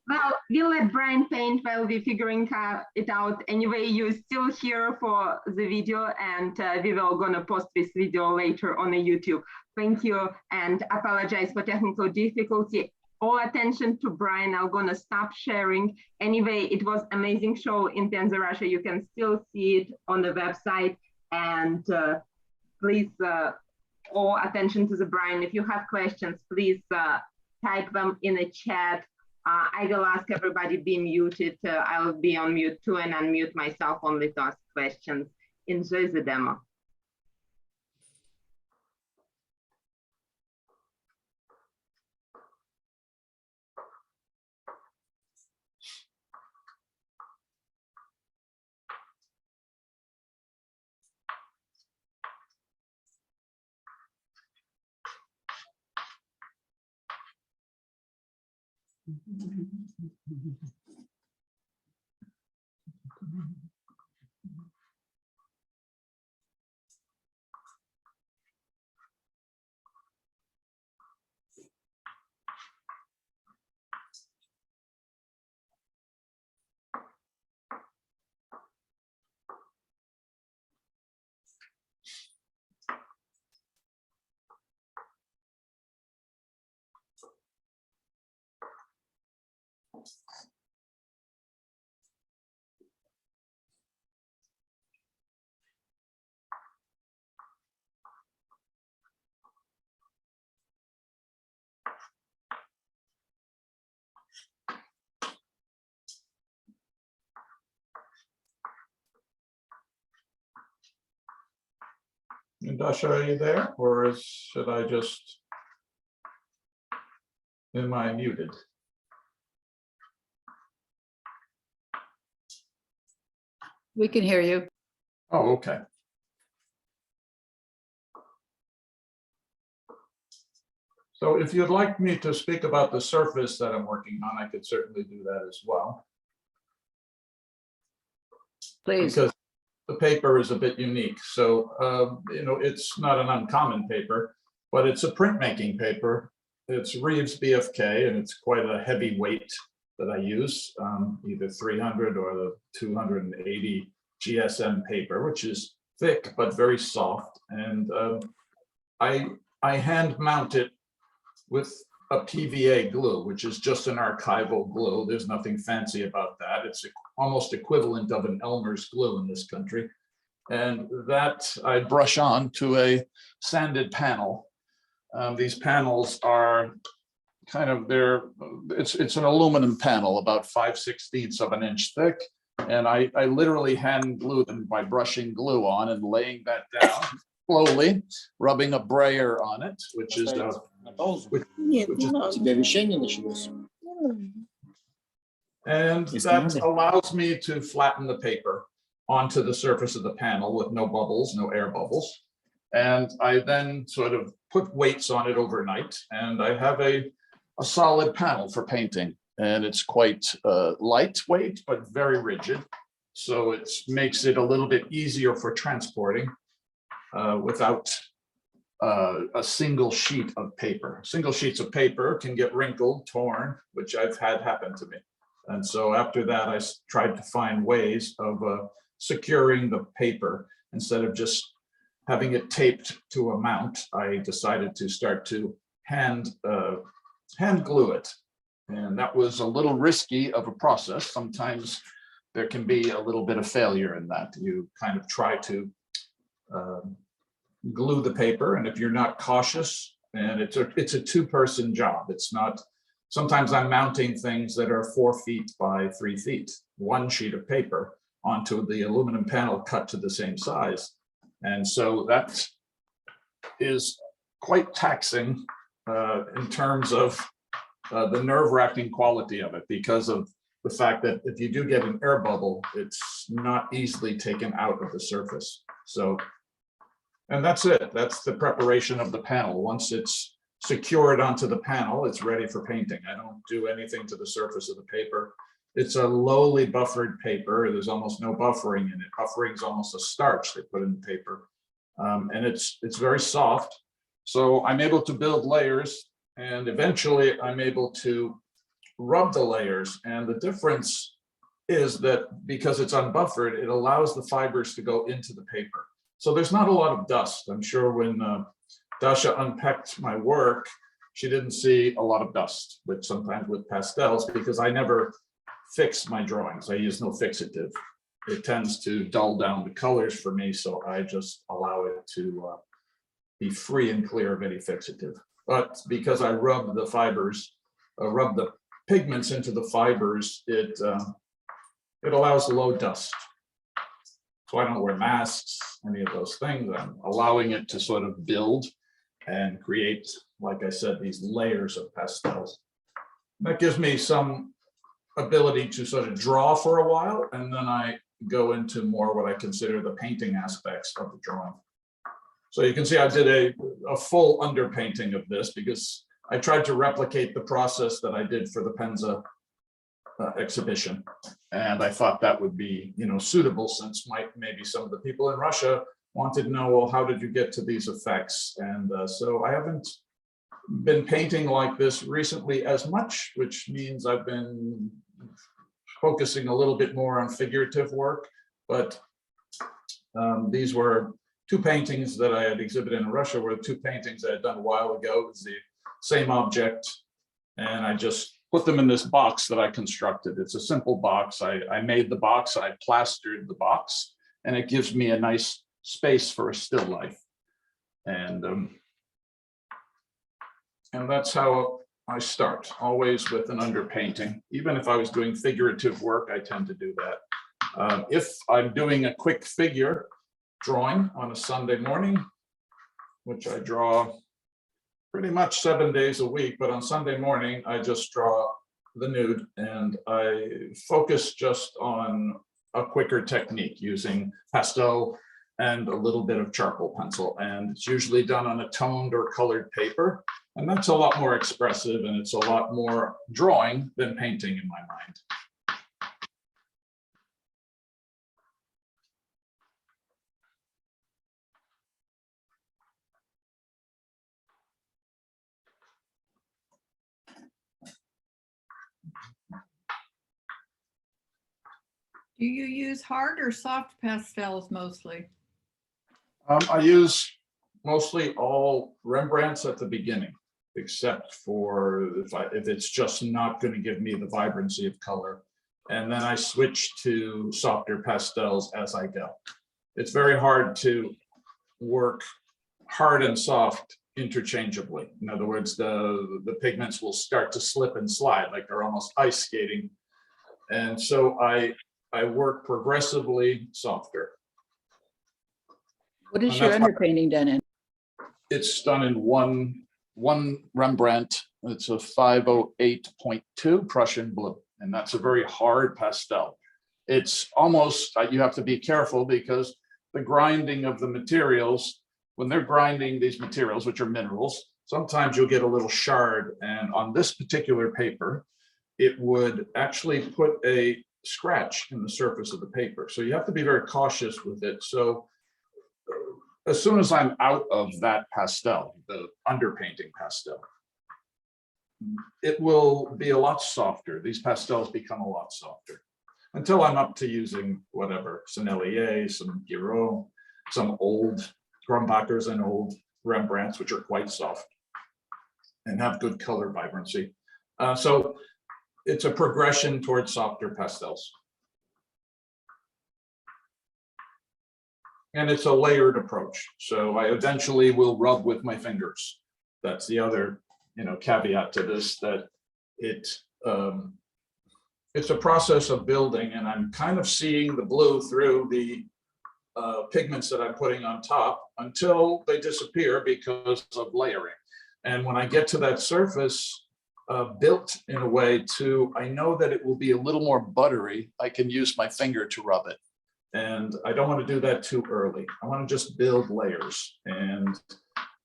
Well, we'll let Brian paint while we're figuring it out. Anyway, you're still here for the video, and we will gonna post this video later on the YouTube. Thank you, and apologize for technical difficulty. All attention to Brian. I'm gonna stop sharing. Anyway, it was amazing show in Penza, Russia. You can still see it on the website, and please, all attention to the Brian. If you have questions, please type them in the chat. I will ask everybody be muted. I'll be on mute too and unmute myself only to ask questions. Enjoy the demo. And Dasha, are you there, or should I just, am I muted? We can hear you. Oh, okay. So if you'd like me to speak about the surface that I'm working on, I could certainly do that as well. Please. Because the paper is a bit unique. So, you know, it's not an uncommon paper, but it's a printmaking paper. It's Reeves BFK, and it's quite a heavy weight that I use, either 300 or the 280 GSM paper, which is thick but very soft. And I hand mount it with a PVA glue, which is just an archival glue. There's nothing fancy about that. It's almost equivalent of an Elmer's glue in this country. And that I brush on to a sanded panel. These panels are kind of, it's an aluminum panel, about 5/16 of an inch thick. And I literally hand glue them by brushing glue on and laying that down slowly, rubbing a brayer on it, which is and that allows me to flatten the paper onto the surface of the panel with no bubbles, no air bubbles. And I then sort of put weights on it overnight, and I have a solid panel for painting. And it's quite lightweight, but very rigid. So it makes it a little bit easier for transporting without a single sheet of paper. Single sheets of paper can get wrinkled, torn, which I've had happen to me. And so after that, I tried to find ways of securing the paper. Instead of just having it taped to a mount, I decided to start to hand glue it. And that was a little risky of a process. Sometimes there can be a little bit of failure in that. You kind of try to glue the paper, and if you're not cautious, and it's a two-person job. It's not, sometimes I'm mounting things that are 4 feet by 3 feet, one sheet of paper onto the aluminum panel cut to the same size. And so that is quite taxing in terms of the nerve-wracking quality of it, because of the fact that if you do get an air bubble, it's not easily taken out of the surface. So, and that's it. That's the preparation of the panel. Once it's secured onto the panel, it's ready for painting. I don't do anything to the surface of the paper. It's a lowly buffered paper. There's almost no buffering in it. Buffering is almost a starch they put in the paper. And it's very soft. So I'm able to build layers, and eventually I'm able to rub the layers, and the difference is that because it's unbuffered, it allows the fibers to go into the paper. So there's not a lot of dust. I'm sure when Dasha unpacked my work, she didn't see a lot of dust, which sometimes with pastels, because I never fix my drawings. I use no fixative. It tends to dull down the colors for me, so I just allow it to be free and clear of any fixative. But because I rub the fibers, rub the pigments into the fibers, it allows low dust. So I don't wear masks, any of those things. I'm allowing it to sort of build and create, like I said, these layers of pastels. That gives me some ability to sort of draw for a while, and then I go into more what I consider the painting aspects of the drawing. So you can see I did a full underpainting of this because I tried to replicate the process that I did for the Penza exhibition. And I thought that would be, suitable, since maybe some of the people in Russia wanted to know, well, how did you get to these effects? And so I haven't been painting like this recently as much, which means I've been focusing a little bit more on figurative work. But these were two paintings that I had exhibited in Russia, were two paintings I had done a while ago. It was the same object, and I just put them in this box that I constructed. It's a simple box. I made the box, I plastered the box, and it gives me a nice space for a still life. And that's how I start, always with an underpainting. Even if I was doing figurative work, I tend to do that. If I'm doing a quick figure drawing on a Sunday morning, which I draw pretty much 7 days a week, but on Sunday morning, I just draw the nude, and I focus just on a quicker technique using pastel and a little bit of charcoal pencil. And it's usually done on a toned or colored paper. And that's a lot more expressive, and it's a lot more drawing than painting in my mind. Do you use hard or soft pastels mostly? I use mostly all Rembrandts at the beginning, except for if it's just not going to give me the vibrancy of color. And then I switch to softer pastels as I go. It's very hard to work hard and soft interchangeably. In other words, the pigments will start to slip and slide like they're almost ice skating. And so I work progressively softer. What is your underpainting done in? It's done in one Rembrandt. It's a 508.2 Prussian blue, and that's a very hard pastel. It's almost, you have to be careful because the grinding of the materials, when they're grinding these materials, which are minerals, sometimes you'll get a little shard. And on this particular paper, it would actually put a scratch in the surface of the paper. So you have to be very cautious with it. So as soon as I'm out of that pastel, the underpainting pastel, it will be a lot softer. These pastels become a lot softer until I'm up to using whatever, Sennelier, some Giraud, some old Grumbachers and old Rembrandts, which are quite soft and have good color vibrancy. So it's a progression towards softer pastels. And it's a layered approach. So I eventually will rub with my fingers. That's the other, caveat to this, that it's a process of building, and I'm kind of seeing the blue through the pigments that I'm putting on top until they disappear because of layering. And when I get to that surface built in a way I know that it will be a little more buttery, I can use my finger to rub it. And I don't want to do that too early. I want to just build layers. And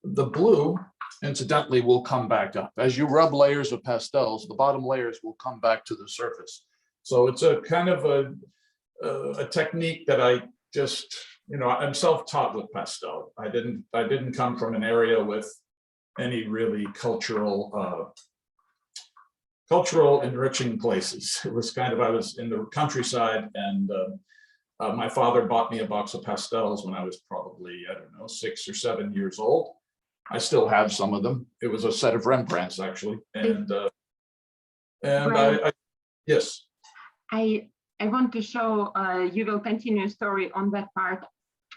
the blue, incidentally, will come back up. As you rub layers of pastels, the bottom layers will come back to the surface. So it's a kind of a technique that I just, I'm self-taught with pastel. I didn't come from an area with any really cultural cultural enriching places. It was kind of, I was in the countryside, and my father bought me a box of pastels when I was probably, I don't know, 6 or 7 years old. I still have some of them. It was a set of Rembrandts, actually. And Brian, yes. I want to show, you will continue story on that part.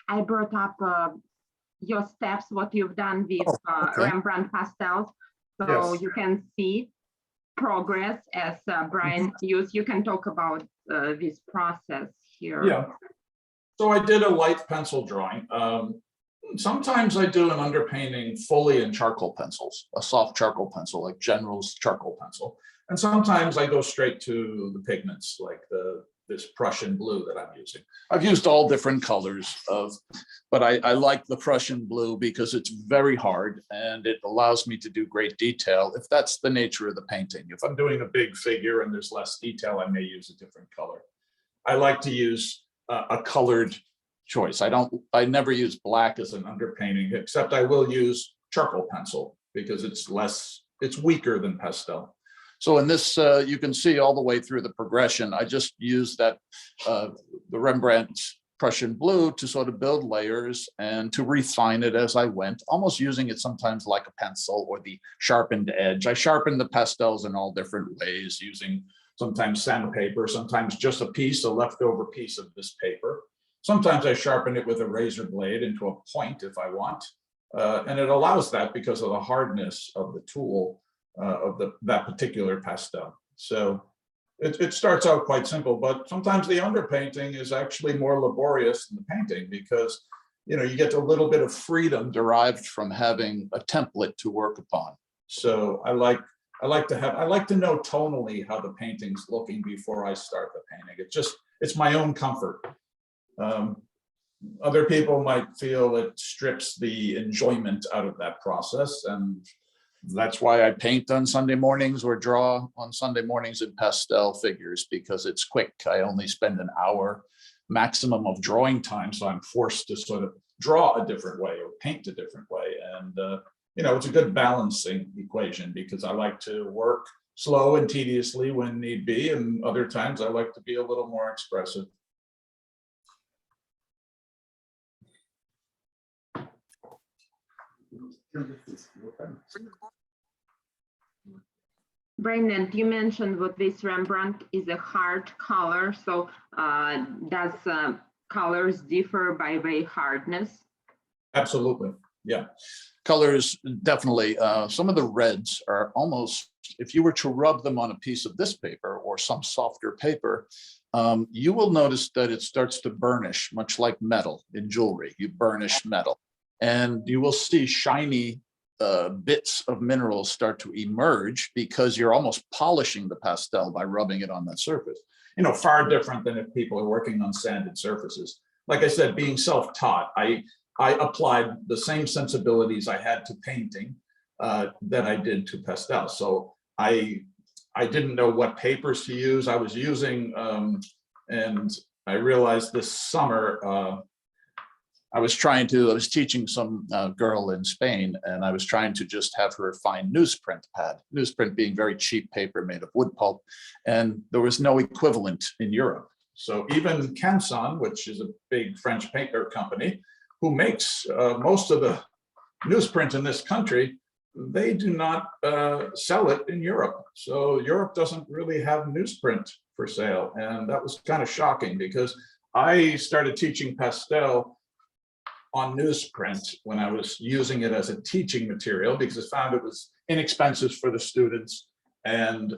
I brought up your steps, what you've done with Okay. Rembrandt pastels. So Yes. you can see progress as Brian used. You can talk about this process here. Yeah. So I did a light pencil drawing. Sometimes I do an underpainting fully in charcoal pencils, a soft charcoal pencil, like General's charcoal pencil. And sometimes I go straight to the pigments, like this Prussian blue that I'm using. I've used all different colors but I like the Prussian blue because it's very hard and it allows me to do great detail if that's the nature of the painting. If I'm doing a big figure and there's less detail, I may use a different color. I like to use a colored choice. I never use black as an underpainting, except I will use charcoal pencil because it's weaker than pastel. So in this, you can see all the way through the progression. I just used the Rembrandt Prussian blue to sort of build layers and to refine it as I went, almost using it sometimes like a pencil or the sharpened edge. I sharpened the pastels in all different ways, using sometimes sandpaper, sometimes just a leftover piece of this paper. Sometimes I sharpen it with a razor blade into a point if I want. And it allows that because of the hardness of the tool of that particular pastel. So it starts out quite simple, but sometimes the underpainting is actually more laborious than the painting because you get a little bit of freedom derived from having a template to work upon. So I like to know tonally how the painting's looking before I start the painting. It's my own comfort. Other people might feel it strips the enjoyment out of that process, and that's why I paint on Sunday mornings or draw on Sunday mornings in pastel figures, because it's quick. I only spend an hour maximum of drawing time, so I'm forced to sort of draw a different way or paint a different way. And it's a good balancing equation because I like to work slow and tediously when need be, and other times I like to be a little more expressive. Brandon, you mentioned what this Rembrandt is a hard color. So does colors differ by hardness? Absolutely. Yeah. Colors, definitely. Some of the reds are almost, if you were to rub them on a piece of this paper or some softer paper, you will notice that it starts to burnish, much like metal in jewelry. You burnish metal. And you will see shiny bits of minerals start to emerge because you're almost polishing the pastel by rubbing it on that surface. Far different than if people are working on sanded surfaces. Like I said, being self-taught, I applied the same sensibilities I had to painting that I did to pastel. So I didn't know what papers to use. I was using, and I realized this summer, I was teaching some girl in Spain, and I was trying to just have her find newsprint pad, newsprint being very cheap paper made of wood pulp, and there was no equivalent in Europe. So even Canson, which is a big French paper company, who makes most of the newsprint in this country, they do not sell it in Europe. So Europe doesn't really have newsprint for sale. And that was kind of shocking because I started teaching pastel on newsprint when I was using it as a teaching material because I found it was inexpensive for the students and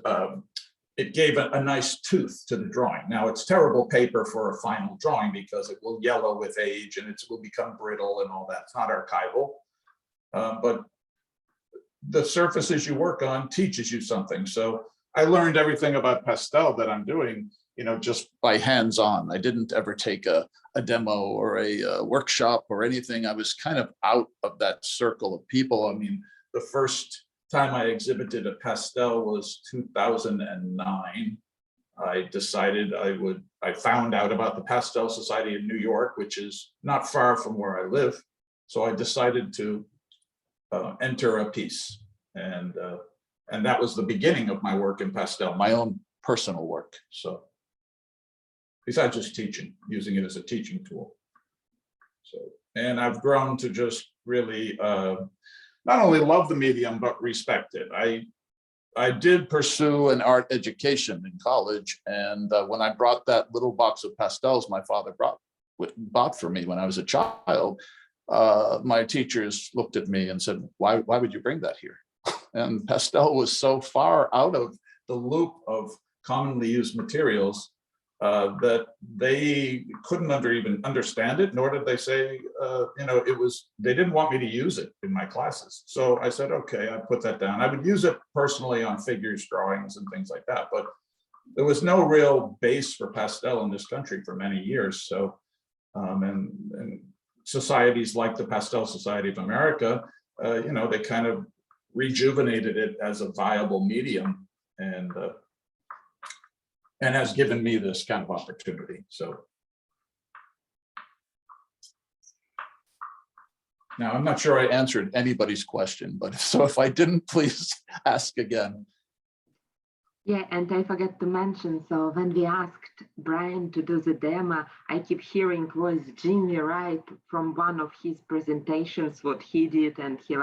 it gave a nice tooth to the drawing. Now it's terrible paper for a final drawing because it will yellow with age and it will become brittle and all that. It's not archival, but the surfaces you work on teaches you something. So I learned everything about pastel that I'm doing, just by hands-on. I didn't ever take a demo or a workshop or anything. I was kind of out of that circle of people. I mean, the first time I exhibited a pastel was 2009. I decided I found out about the Pastel Society in New York, which is not far from where I live. So I decided to enter a piece. And And that was the beginning of my work in pastel, my own personal work. So besides just teaching, using it as a teaching tool. So, and I've grown to just really not only love the medium, but respect it. I did pursue an art education in college. And when I brought that little box of pastels my father bought for me when I was a child, my teachers looked at me and said, why would you bring that here? And pastel was so far out of the loop of commonly used materials that they couldn't even understand it, nor did they say, they didn't want me to use it in my classes. So I said, okay, I put that down. I would use it personally on figures, drawings, and things like that, but there was no real base for pastel in this country for many years. So, and societies like the Pastel Society of America, they kind of rejuvenated it as a viable medium, and has given me this kind of opportunity. So now I'm not sure I answered anybody's question, but if I didn't, please ask again. Yeah, and I forgot to mention, so when we asked Brian to do the demo, I keep hearing was Jimmy right from one of his presentations, what he did, and he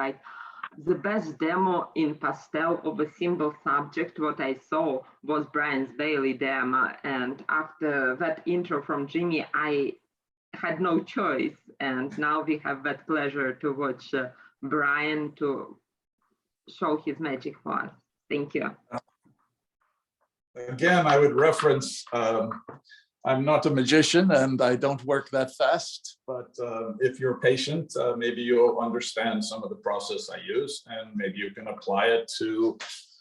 the best demo in pastel of a single subject, what I saw was Brian's Bailey demo. And after that intro from Jimmy, I had no choice. And now we have that pleasure to watch Brian to show his magic for us. Thank you. Again, I would reference, I'm not a magician and I don't work that fast, but if you're patient, maybe you'll understand some of the process I use, and maybe you can apply it to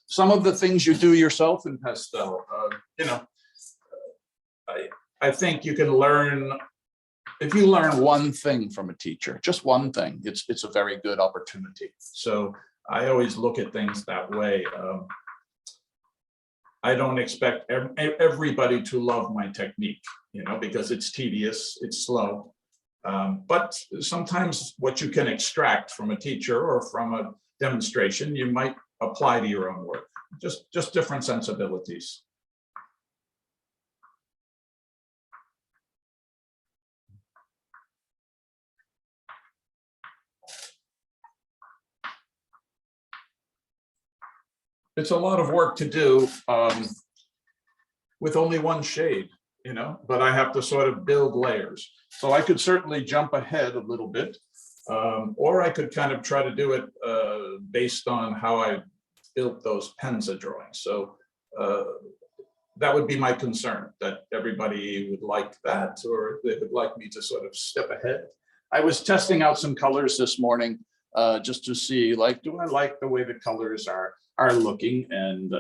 some of the things you do yourself in pastel. I think you can learn, if you learn one thing from a teacher, just one thing, it's a very good opportunity. So I always look at things that way. I don't expect everybody to love my technique, because it's tedious, it's slow. But sometimes what you can extract from a teacher or from a demonstration, you might apply to your own work, just different sensibilities. It's a lot of work to do with only one shade, but I have to sort of build layers. So I could certainly jump ahead a little bit, or I could kind of try to do it based on how I built those Penza drawings. So that would be my concern, that everybody would like that, or they would like me to sort of step ahead. I was testing out some colors this morning just to see, do I like the way the colors are looking, and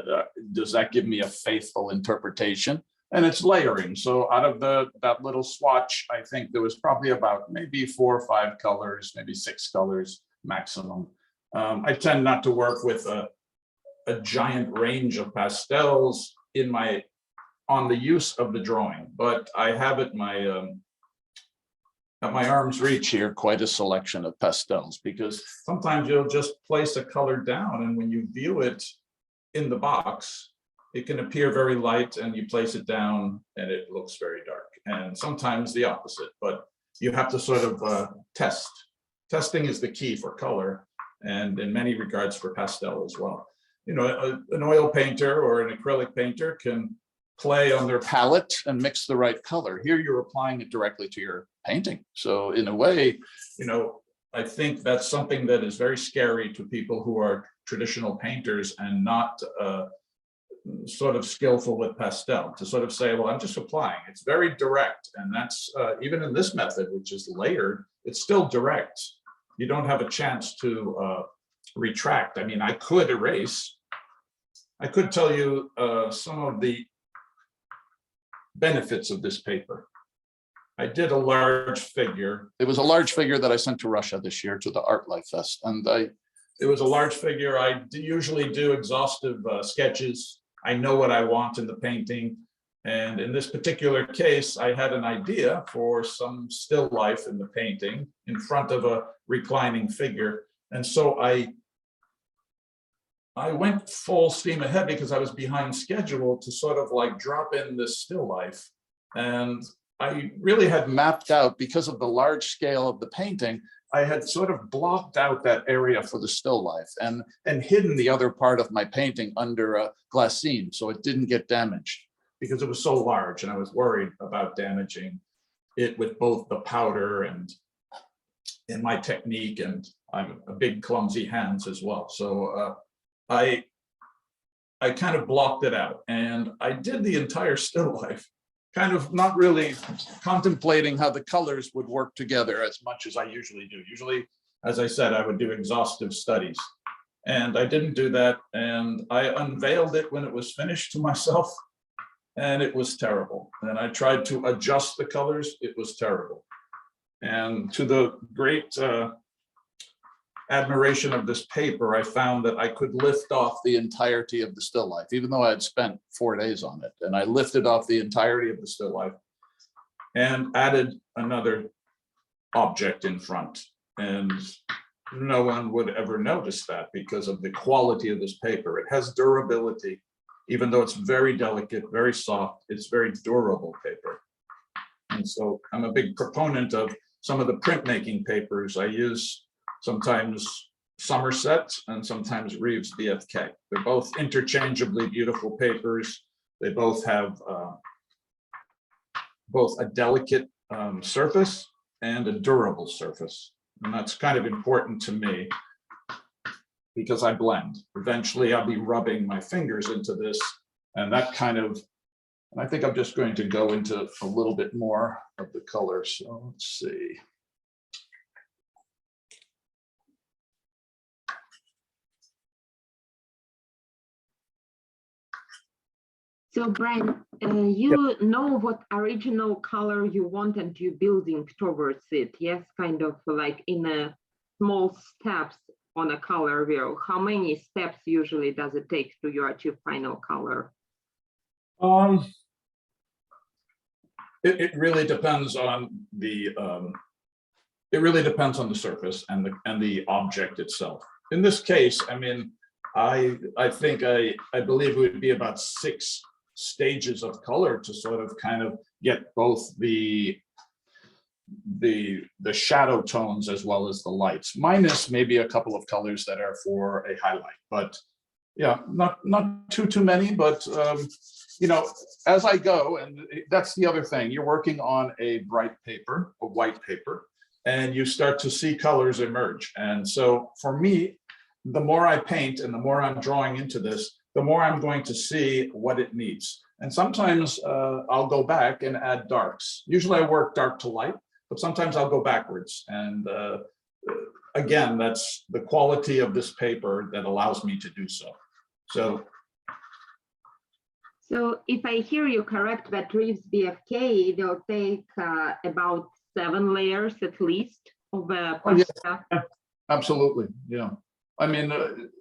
does that give me a faithful interpretation? And it's layering. So out of that little swatch, I think there was probably about maybe 4 or 5 colors, maybe 6 colors maximum. I tend not to work with a giant range of pastels on the use of the drawing, but I have at my arm's reach here quite a selection of pastels, because sometimes you'll just place a color down, and when you view it in the box, it can appear very light, and you place it down and it looks very dark, and sometimes the opposite. But you have to sort of test. Testing is the key for color, and in many regards for pastel as well. An oil painter or an acrylic painter can play on their palette and mix the right color. Here you're applying it directly to your painting. So in a way, I think that's something that is very scary to people who are traditional painters and not sort of skillful with pastel, to sort of say, well, I'm just applying. It's very direct. And that's even in this method, which is layered, it's still direct. You don't have a chance to retract. I mean, I could erase. I could tell you some of the benefits of this paper. I did a large figure. It was a large figure that I sent to Russia this year to the Art Life Fest. And it was a large figure. I usually do exhaustive sketches. I know what I want in the painting. And in this particular case, I had an idea for some still life in the painting in front of a reclining figure. And so I I went full steam ahead because I was behind schedule to sort of like drop in this still life. And I really had mapped out, because of the large scale of the painting, I had sort of blocked out that area for the still life and hidden the other part of my painting under a glassine so it didn't get damaged, because it was so large and I was worried about damaging it with both the powder and in my technique, and I'm a big clumsy hands as well. So I kind of blocked it out, and I did the entire still life, kind of not really contemplating how the colors would work together as much as I usually do. Usually, as I said, I would do exhaustive studies, and I didn't do that. And I unveiled it when it was finished to myself, and it was terrible. And I tried to adjust the colors. It was terrible. And to the great admiration of this paper, I found that I could lift off the entirety of the still life, even though I had spent 4 days on it. And I lifted off the entirety of the still life and added another object in front. And no one would ever notice that because of the quality of this paper. It has durability, even though it's very delicate, very soft, it's very durable paper. And so I'm a big proponent of some of the printmaking papers. I use sometimes Somerset and sometimes Reeves BFK. They're both interchangeably beautiful papers. They both have both a delicate surface and a durable surface. And that's kind of important to me because I blend. Eventually I'll be rubbing my fingers into this, and that kind of, and I think I'm just going to go into a little bit more of the color. So let's see. So Brian, you know what original color you want and you're building towards it. Yes, kind of like in a small steps on a color wheel. How many steps usually does it take to you achieve final color? It really depends on the surface and the object itself. In this case, I mean, I believe it would be about 6 stages of color to sort of kind of get both the shadow tones as well as the lights, minus maybe a couple of colors that are for a highlight. But yeah, not too many, but you know, as I go, and that's the other thing, you're working on a bright paper, a white paper, and you start to see colors emerge. And so for me, the more I paint and the more I'm drawing into this, the more I'm going to see what it needs. And sometimes I'll go back and add darks. Usually I work dark to light, but sometimes I'll go backwards. And again, that's the quality of this paper that allows me to do so. So if I hear you correct, that Reeves BFK, they'll take about 7 layers at least of pastel. Yeah, absolutely, yeah. I mean,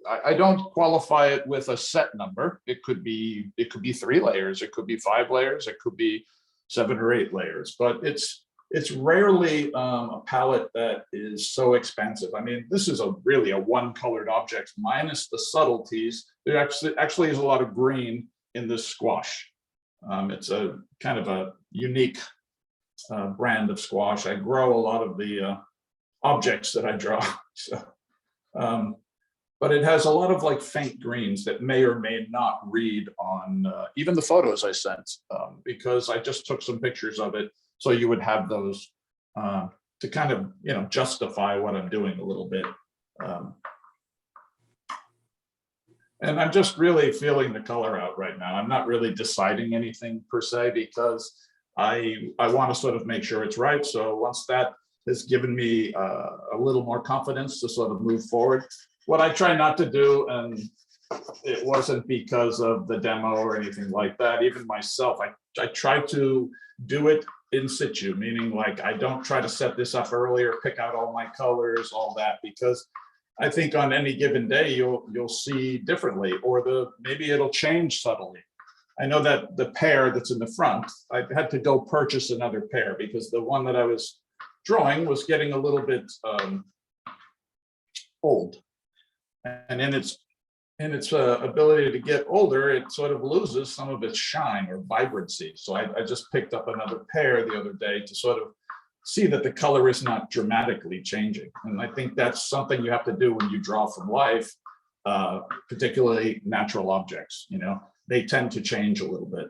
I don't qualify it with a set number. It could be 3 layers, it could be 5 layers, it could be 7 or 8 layers, but it's rarely a palette that is so expansive. I mean, this is really a one-colored object minus the subtleties. There actually is a lot of green in this squash. It's a kind of a unique brand of squash. I grow a lot of the objects that I draw. So, but it has a lot of like faint greens that may or may not read on even the photos I sent, because I just took some pictures of it. So you would have those to kind of, you know, justify what I'm doing a little bit. And I'm just really feeling the color out right now. I'm not really deciding anything per se because I want to sort of make sure it's right. So once that has given me a little more confidence to sort of move forward, what I try not to do, and it wasn't because of the demo or anything like that, even myself, I try to do it in situ, meaning like I don't try to set this up earlier, pick out all my colors, all that, because I think on any given day you'll see differently, or maybe it'll change subtly. I know that the pair that's in the front, I had to go purchase another pair because the one that I was drawing was getting a little bit old. And in its in its ability to get older, it sort of loses some of its shine or vibrancy. So I just picked up another pair the other day to sort of see that the color is not dramatically changing. And I think that's something you have to do when you draw from life, particularly natural objects, you know, they tend to change a little bit.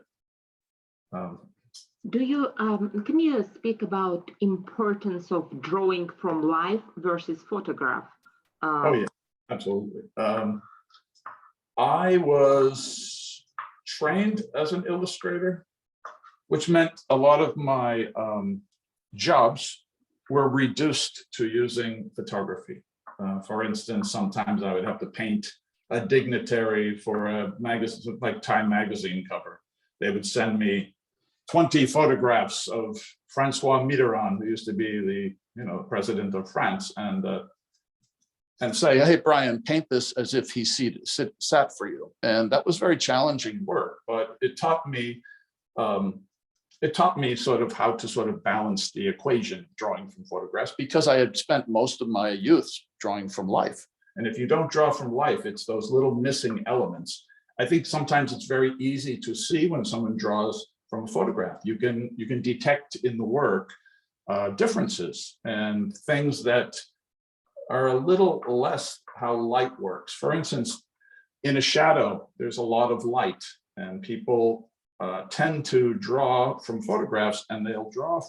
Can you speak about importance of drawing from life versus photograph? Oh yeah, absolutely. I was trained as an illustrator, which meant a lot of my jobs were reduced to using photography. For instance, sometimes I would have to paint a dignitary for a magazine, like Time magazine cover. They would send me 20 photographs of Francois Mitterrand, who used to be the president of France, and say, hey, Brian, paint this as if he sat for you. And that was very challenging work, but it taught me sort of how to sort of balance the equation of drawing from photographs, because I had spent most of my youth drawing from life. And if you don't draw from life, it's those little missing elements. I think sometimes it's very easy to see when someone draws from a photograph. You can detect in the work differences and things that are a little less how light works. For instance, in a shadow, there's a lot of light, and people tend to draw from photographs, and they'll draw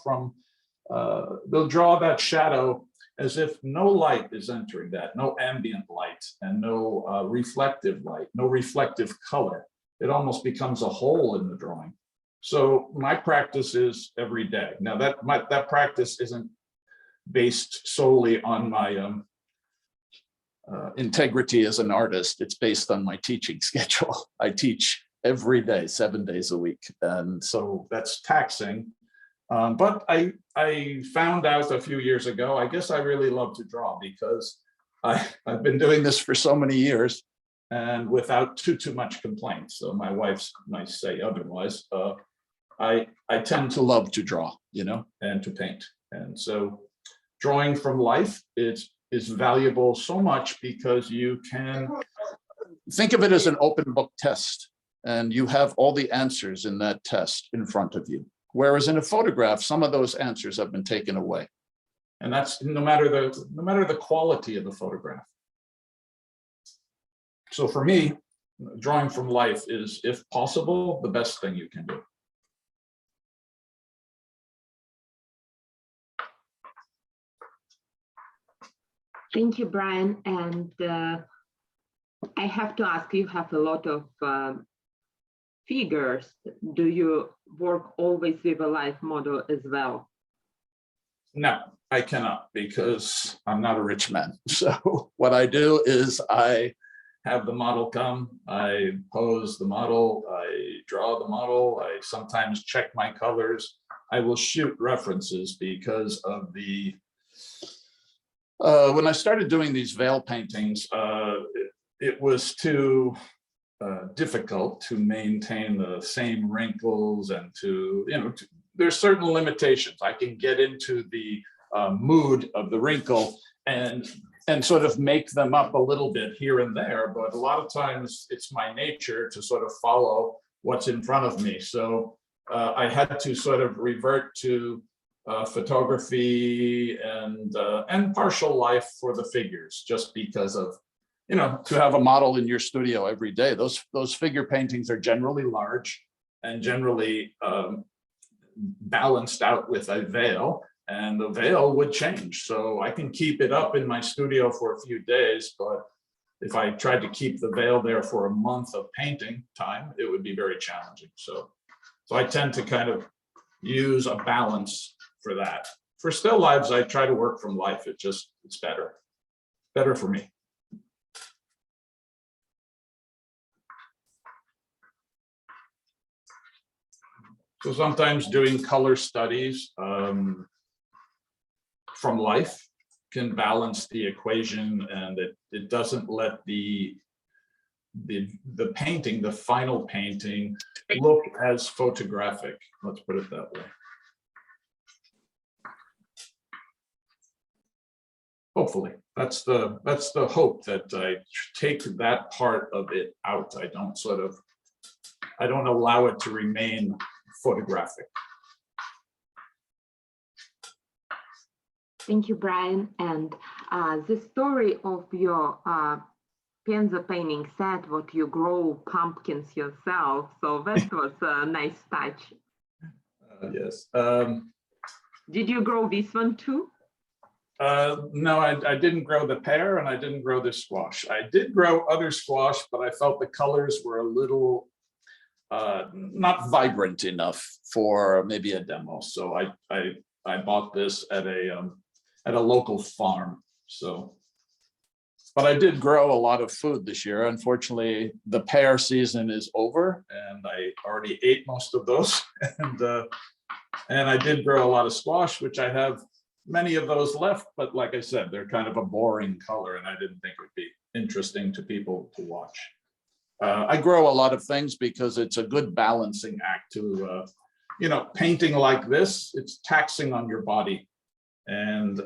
that shadow as if no light is entering that, no ambient light, and no reflective light, no reflective color. It almost becomes a hole in the drawing. So my practice is every day. Now that practice isn't based solely on my integrity as an artist. It's based on my teaching schedule. I teach every day, 7 days a week. And so that's taxing. But I found out a few years ago, I guess I really love to draw, because I've been doing this for so many years and without too much complaint. So my wife might say otherwise. I tend to love to draw, you know, and to paint. And so drawing from life is valuable so much, because you can think of it as an open book test, and you have all the answers in that test in front of you. Whereas in a photograph, some of those answers have been taken away. And that's no matter the quality of the photograph. So for me, drawing from life is, if possible, the best thing you can do. Thank you, Brian. And I have to ask, you have a lot of figures. Do you work always with a life model as well? No, I cannot, because I'm not a rich man. So what I do is I have the model come, I pose the model, I draw the model, I sometimes check my colors. I will shoot references because of the when I started doing these veil paintings, it was too difficult to maintain the same wrinkles, and there's certain limitations. I can get into the mood of the wrinkle and sort of make them up a little bit here and there, but a lot of times it's my nature to sort of follow what's in front of me. So I had to sort of revert to photography and partial life for the figures, just because of, to have a model in your studio every day. Those figure paintings are generally large and generally balanced out with a veil, and the veil would change. So I can keep it up in my studio for a few days, but if I tried to keep the veil there for a month of painting time, it would be very challenging. So I tend to kind of use a balance for that. For still lives, I try to work from life. It's better for me. So sometimes doing color studies from life can balance the equation, and it doesn't let the painting, the final painting, look as photographic. Let's put it that way. Hopefully, that's the hope, that I take that part of it out. I don't allow it to remain photographic. Thank you, Brian. And the story of your Penza painting set, what you grow pumpkins yourself. So that was a nice touch. Yes. Did you grow this one too? No, I didn't grow the pear, and I didn't grow the squash. I did grow other squash, but I felt the colors were a little not vibrant enough for maybe a demo. So I bought this at a local farm. So, but I did grow a lot of food this year. Unfortunately, the pear season is over, and I already ate most of those. And I did grow a lot of squash, which I have many of those left, but like I said, they're kind of a boring color, and I didn't think it would be interesting to people to watch. I grow a lot of things because it's a good balancing act to, painting like this, it's taxing on your body. And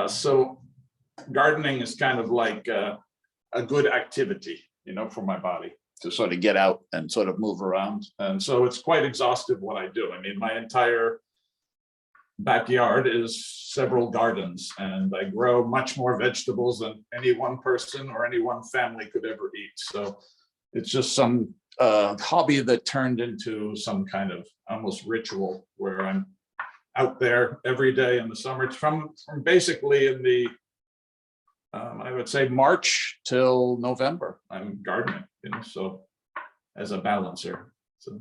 so gardening is kind of like a good activity, for my body to sort of get out and sort of move around. And so it's quite exhaustive what I do. I mean, my entire backyard is several gardens, and I grow much more vegetables than any one person or any one family could ever eat. So it's just some hobby that turned into some kind of almost ritual, where I'm out there every day in the summer, from basically in the I would say March till November, I'm gardening, so as a balancer. So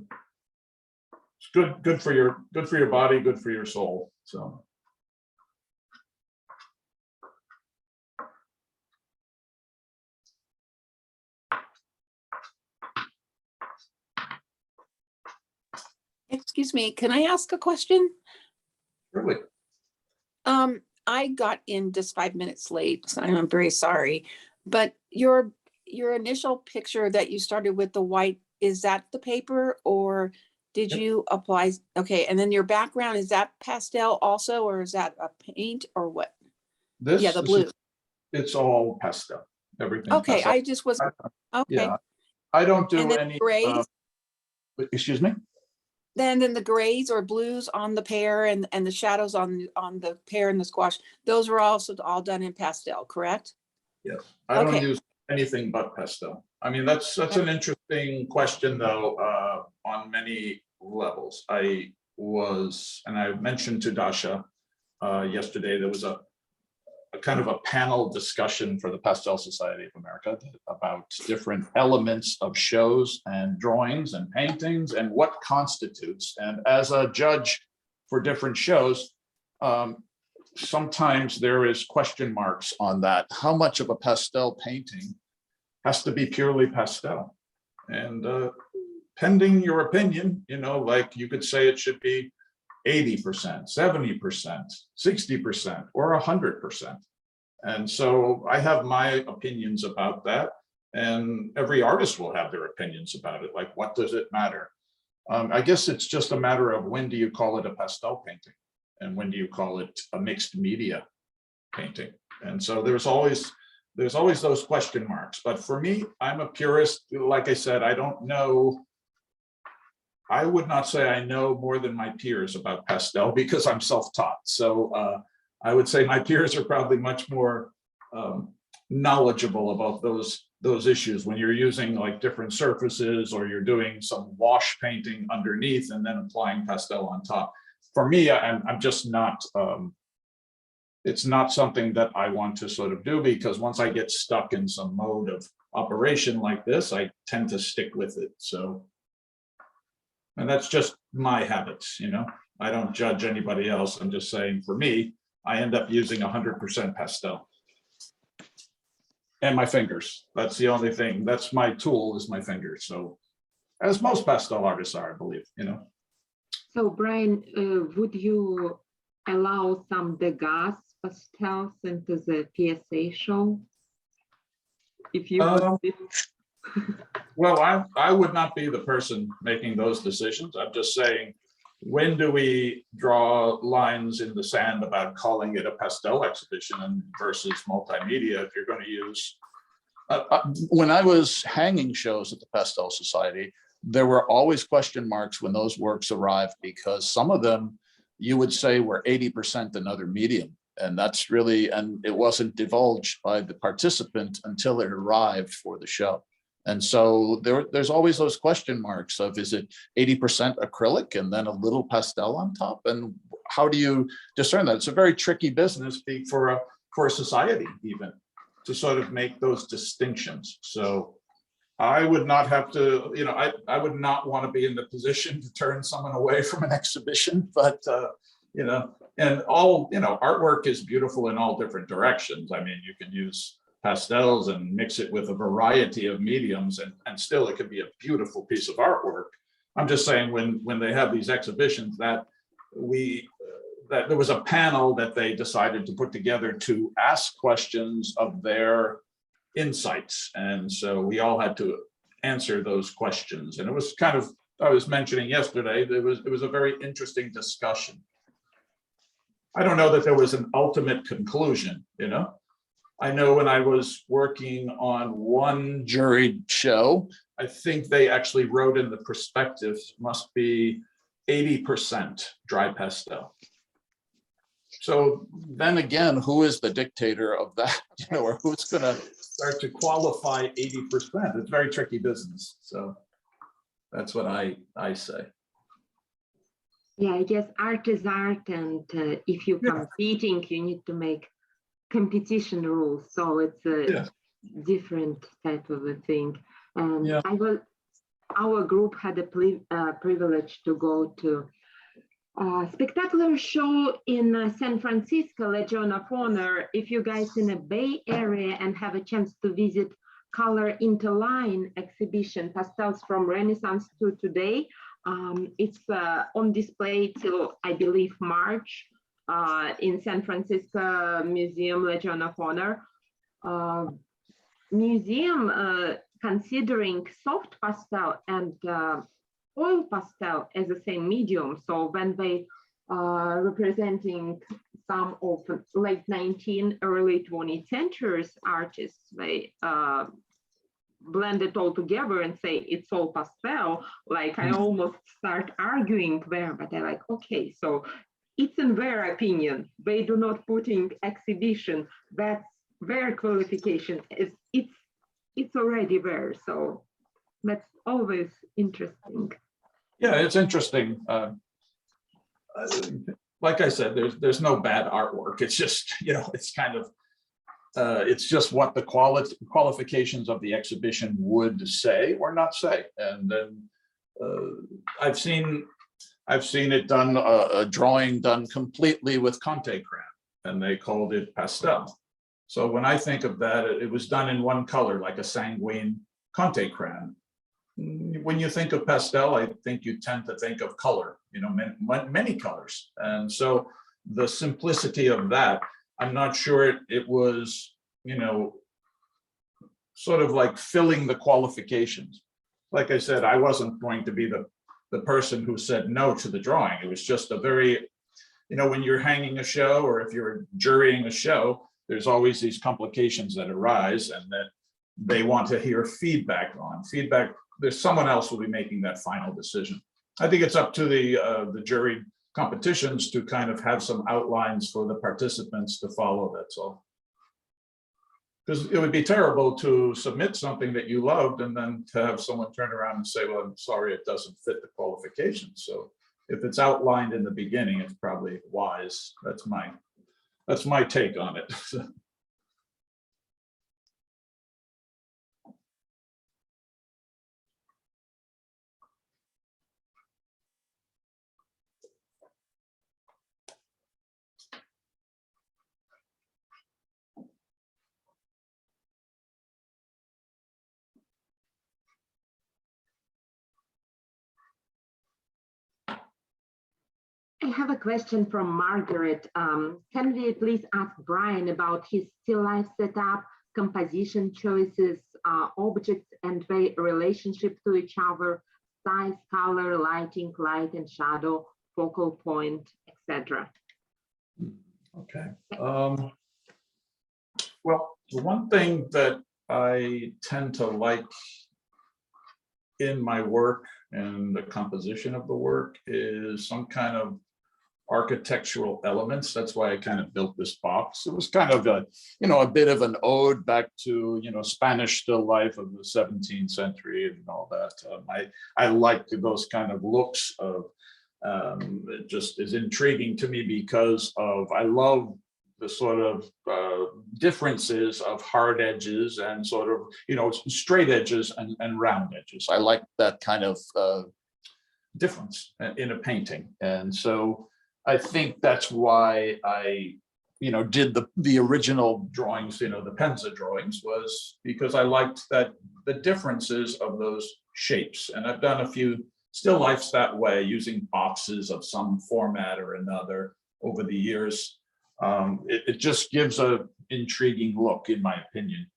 it's good for your body, good for your soul. So Excuse me, can I ask a question? really, I got in just 5 minutes late, so I'm very sorry. But your initial picture that you started with the white, is that the paper, or did you apply? Okay, and then your background, is that pastel also, or is that a paint, or what? this Yeah, the blue. It's all pastel. Everything. Okay, pastel. I just was okay. Yeah, I don't do And then any grays. Excuse me. Then the grays or blues on the pear and the shadows on the pear and the squash, those were also all done in pastel, correct? Yes, I don't Okay. use anything but pastel. I mean, that's an interesting question, though, on many levels. I mentioned to Dasha yesterday, there was a kind of a panel discussion for the Pastel Society of America about different elements of shows and drawings and paintings and what constitutes. And as a judge for different shows, sometimes there is question marks on that. How much of a pastel painting has to be purely pastel? And pending your opinion, like you could say it should be 80%, 70%, 60%, or 100%. And so I have my opinions about that, and every artist will have their opinions about it. Like, what does it matter? I guess it's just a matter of when do you call it a pastel painting, and when do you call it a mixed media painting? And so there's always those question marks. But for me, I'm a purist. Like I said, I don't know. I would not say I know more than my peers about pastel, because I'm self-taught. So I would say my peers are probably much more knowledgeable about those issues when you're using like different surfaces, or you're doing some wash painting underneath and then applying pastel on top. For me, I'm just not, it's not something that I want to sort of do, because once I get stuck in some mode of operation like this, I tend to stick with it. So, and that's just my habits, I don't judge anybody else. I'm just saying, for me, I end up using 100% pastel. And my fingers. That's the only thing. That's my tool, is my fingers. So, as most pastel artists are, I believe, So, Brian, would you allow some Degas pastels into the PSA show? If you would be... Well, I would not be the person making those decisions. I'm just saying, when do we draw lines in the sand about calling it a pastel exhibition and versus multimedia if you're going to use. When I was hanging shows at the Pastel Society, there were always question marks when those works arrived, because some of them you would say were 80% another medium. And that's really, and it wasn't divulged by the participant until it arrived for the show. And so there's always those question marks of, is it 80% acrylic and then a little pastel on top? And how do you discern that? It's a very tricky business for a society even to sort of make those distinctions. So I would not have to, you know, I would not want to be in the position to turn someone away from an exhibition, but, you know, and all, you know, artwork is beautiful in all different directions. I mean, you can use pastels and mix it with a variety of mediums and still it could be a beautiful piece of artwork. I'm just saying when they have these exhibitions that that there was a panel that they decided to put together to ask questions of their insights. And so we all had to answer those questions. And it was kind of, I was mentioning yesterday, it was a very interesting discussion. I don't know that there was an ultimate conclusion, you know. I know when I was working on one juried show, I think they actually wrote in the perspectives must be 80% dry pastel. So then again, who is the dictator of that, you know, or who's going to start to qualify 80%? It's very tricky business. So that's what I say. Yeah, I guess art is art, and if you're competing, you need to make competition rules. So it's a different type of a thing. And our group had a privilege to go to a spectacular show in San Francisco, Legion of Honor. If you guys in the Bay Area and have a chance to visit Color Interline exhibition, Pastels from Renaissance to Today, it's on display till, I believe, March in San Francisco Museum, Legion of Honor. Museum considering soft pastel and oil pastel as the same medium. So when they representing some of late 19th, early 20th centuries artists, they blend it all together and say it's all pastel. Like I almost start arguing there, but they're like, okay, so it's in their opinion. They do not put in exhibition. That's their qualification. It's already there. So that's always interesting. Yeah, it's interesting. Like I said, there's no bad artwork. It's just, you know, it's kind of, it's just what the qualifications of the exhibition would say or not say. And then I've seen it done, a drawing done completely with Conte crayon, and they called it pastel. So when I think of that, it was done in one color, like a sanguine Conte crayon. When you think of pastel, I think you tend to think of color, you know, many colors. And so the simplicity of that, I'm not sure it was, you know, sort of like filling the qualifications. Like I said, I wasn't going to be the person who said no to the drawing. It was just a very, you know, when you're hanging a show or if you're jurying a show, there's always these complications that arise and that they want to hear feedback on. Feedback, there's someone else will be making that final decision. I think it's up to the jury competitions to kind of have some outlines for the participants to follow, that's all. Because it would be terrible to submit something that you loved and then to have someone turn around and say, well, I'm sorry, it doesn't fit the qualifications. So if it's outlined in the beginning, it's probably wise. That's my take on it. I have a question from Margaret. Can we please ask Brian about his still life setup, composition choices, objects and their relationship to each other, size, color, lighting, light and shadow, focal point, etc. Okay. Well, the one thing that I tend to like in my work and the composition of the work is some kind of architectural elements. That's why I kind of built this box. It was kind of a, a bit of an ode back to, Spanish still life of the 17th century and all that. I like those kind of looks of, it just is intriguing to me because of, I love the sort of differences of hard edges and sort of, straight edges and round edges. I like that kind of difference in a painting. And so I think that's why I, did the original drawings, the Penza drawings, was because I liked that the differences of those shapes. And I've done a few still lifes that way using boxes of some format or another over the years. It just gives a intriguing look, in my opinion.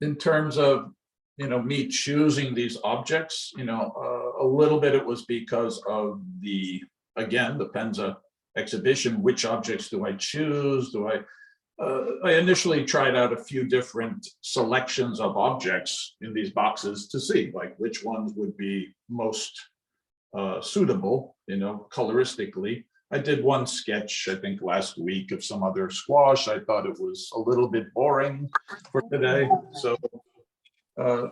In terms of, me choosing these objects, a little bit it was because of the Penza exhibition. Which objects do I choose? I initially tried out a few different selections of objects in these boxes to see like which ones would be most suitable, coloristically. I did one sketch, I think last week, of some other squash. I thought it was a little bit boring for today.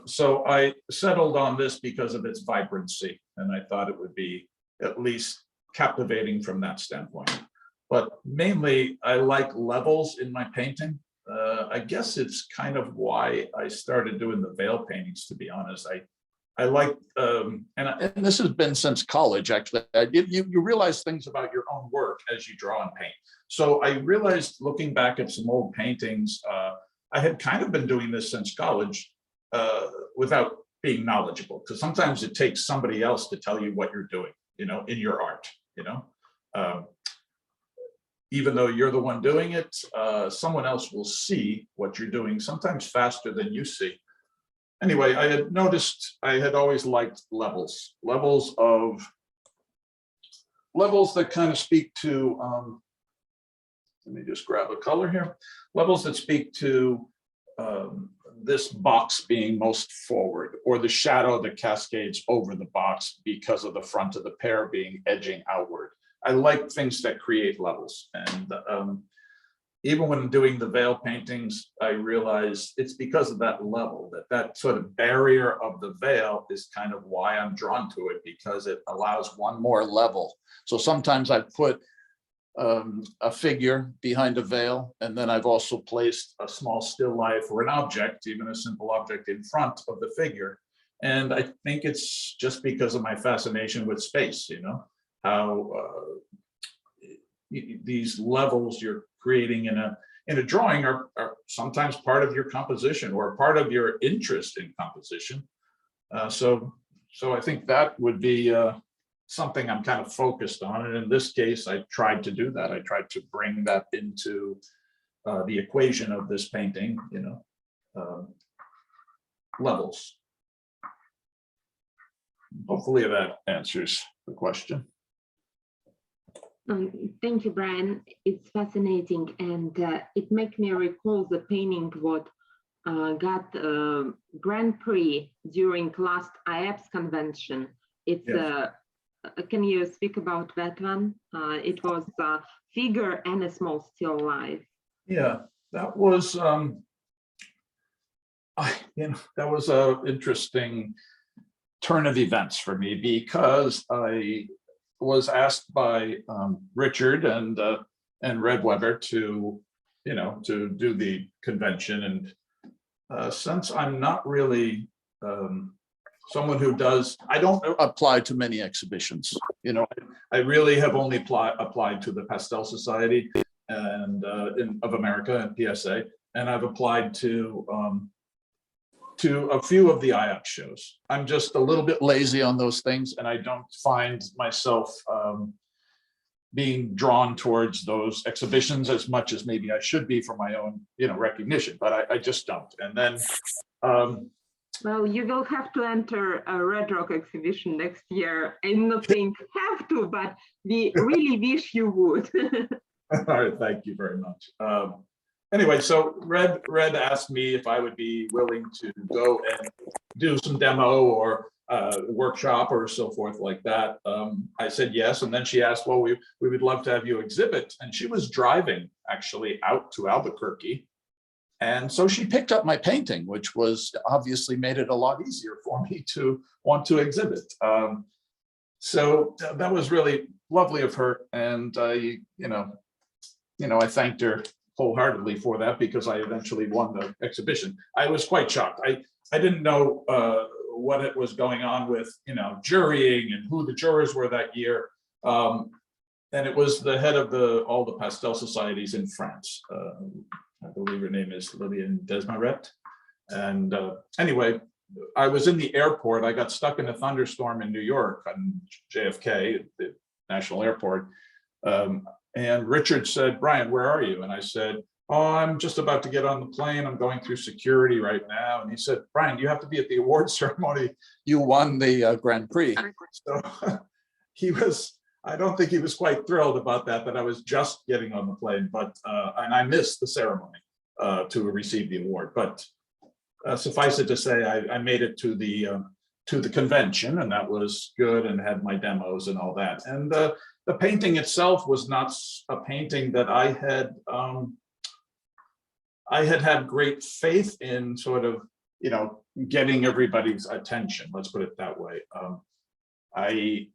So I settled on this because of its vibrancy, and I thought it would be at least captivating from that standpoint. But mainly, I like levels in my painting. I guess it's kind of why I started doing the veil paintings, to be honest. I like, and this has been since college, actually. You realize things about your own work as you draw and paint. So I realized, looking back at some old paintings, I had kind of been doing this since college without being knowledgeable, because sometimes it takes somebody else to tell you what you're doing, in your art, even though you're the one doing it, someone else will see what you're doing, sometimes faster than you see. Anyway, I had noticed I had always liked levels that kind of speak to, let me just grab a color here, levels that speak to this box being most forward, or the shadow that cascades over the box because of the front of the pear being edging outward. I like things that create levels. And even when doing the veil paintings, I realized it's because of that level, that sort of barrier of the veil is kind of why I'm drawn to it, because it allows one more level. So sometimes I put a figure behind a veil, and then I've also placed a small still life or an object, even a simple object, in front of the figure. And I think it's just because of my fascination with space, how these levels you're creating in a drawing are sometimes part of your composition or part of your interest in composition. So I think that would be something I'm kind of focused on. And in this case, I tried to do that. I tried to bring that into the equation of this painting, levels. Hopefully that answers the question. Thank you, Brian. It's fascinating, and it makes me recall the painting what got Grand Prix during last IAPS convention. It's Yes. Can you speak about that one? It was a figure and a small still life. Yeah, that was that was a interesting turn of events for me, because I was asked by Richard and Red Weber to do the convention, and since I'm not really someone who I don't apply to many exhibitions. I really have only applied to the Pastel Society and of America and PSA, and I've applied to a few of the IAPS shows. I'm just a little bit lazy on those things, and I don't find myself being drawn towards those exhibitions as much as maybe I should be for my own, recognition, but I just don't. And then Well, you will have to enter a Red Rock exhibition next year. I'm not saying have to, but we really wish you would. All right, thank you very much. Anyway, so Red asked me if I would be willing to go and do some demo or workshop or so forth like that. I said yes, and then she asked, well, we would love to have you exhibit. And she was driving actually out to Albuquerque. And so she picked up my painting, which was obviously made it a lot easier for me to want to exhibit. So that was really lovely of her. And I thanked her wholeheartedly for that because I eventually won the exhibition. I was quite shocked. I didn't know what it was going on with, jurying and who the jurors were that year. And it was the head of all the pastel societies in France. I believe her name is Lillian Desmaret. And anyway, I was in the airport. I got stuck in a thunderstorm in New York on JFK, the national airport. And Richard said, Brian, where are you? And I said, oh, I'm just about to get on the plane. I'm going through security right now. And he said, Brian, you have to be at the awards ceremony. You won the Grand Prix. So I don't think he was quite thrilled about that I was just getting on the plane, but and I missed the ceremony to receive the award. But suffice it to say, I made it to the convention, and that was good, and had my demos and all that. And the painting itself was not a painting that I had great faith in, sort of, getting everybody's attention. Let's put it that way.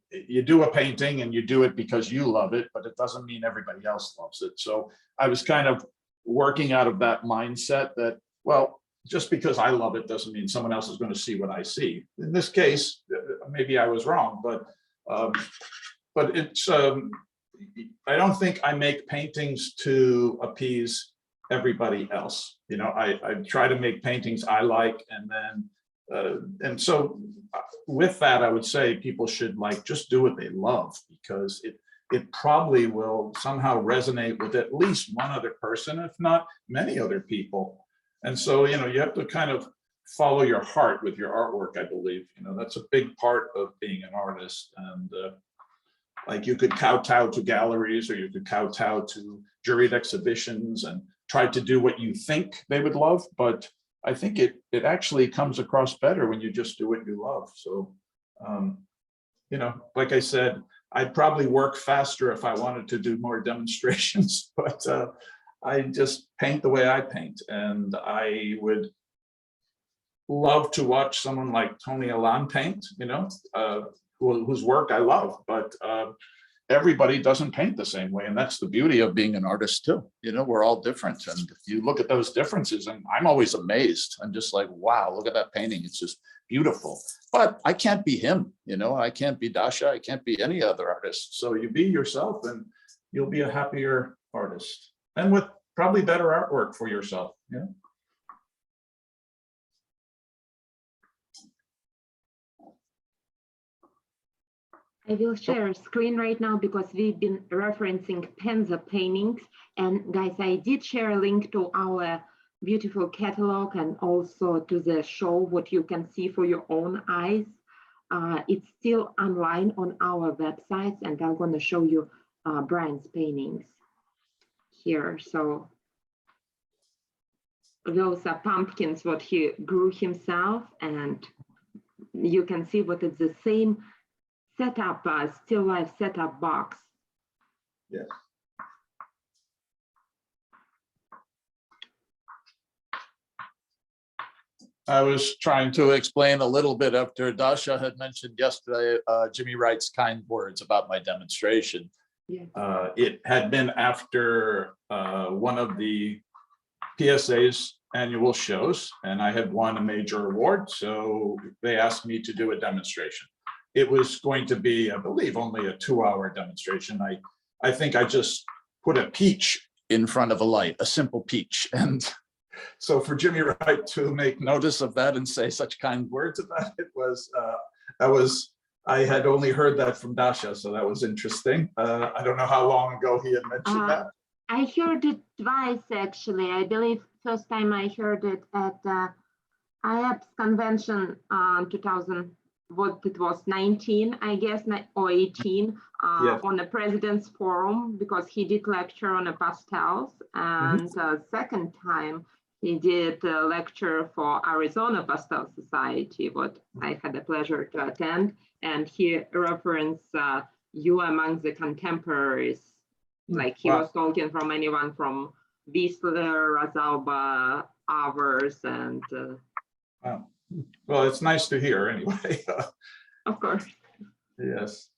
You do a painting and you do it because you love it, but it doesn't mean everybody else loves it. So I was kind of working out of that mindset that, well, just because I love it doesn't mean someone else is going to see what I see. In this case, maybe I was wrong, but it's, I don't think I make paintings to appease everybody else. I try to make paintings I like, and then, and so with that, I would say people should just do what they love, because it probably will somehow resonate with at least one other person, if not many other people. And so, you have to kind of follow your heart with your artwork, I believe. That's a big part of being an artist. And you could kowtow to galleries, or you could kowtow to juried exhibitions and try to do what you think they would love. But I think it actually comes across better when you just do what you love. So, like I said, I'd probably work faster if I wanted to do more demonstrations, but I just paint the way I paint. And I would love to watch someone like Tony Alon paint, whose work I love, but everybody doesn't paint the same way. And that's the beauty of being an artist too. We're all different. And if you look at those differences, and I'm always amazed. I'm just like, wow, look at that painting. It's just beautiful. But I can't be him, I can't be Dasha. I can't be any other artist. So you be yourself and you'll be a happier artist, and with probably better artwork for yourself. I will share a screen right now because we've been referencing Penza paintings. And guys, I did share a link to our beautiful catalog and also to the show, what you can see for your own eyes. It's still online on our websites, and I'm going to show you Brian's paintings here. So those are pumpkins, what he grew himself, and you can see what it's the same setup, still life setup box. Yes. I was trying to explain a little bit after Dasha had mentioned yesterday, Jimmy Wright's kind words about my demonstration. Yes. It had been after one of the PSA's annual shows, and I had won a major award. So they asked me to do a demonstration. It was going to be, I believe, only a 2-hour demonstration. I think I just put a peach in front of a light, a simple peach. And so for Jimmy Wright to make notice of that and say such kind words about it I had only heard that from Dasha, so that was interesting. I don't know how long ago he had mentioned that. I heard it twice, actually. I believe first time I heard it at IAPS convention 2000, what it was, 19, I guess, or 18, Yes. on the President's Forum, because he did lecture on the pastels. And second time, he did a lecture for Arizona Pastel Society, what I had the pleasure to attend. And he referenced you among the contemporaries. Like he was talking from anyone from Whistler, Rosalba, Avers, and Wow. Well, it's nice to hear anyway. of course. Yes.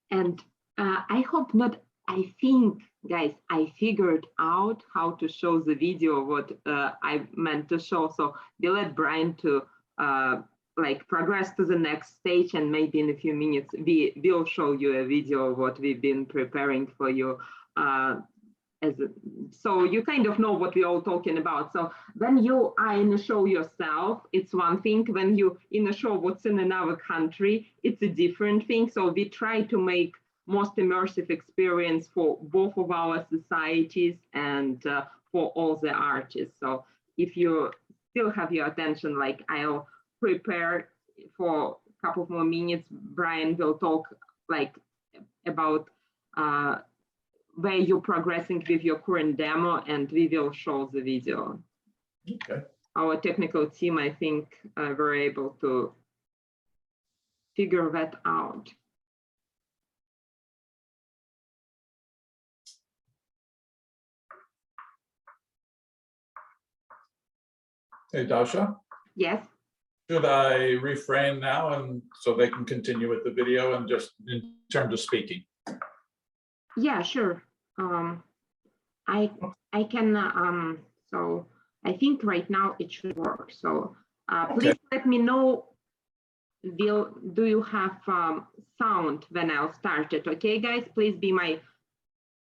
And I hope not, I think, guys, I figured out how to show the video, what I meant to show. So we'll let Brian to like progress to the next stage, and maybe in a few minutes, we will show you a video of what we've been preparing for you. So you kind of know what we're all talking about. So when you are in a show yourself, it's one thing. When you in a show what's in another country, it's a different thing. So we try to make most immersive experience for both of our societies and for all the artists. So if you still have your attention, like I'll prepare for a couple of more minutes, Brian will talk like about where you're progressing with your current demo, and we will show the video. Okay. Our technical team, I think, were able to figure that out. Hey, Dasha. Yes. Should I refrain now and so they can continue with the video and just in terms of speaking? Yeah, sure. I can, so I think right now it should work. So please let me know, do you have sound when I'll start it? Okay, guys, please be my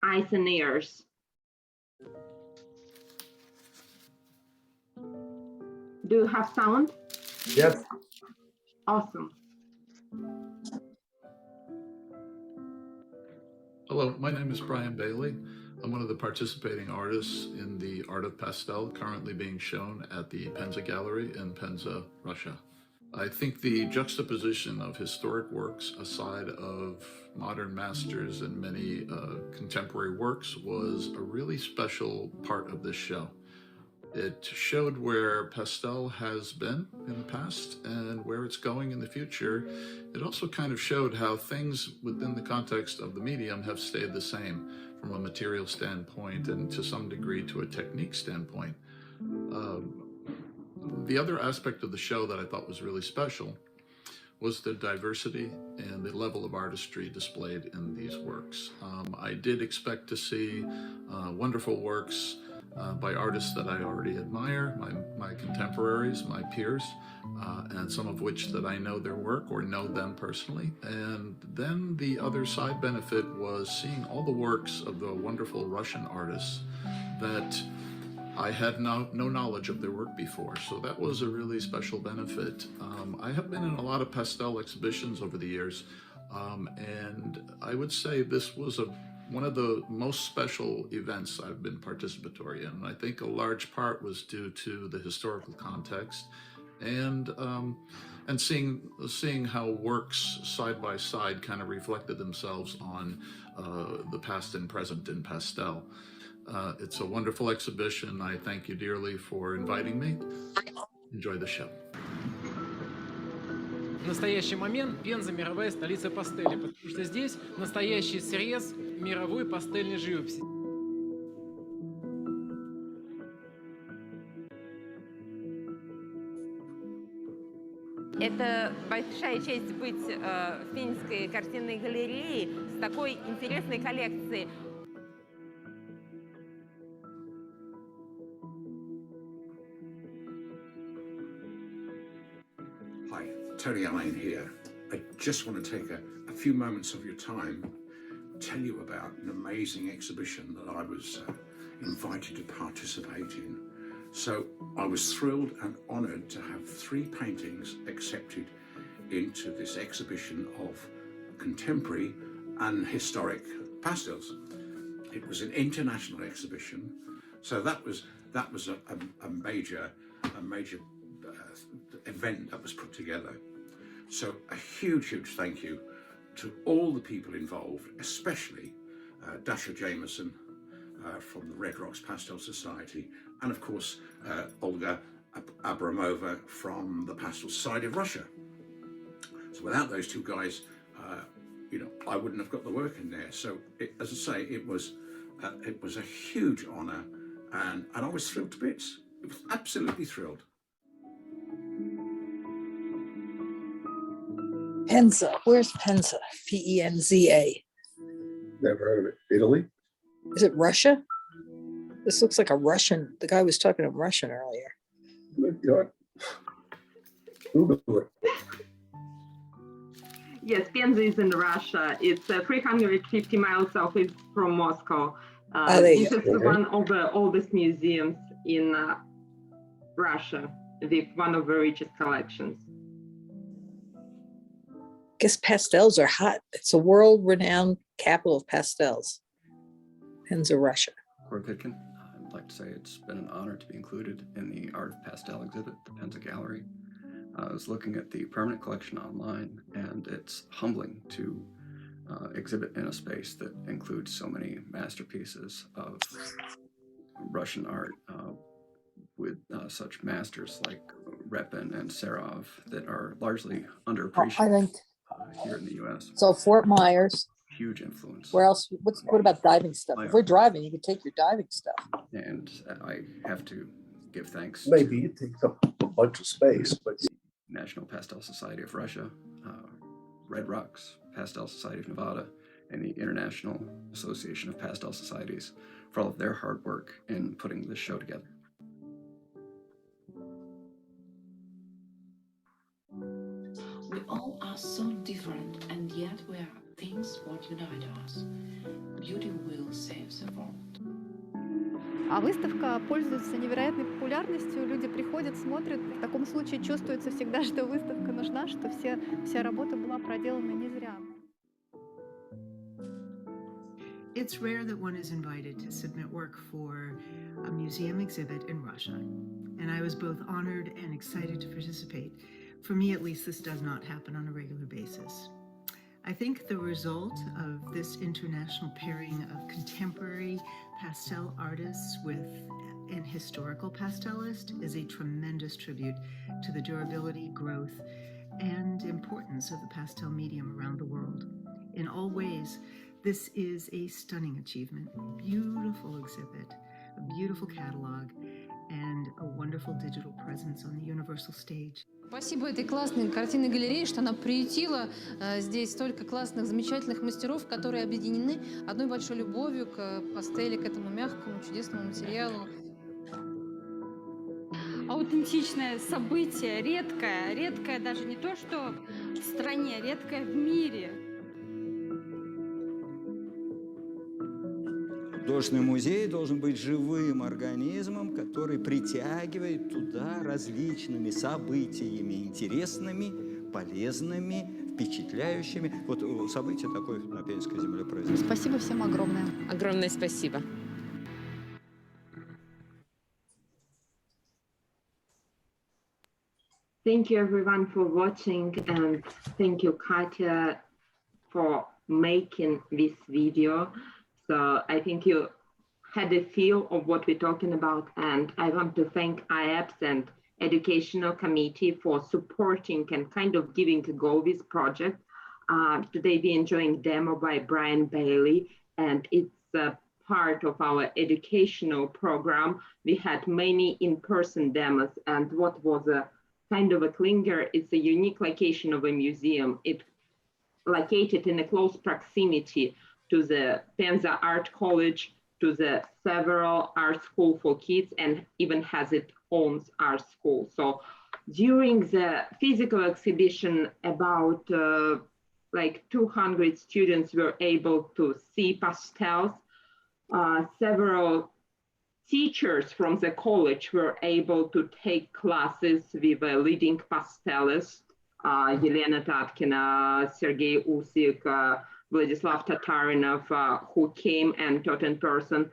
eyes and ears. Do you have sound? Yes. Awesome. Hello, my name is Brian Bailey. I'm one of the participating artists in the Art of Pastel, currently being shown at the Penza Gallery in Penza, Russia. I think the juxtaposition of historic works aside of modern masters and many contemporary works was a really special part of this show. It showed where pastel has been in the past and where it's going in the future. It also kind of showed how things within the context of the medium have stayed the same from a material standpoint and to some degree to a technique standpoint. The other aspect of the show that I thought was really special was the diversity and the level of artistry displayed in these works. I did expect to see wonderful works by artists that I already admire, my contemporaries, my peers, and some of which that I know their work or know them personally. And then the other side benefit was seeing all the works of the wonderful Russian artists that I had no knowledge of their work before. So that was a really special benefit. I have been in a lot of pastel exhibitions over the years, and I would say this was one of the most special events I've been participatory in. And I think a large part was due to the historical context and seeing how works side by side kind of reflected themselves on the past and present in pastel. It's a wonderful exhibition. I thank you dearly for inviting me. Enjoy the show. В настоящий момент Пенза – мировая столица пастели, потому что здесь настоящий срез мировой пастельной живописи. Это большая честь быть в Пензенской картинной галерее с такой интересной коллекцией. Hi, Tony Allen here. I just want to take a few moments of your time, tell you about an amazing exhibition that I was invited to participate in. So I was thrilled and honoured to have 3 paintings accepted into this exhibition of contemporary and historic pastels. It was an international exhibition, so that was a major event that was put together. So a huge, huge thank you to all the people involved, especially Dasha Jameson from the Red Rocks Pastel Society, and of course Olga Abramova from the Pastel Society of Russia. So without those two guys, I wouldn't have got the work in there. So as I say, it was a huge honor, and I was thrilled to bits. I was absolutely thrilled. Penza, where's Penza? P-E-N-Z-A. Never heard of it. Italy? Is it Russia? This looks like a Russian. The guy was talking in Russian earlier. Google it. Yes, Penza is in Russia. It's 350 miles southeast from Moscow. This is one of the oldest museums in Russia with one of the richest collections. Guess pastels are hot. It's a world-renowned capital of pastels. Penza, Russia. Pitkin. I'd like to say it's been an honor to be included in the Art of Pastel exhibit, the Penza Gallery. I was looking at the permanent collection online, and it's humbling to exhibit in a space that includes so many masterpieces of Russian art with such masters like Repin and Serov that are largely underappreciated here in the U.S. So Fort Myers. Huge influence. Where else? What about diving stuff? If we're driving, you can take your diving stuff. And I have to give thanks. Maybe it takes up a bunch of space, but National Pastel Society of Russia, Red Rocks Pastel Society of Nevada, and the International Association of Pastel Societies for all of their hard work in putting this show together. We all are so different, and yet we are things what unite us. Beauty will save the world. А выставка пользуется невероятной популярностью. Люди приходят, смотрят. В таком случае чувствуется всегда, что выставка нужна, что вся работа была проделана не зря. It's rare that one is invited to submit work for a museum exhibit in Russia, and I was both honored and excited to participate. For me, at least, this does not happen on a regular basis. I think the result of this international pairing of contemporary pastel artists with an historical pastelist is a tremendous tribute to the durability, growth, and importance of the pastel medium around the world. In all ways, this is a stunning achievement, beautiful exhibit, a beautiful catalog, and a wonderful digital presence on the universal stage. Спасибо этой классной картинной галерее, что она приютила здесь столько классных, замечательных мастеров, которые объединены одной большой любовью к пастели, к этому мягкому, чудесному материалу. Аутентичное событие, редкое даже не то, что в стране, редкое в мире. Художественный музей должен быть живым организмом, который притягивает туда различными событиями, интересными, полезными, впечатляющими. Вот событие такое на Пензенской земле произошло. Спасибо всем огромное. Огромное спасибо. Thank you everyone for watching, and thank you Katya for making this video. So I think you had a feel of what we're talking about, and I want to thank IAPS and Educational Committee for supporting and kind of giving a go this project. Today we're enjoying demo by Brian Bailey, and it's a part of our educational program. We had many in-person demos, and what was a kind of a clinger, it's a unique location of a museum. It's located in a close proximity to the Penza Art College, to the several art school for kids, and even has its own art school. So during the physical exhibition, about like 200 students were able to see pastels. Several teachers from the college were able to take classes with a leading pastelist, Yelena Tapkina, Sergei Usik, Vladislav Tatarinov, who came and taught in person.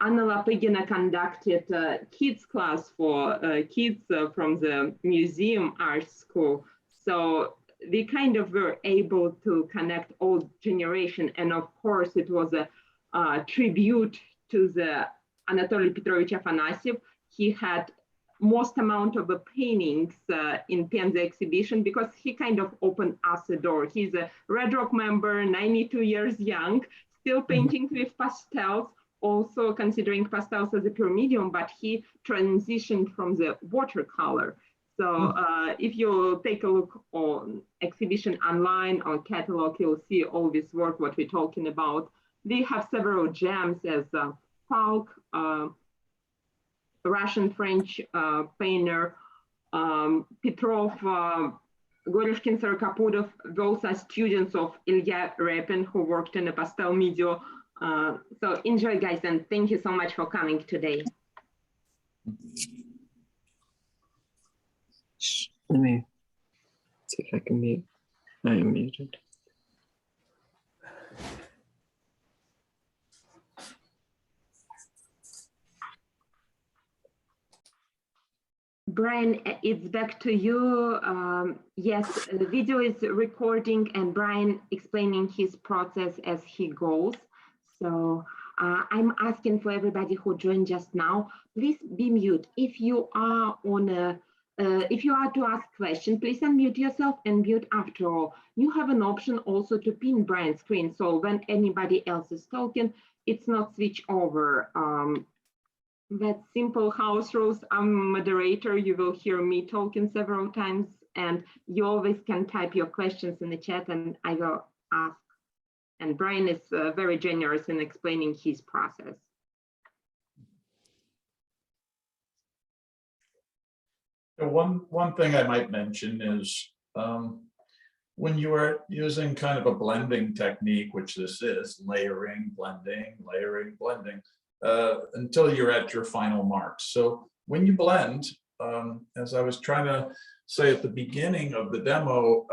Anna Lapigina conducted a kids class for kids from the museum art school. So we kind of were able to connect all generation. And of course, it was a tribute to the Anatoly Petrovich Afanasyev. He had most amount of the paintings in Penza exhibition because he kind of opened us a door. He's a Red Rock member, 92 years young, still painting with pastels, also considering pastels as a pure medium, but he transitioned from the watercolor. So if you take a look on exhibition online or catalog, you'll see all this work, what we're talking about. We have several gems as Falk, Russian-French painter, Petrov, Gorishkin, Sarkopudov, those are students of Ilya Repin who worked in a pastel media. So enjoy, guys, and thank you so much for coming today. Let me see if I can mute. I am muted. Brian, it's back to you. Yes, the video is recording and Brian explaining his process as he goes. So I'm asking for everybody who joined just now, please be mute. If you are on a, if you are to ask questions, please unmute yourself and mute after all. You have an option also to pin Brian's screen. So when anybody else is talking, it's not switch over. That's simple house rules. I'm moderator. You will hear me talking several times and you always can type your questions in the chat and I will ask. And Brian is very generous in explaining his process. One thing I might mention is when you are using kind of a blending technique, which this is, layering, blending, until you're at your final marks. So when you blend, as I was trying to say at the beginning of the demo,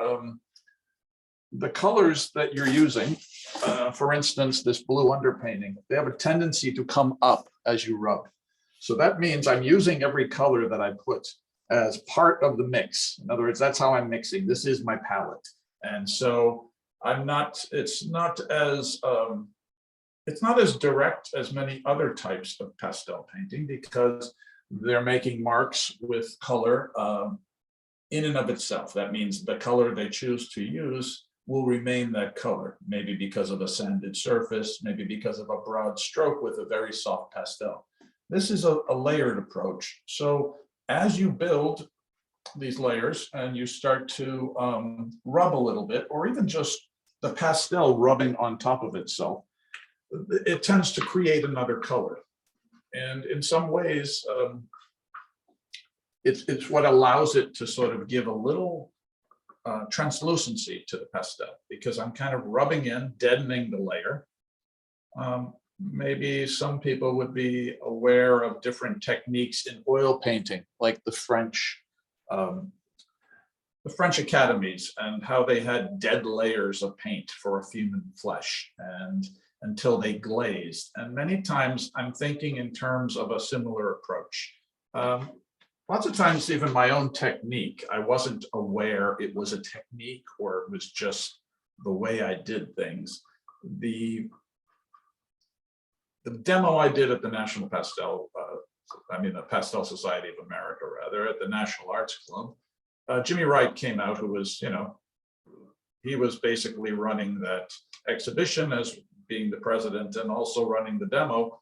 the colors that you're using, for instance, this blue underpainting, they have a tendency to come up as you rub. So that means I'm using every color that I put as part of the mix. In other words, that's how I'm mixing. This is my palette. And so I'm not, it's not as direct as many other types of pastel painting because they're making marks with color in and of itself. That means the color they choose to use will remain that color, maybe because of a sanded surface, maybe because of a broad stroke with a very soft pastel. This is a layered approach. So as you build these layers and you start to rub a little bit, or even just the pastel rubbing on top of itself, it tends to create another color. And in some ways, it's what allows it to sort of give a little translucency to the pastel, because I'm kind of rubbing in, deadening the layer. Maybe some people would be aware of different techniques in oil painting, like the French academies, and how they had dead layers of paint for human flesh and until they glazed. And many times I'm thinking in terms of a similar approach. Lots of times, even my own technique, I wasn't aware it was a technique or it was just the way I did things. The demo I did at the National Pastel, the Pastel Society of America, rather, at the National Arts Club, Jimmy Wright came out, who was, he was basically running that exhibition as being the president and also running the demo.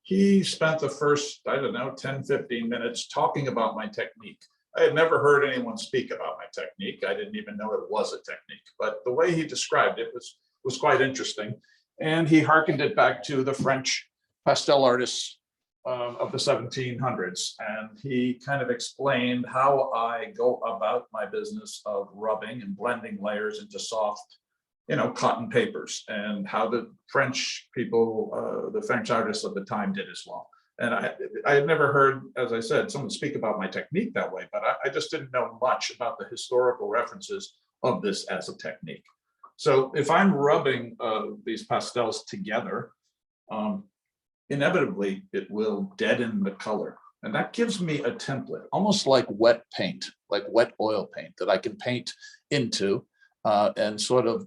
He spent the first, 10, 15 minutes talking about my technique. I had never heard anyone speak about my technique. I didn't even know it was a technique, but the way he described it was quite interesting. And he hearkened it back to the French pastel artists of the 1700s. And he kind of explained how I go about my business of rubbing and blending layers into soft, cotton papers, and how the French people, the French artists of the time did as well. And I had never heard, as I said, someone speak about my technique that way, but I just didn't know much about the historical references of this as a technique. So if I'm rubbing these pastels together, inevitably it will deaden the color. And that gives me a template, almost like wet paint, like wet oil paint that I can paint into and sort of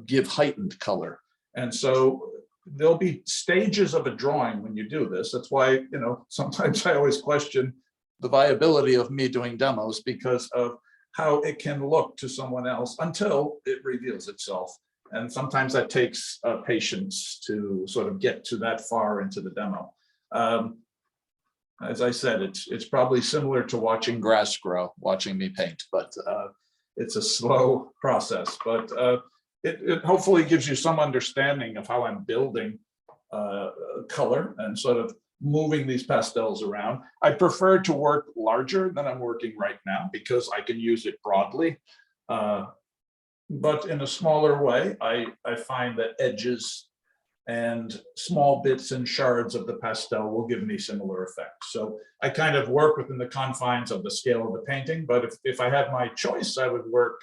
give heightened color. And so there'll be stages of a drawing when you do this. That's why, sometimes I always question the viability of me doing demos because of how it can look to someone else until it reveals itself. And sometimes that takes patience to sort of get to that far into the demo. As I said, it's probably similar to watching grass grow, watching me paint, but it's a slow process. But it hopefully gives you some understanding of how I'm building color and sort of moving these pastels around. I prefer to work larger than I'm working right now because I can use it broadly. But in a smaller way, I find that edges and small bits and shards of the pastel will give me similar effects. So I kind of work within the confines of the scale of the painting, but if I had my choice, I would work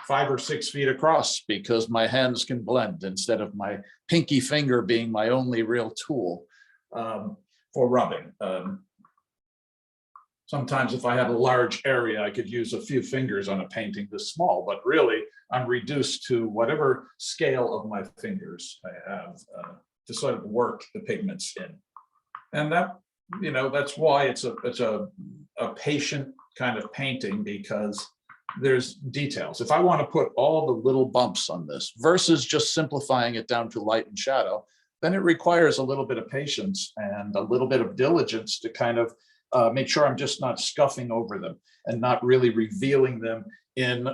5 or 6 feet across because my hands can blend instead of my pinky finger being my only real tool for rubbing. Sometimes if I had a large area, I could use a few fingers on a painting this small, but really I'm reduced to whatever scale of my fingers I have to sort of work the pigments in. And that, that's why it's a patient kind of painting, because there's details. If I want to put all the little bumps on this versus just simplifying it down to light and shadow, then it requires a little bit of patience and a little bit of diligence to kind of make sure I'm just not scuffing over them and not really revealing them in,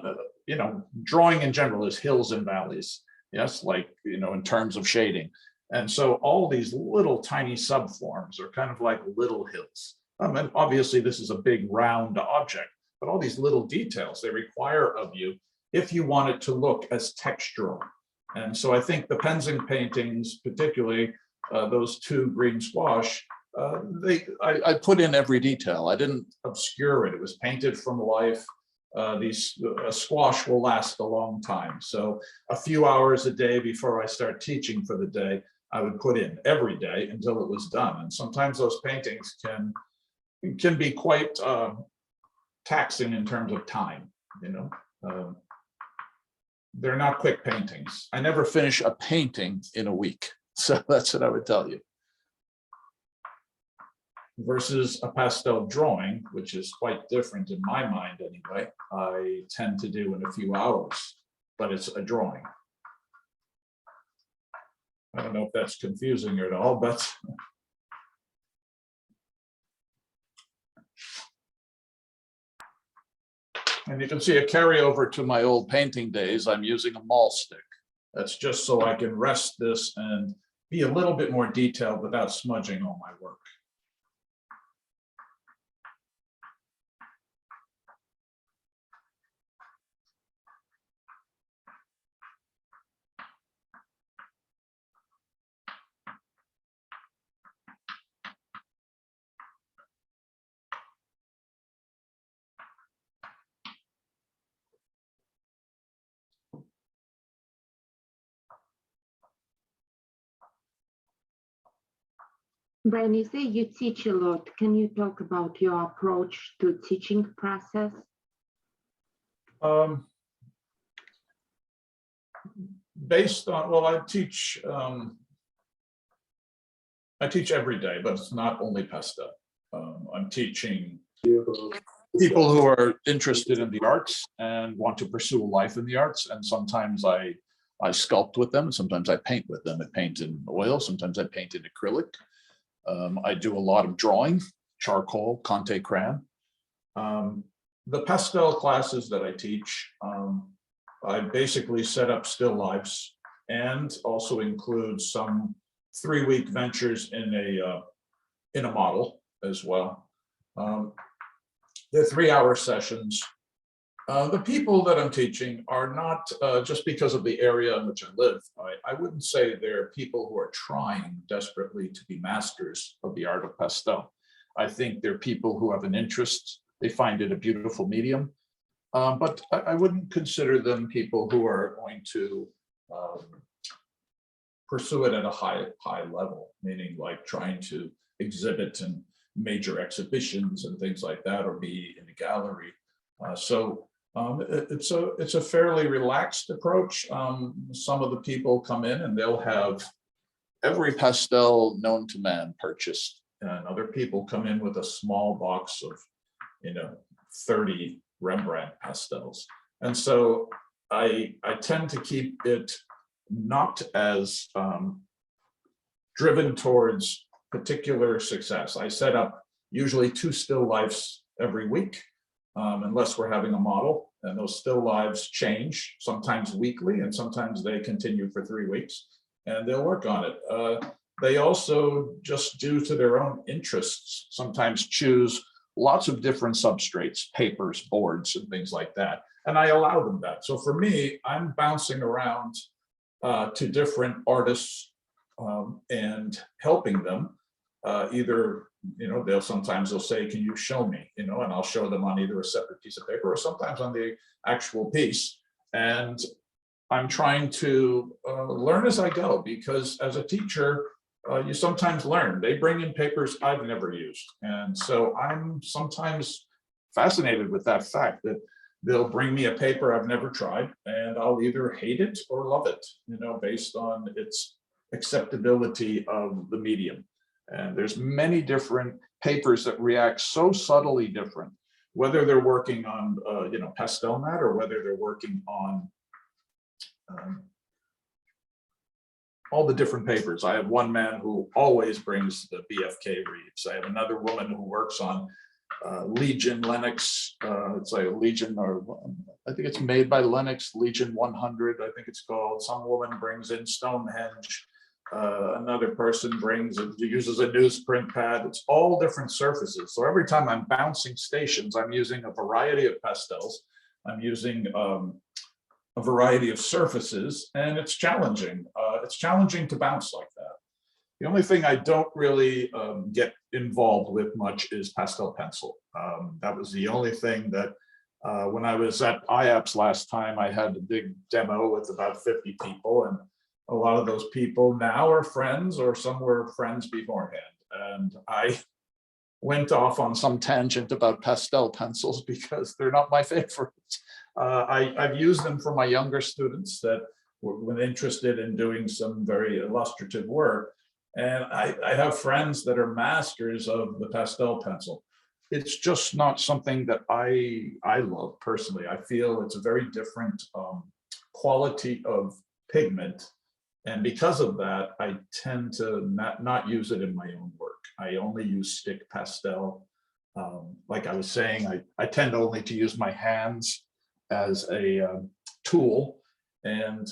drawing in general is hills and valleys. Yes, like, in terms of shading. And so all these little tiny subforms are kind of like little hills. And obviously this is a big round object, but all these little details they require of you if you want it to look as textural. And so I think the Penza paintings, particularly those 2 green squash, I put in every detail. I didn't obscure it. It was painted from life. A squash will last a long time. So a few hours a day before I start teaching for the day, I would put in every day until it was done. And sometimes those paintings can be quite taxing in terms of time. They're not quick paintings. I never finish a painting in a week. So that's what I would tell you. Versus a pastel drawing, which is quite different in my mind anyway, I tend to do in a few hours, but it's a drawing. I don't know if that's confusing at all, but and you can see a carryover to my old painting days. I'm using a maul stick. That's just so I can rest this and be a little bit more detailed without smudging all my work. Brian, you say you teach a lot. Can you talk about your approach to teaching process? Based on, well, I teach every day, but it's not only pastel. I'm teaching people who are interested in the arts and want to pursue a life in the arts. And sometimes I sculpt with them. Sometimes I paint with them. I paint in oil. Sometimes I paint in acrylic. I do a lot of drawing, charcoal, Conte crayon. The pastel classes that I teach, I basically set up still lifes and also include some 3-week ventures in a model as well. They're 3-hour sessions. The people that I'm teaching are not just because of the area in which I live. I wouldn't say they're people who are trying desperately to be masters of the art of pastel. I think they're people who have an interest. They find it a beautiful medium. But I wouldn't consider them people who are going to pursue it at a high level, meaning like trying to exhibit in major exhibitions and things like that, or be in a gallery. It's a fairly relaxed approach. Some of the people come in and they'll have every pastel known to man purchased, and other people come in with a small box of 30 Rembrandt pastels. And so I tend to keep it not as driven towards particular success. I set up usually 2 still lifes every week, unless we're having a model, and those still lives change, sometimes weekly, and sometimes they continue for 3 weeks, and they'll work on it. They also, just due to their own interests, sometimes choose lots of different substrates, papers, boards, and things like that. And I allow them that. So for me, I'm bouncing around to different artists and helping them. Either, sometimes they'll say, can you show me, and I'll show them on either a separate piece of paper or sometimes on the actual piece. And I'm trying to learn as I go, because as a teacher, you sometimes learn. They bring in papers I've never used. And so I'm sometimes fascinated with that fact that they'll bring me a paper I've never tried, and I'll either hate it or love it, based on its acceptability of the medium. And there's many different papers that react so subtly different, whether they're working on, pastel mat, or whether they're working on all the different papers. I have one man who always brings the BFK reeds. I have another woman who works on Legion Lenox. It's like a Legion, or I think it's made by Lenox, Legion 100, I think it's called. Some woman brings in Stonehenge. Another person uses a newsprint pad. It's all different surfaces. So every time I'm bouncing stations, I'm using a variety of pastels. I'm using a variety of surfaces, and it's challenging. It's challenging to bounce like that. The only thing I don't really get involved with much is pastel pencil. That was the only thing that when I was at IAPS last time, I had a big demo with about 50 people, and a lot of those people now are friends, or some were friends beforehand. And I went off on some tangent about pastel pencils because they're not my favorites. I've used them for my younger students that were interested in doing some very illustrative work. And I have friends that are masters of the pastel pencil. It's just not something that I love personally. I feel it's a very different quality of pigment. And because of that, I tend to not use it in my own work. I only use stick pastel. Like I was saying, I tend only to use my hands as a tool. And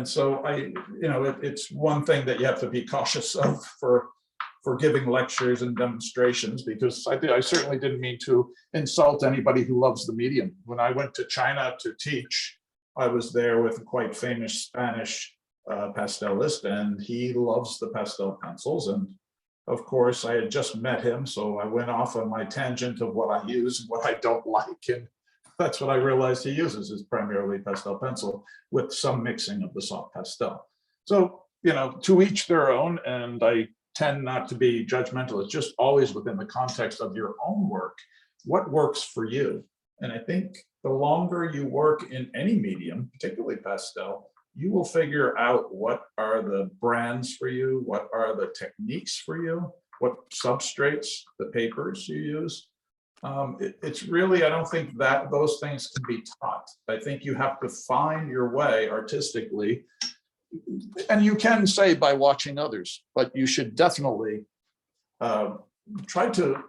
so it's one thing that you have to be cautious of for giving lectures and demonstrations, because I certainly didn't mean to insult anybody who loves the medium. When I went to China to teach, I was there with a quite famous Spanish pastelist, and he loves the pastel pencils. And of course, I had just met him, so I went off on my tangent of what I use and what I don't like. And that's what I realized he uses, is primarily pastel pencil with some mixing of the soft pastel. So, to each their own, and I tend not to be judgmental. It's just always within the context of your own work. What works for you? And I think the longer you work in any medium, particularly pastel, you will figure out what are the brands for you, what are the techniques for you, what substrates, the papers you use. It's really, I don't think that those things can be taught. I think you have to find your way artistically, and you can say by watching others, but you should definitely try to,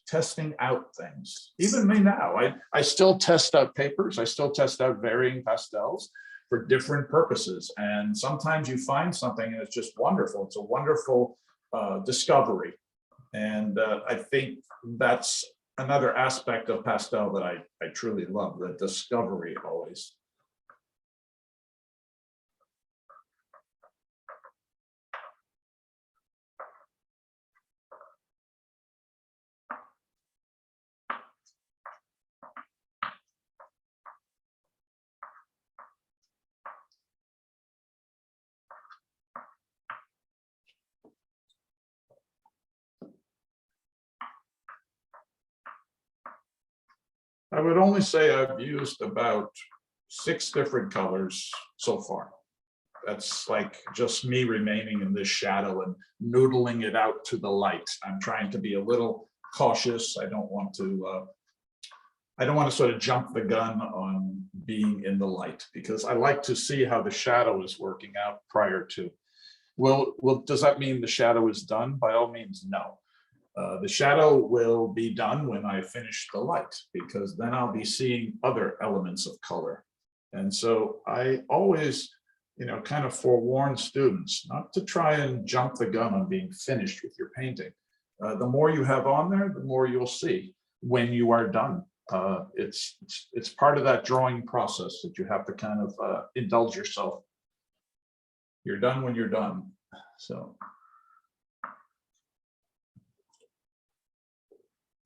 testing out things. Even me now, I still test out papers. I still test out varying pastels for different purposes. And sometimes you find something and it's just wonderful. It's a wonderful discovery. And I think that's another aspect of pastel that I truly love, the discovery always. I would only say I've used about 6 different colors so far. That's like just me remaining in this shadow and noodling it out to the light. I'm trying to be a little cautious. I don't want to sort of jump the gun on being in the light, because I like to see how the shadow is working out prior to. Well, does that mean the shadow is done? By all means, no. The shadow will be done when I finish the light, because then I'll be seeing other elements of color. And so I always, kind of forewarn students not to try and jump the gun on being finished with your painting. The more you have on there, the more you'll see when you are done. It's part of that drawing process that you have to kind of indulge yourself. You're done when you're done. So.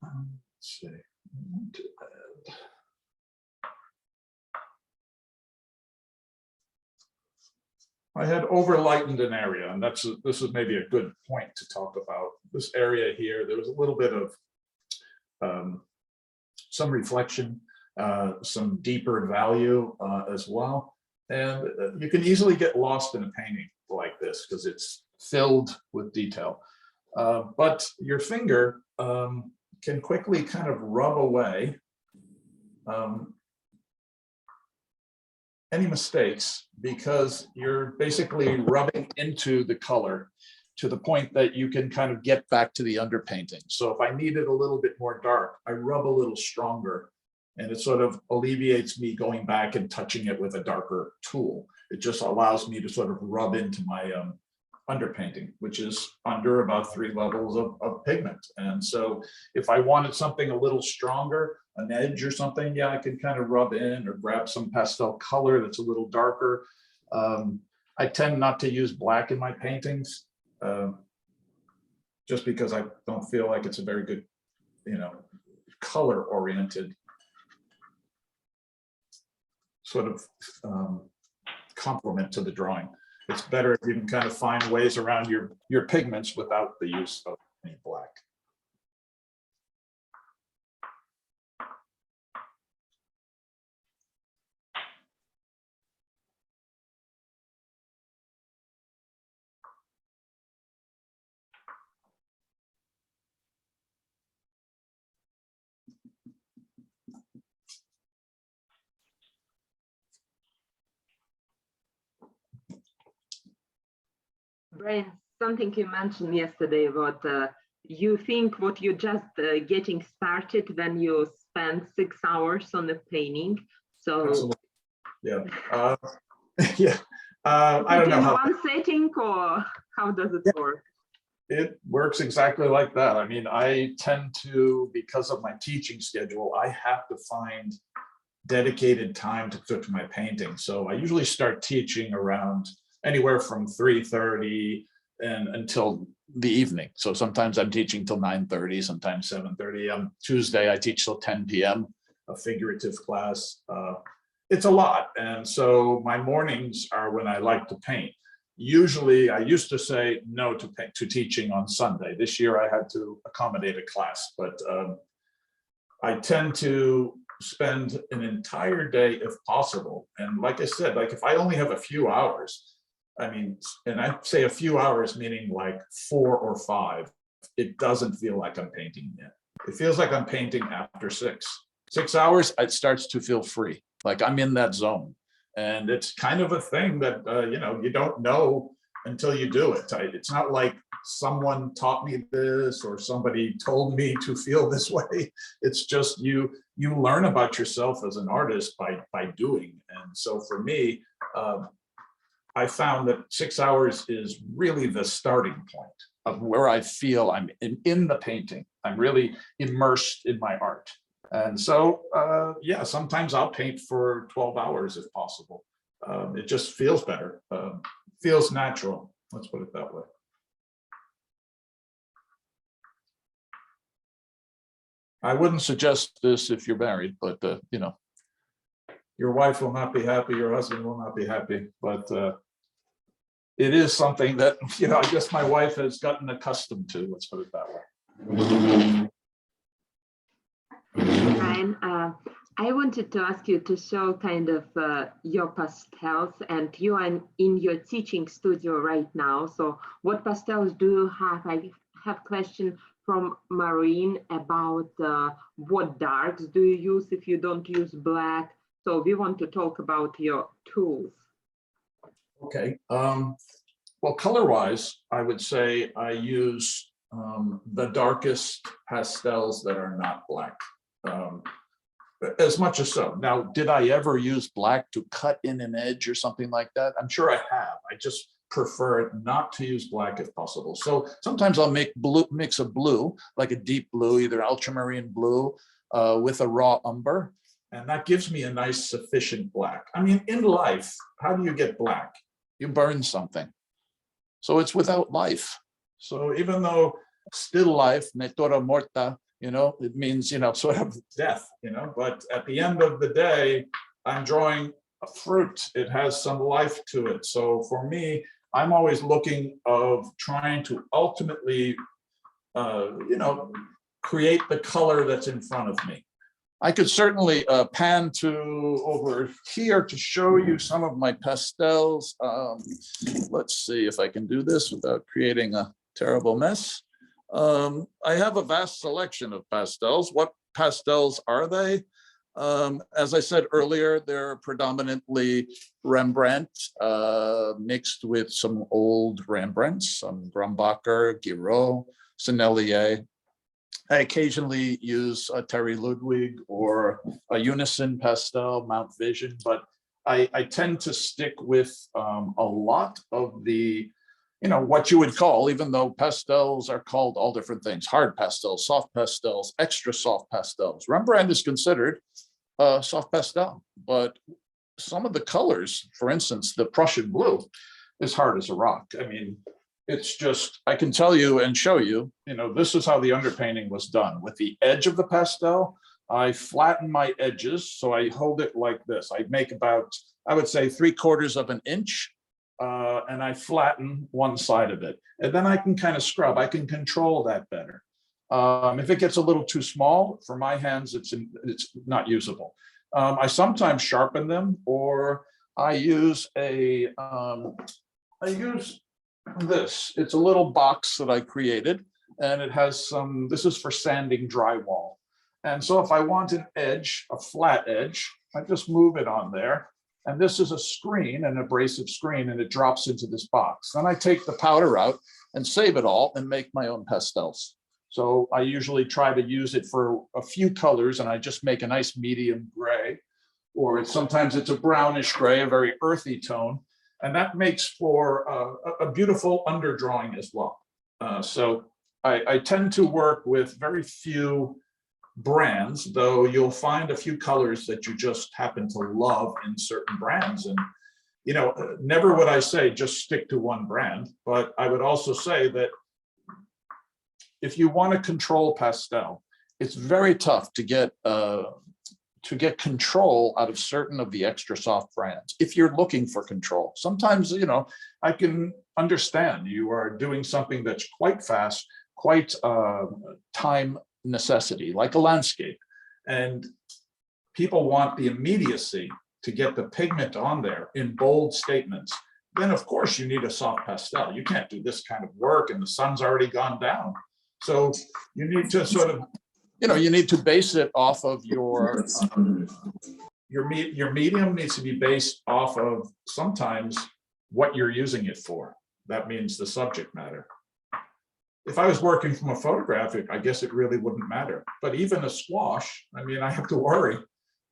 Let's see. I had over-lightened an area, and this is maybe a good point to talk about. This area here, there was a little bit of some reflection, some deeper value as well. And you can easily get lost in a painting like this because it's filled with detail. But your finger can quickly kind of rub away any mistakes, because you're basically rubbing into the color to the point that you can kind of get back to the underpainting. So if I need it a little bit more dark, I rub a little stronger, and it sort of alleviates me going back and touching it with a darker tool. It just allows me to sort of rub into my underpainting, which is under about 3 levels of pigment. And so if I wanted something a little stronger, an edge or something, yeah, I could kind of rub in or grab some pastel color that's a little darker. I tend not to use black in my paintings, just because I don't feel like it's a very good, color-oriented sort of complement to the drawing. It's better if you can kind of find ways around your pigments without the use of any black. Brian, something you mentioned yesterday about you think what you're just getting started when you spend 6 hours on the painting. So absolutely. Yeah, yeah. I don't know in how one setting, or how does it work? It works exactly like that. I mean, I tend to, because of my teaching schedule, I have to find dedicated time to my painting. So I usually start teaching around anywhere from 3:30 and until the evening. So sometimes I'm teaching till 9:30, sometimes 7:30. On Tuesday, I teach till 10 p.m., a figurative class. It's a lot. And so my mornings are when I like to paint. Usually, I used to say no to teaching on Sunday. This year, I had to accommodate a class, but I tend to spend an entire day if possible. And like I said, like if I only have a few hours, I mean, and I say a few hours, meaning like 4 or 5, it doesn't feel like I'm painting yet. It feels like I'm painting after 6. 6 hours, it starts to feel free, like I'm in that zone. And it's kind of a thing that, you don't know until you do it. It's not like someone taught me this or somebody told me to feel this way. It's just you learn about yourself as an artist by doing. And so for me, I found that 6 hours is really the starting point of where I feel I'm in the painting. I'm really immersed in my art. And so, yeah, sometimes I'll paint for 12 hours if possible. It just feels better, feels natural. Let's put it that way. I wouldn't suggest this if you're married, but, your wife will not be happy, your husband will not be happy, but it is something that, I guess my wife has gotten accustomed to, let's put it that way. Brian, I wanted to ask you to show kind of your pastels, and you are in your teaching studio right now. So what pastels do you have? I have question from Maureen about what darks do you use if you don't use black. So we want to talk about your tools. Okay. Well, color-wise, I would say I use the darkest pastels that are not black. As much as so. Now, did I ever use black to cut in an edge or something like that? I'm sure I have. I just prefer not to use black if possible. So sometimes I'll make mix a blue, like a deep blue, either ultramarine blue with a raw umber. And that gives me a nice sufficient black. I mean, in life, how do you get black? You burn something. So it's without life. So even though still life, natura morta, you know, it means, you know, sort of death, you know, but at the end of the day, I'm drawing a fruit. It has some life to it. So for me, I'm always looking of trying to ultimately, you know, create the color that's in front of me. I could certainly pan to over here to show you some of my pastels. Let's see if I can do this without creating a terrible mess. I have a vast selection of pastels. What pastels are they? As I said earlier, they're predominantly Rembrandt mixed with some old Rembrandts, some Grumbacher, Giraud, Sennelier. I occasionally use a Terry Ludwig or a Unison pastel, Mount Vision, but I tend to stick with a lot of the, you know, what you would call, even though pastels are called all different things, hard pastels, soft pastels, extra soft pastels. Rembrandt is considered a soft pastel, but some of the colors, for instance, the Prussian blue is hard as a rock. I mean, it's just, I can tell you and show you, you know, this is how the underpainting was done. With the edge of the pastel, I flatten my edges. So I hold it like this. I make about, I would say 3/4 of an inch. And I flatten one side of it. And then I can kind of scrub. I can control that better. If it gets a little too small, for my hands, it's not usable. I sometimes sharpen them, or I use this. It's a little box that I created, and it has some, this is for sanding drywall. And so if I want an edge, a flat edge, I just move it on there. And this is a screen, an abrasive screen, and it drops into this box. Then I take the powder out and save it all and make my own pastels. So I usually try to use it for a few colors, and I just make a nice medium gray, or sometimes it's a brownish gray, a very earthy tone. And that makes for a beautiful underdrawing as well. So I tend to work with very few brands, though you'll find a few colors that you just happen to love in certain brands. And, you know, never would I say just stick to one brand, but I would also say that if you want to control pastel, it's very tough to get control out of certain of the extra soft brands if you're looking for control. Sometimes, you know, I can understand you are doing something that's quite fast, quite time necessity, like a landscape, and people want the immediacy to get the pigment on there in bold statements. Then of course you need a soft pastel. You can't do this kind of work and the sun's already gone down. So you need to sort of, you know, you need to base it off of your medium needs to be based off of sometimes what you're using it for. That means the subject matter. If I was working from a photographic, I guess it really wouldn't matter. But even a squash, I mean, I have to worry.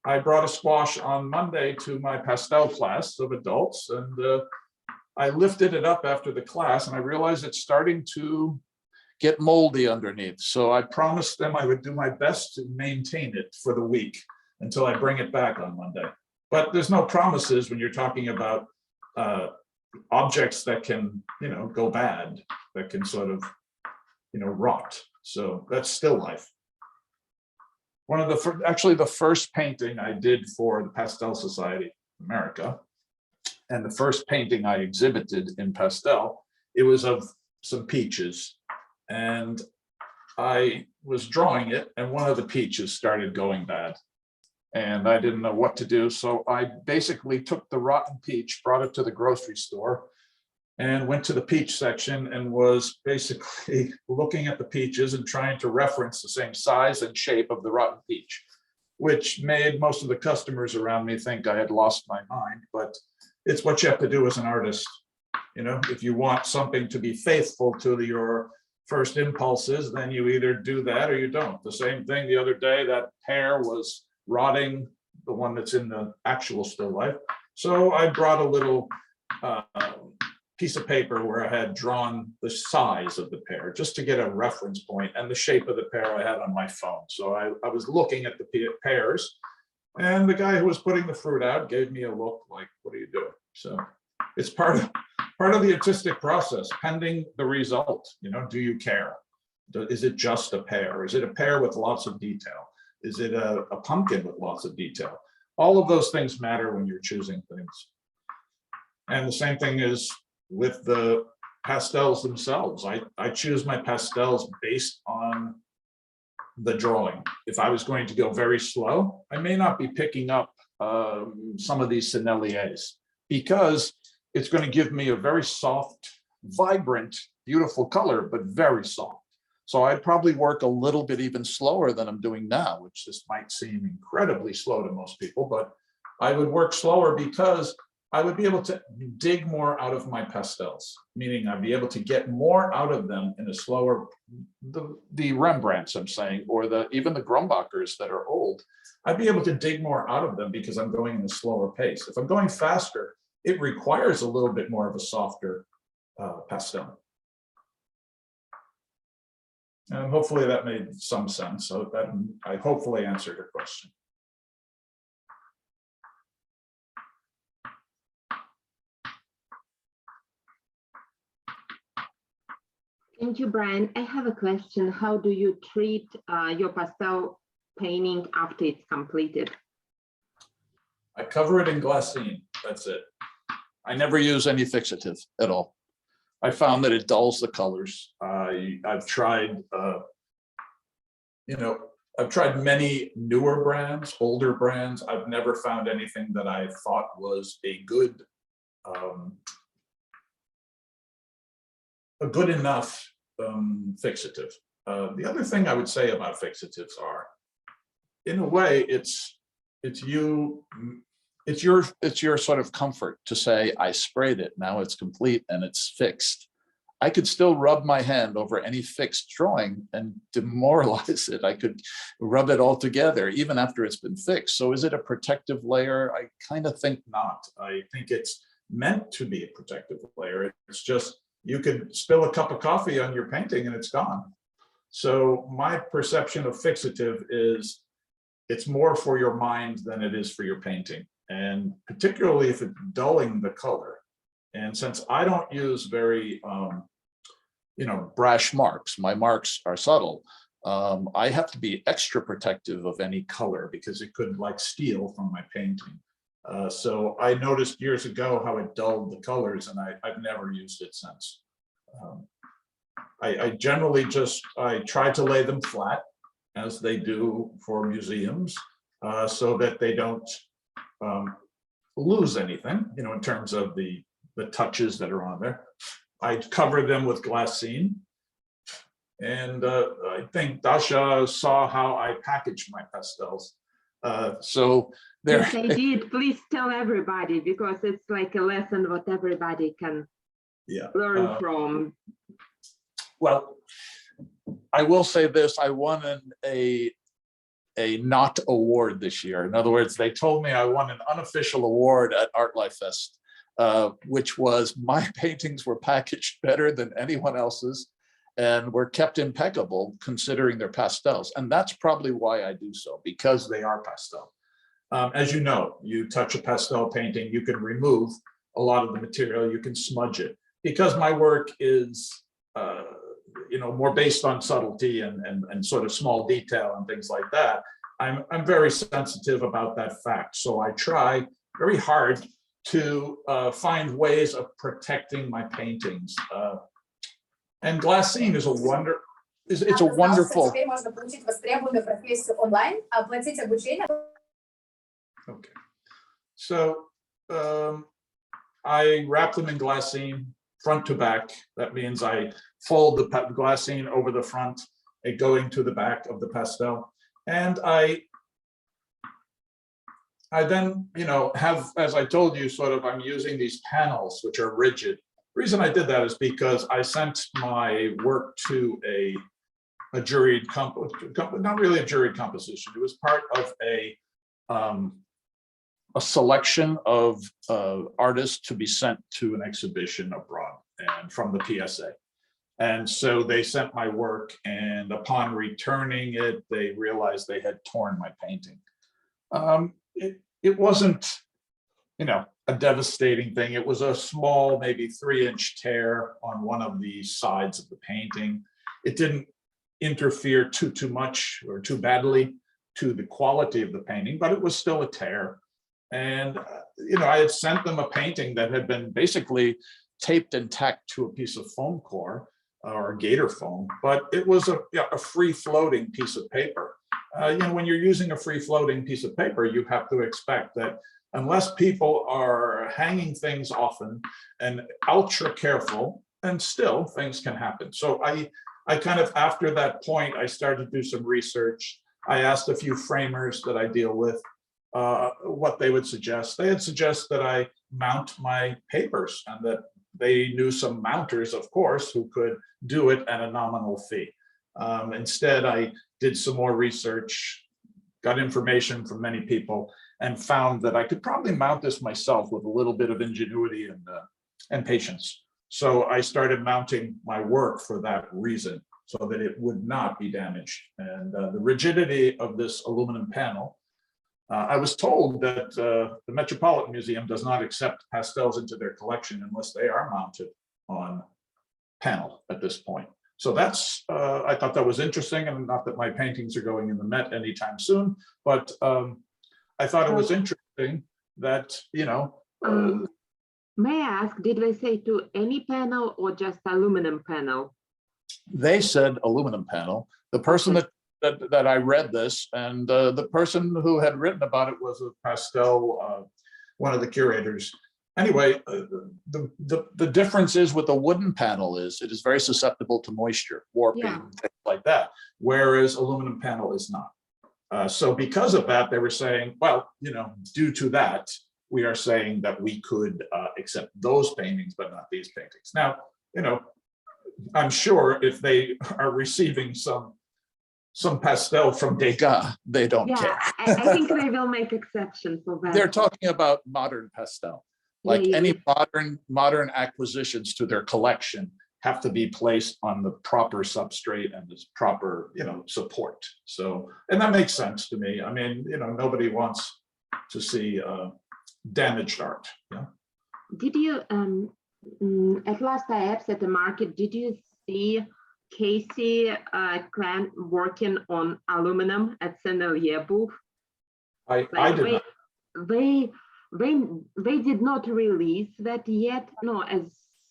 I brought a squash on Monday to my pastel class of adults, and I lifted it up after the class, and I realized it's starting to get moldy underneath. So I promised them I would do my best to maintain it for the week until I bring it back on Monday. But there's no promises when you're talking about objects that can, you know, go bad, that can sort of, you know, rot. So that's still life. One of the actually the first painting I did for the Pastel Society of America, and the first painting I exhibited in pastel, it was of some peaches, and I was drawing it, and one of the peaches started going bad. and I didn't know what to do. So I basically took the rotten peach, brought it to the grocery store, and went to the peach section and was basically looking at the peaches and trying to reference the same size and shape of the rotten peach, which made most of the customers around me think I had lost my mind. But it's what you have to do as an artist. You know, if you want something to be faithful to your first impulses, then you either do that or you don't. The same thing the other day, that pear was rotting, the one that's in the actual still life. So I brought a little piece of paper where I had drawn the size of the pear just to get a reference point, and the shape of the pear I had on my phone. So I was looking at the pears, and the guy who was putting the fruit out gave me a look like, what are you doing? So it's part of the artistic process, pending the result. You know, do you care? Is it just a pear? Is it a pear with lots of detail? Is it a pumpkin with lots of detail? All of those things matter when you're choosing things. And the same thing is with the pastels themselves. I choose my pastels based on the drawing. If I was going to go very slow, I may not be picking up some of these senneliers, because it's going to give me a very soft, vibrant, beautiful color, but very soft. So I'd probably work a little bit even slower than I'm doing now, which this might seem incredibly slow to most people, but I would work slower because I would be able to dig more out of my pastels, meaning I'd be able to get more out of them in a slower, the Rembrandts I'm saying, or even the Grumbachers that are old, I'd be able to dig more out of them because I'm going in a slower pace. If I'm going faster, it requires a little bit more of a softer pastel. And hopefully that made some sense. So that I hopefully answered your question. Thank you, Brian. I have a question. How do you treat your pastel painting after it's completed? I cover it in glassine. That's it. I never use any fixative at all. I found that it dulls the colors. I've tried, I've tried many newer brands, older brands. I've never found anything that I thought was a good enough fixative. The other thing I would say about fixatives are, in a way, it's your sort of comfort to say, I sprayed it, now it's complete and it's fixed. I could still rub my hand over any fixed drawing and demoralize it. I could rub it all together even after it's been fixed. So is it a protective layer? I kind of think not. I think it's meant to be a protective layer. It's just, you could spill a cup of coffee on your painting and it's gone. So my perception of fixative is it's more for your mind than it is for your painting. And particularly if it's dulling the color. And since I don't use very, brash marks, my marks are subtle, I have to be extra protective of any color because it could like steal from my painting. So I noticed years ago how it dulled the colors, and I've never used it since. I generally I try to lay them flat, as they do for museums, so that they don't lose anything, in terms of the touches that are on there. I cover them with glassine. And I think Dasha saw how I packaged my pastels. So there. Yes, I did. Please tell everybody, because it's like a lesson what everybody can learn from. Well, I will say this, I won a not award this year. In other words, they told me I won an unofficial award at Art Life Fest, which was my paintings were packaged better than anyone else's and were kept impeccable considering their pastels. And that's probably why I do so, because they are pastel. As you know, you touch a pastel painting, you can remove a lot of the material, you can smudge it. Because my work is more based on subtlety and sort of small detail and things like that, I'm very sensitive about that fact. So I try very hard to find ways of protecting my paintings. And glassine is it's a wonderful. Okay. So I wrap them in glassine front to back. That means I fold the glassine over the front, going to the back of the pastel. And I then, have, as I told you, I'm using these panels, which are rigid. The reason I did that is because I sent my work to a juried, not really a juried composition. It was part of a selection of artists to be sent to an exhibition abroad and from the PSA. And so they sent my work, and upon returning it, they realized they had torn my painting. It wasn't, a devastating thing. It was a small, maybe 3-inch tear on one of the sides of the painting. It didn't interfere too much or too badly to the quality of the painting, but it was still a tear. And, I had sent them a painting that had been basically taped and tacked to a piece of foam core or gator foam, but it was a free floating piece of paper. When you're using a free floating piece of paper, you have to expect that unless people are hanging things often and ultra careful, and still things can happen. So I kind of, after that point, I started to do some research. I asked a few framers that I deal with what they would suggest. They had suggested that I mount my papers, and that they knew some mounters, of course, who could do it at a nominal fee. Instead, I did some more research, got information from many people, and found that I could probably mount this myself with a little bit of ingenuity and patience. So I started mounting my work for that reason, so that it would not be damaged. And the rigidity of this aluminum panel, I was told that the Metropolitan Museum does not accept pastels into their collection unless they are mounted on panel at this point. So that's, I thought that was interesting, and not that my paintings are going in the Met anytime soon, but I thought it was interesting that, may I ask, did they say to any panel or just aluminum panel? They said aluminum panel. The person that I read this, and the person who had written about it was a Pastel, one of the curators. Anyway, the difference is with a wooden panel is it is very susceptible to moisture, warping, things like that, whereas aluminum panel is not. So because of that, they were saying, well, due to that, we are saying that we could accept those paintings, but not these paintings. Now, I'm sure if they are receiving some pastel from Degas, they don't care. I think they will make exception for that. They're talking about modern pastel. Like any modern acquisitions to their collection have to be placed on the proper substrate and this proper, support. So, and that makes sense to me. I mean, nobody wants to see damaged art. Yeah. Did you, at last I have at the market, did you see Casey Clan working on aluminum at Sennelier booth? I did not. They did not release that yet, no, as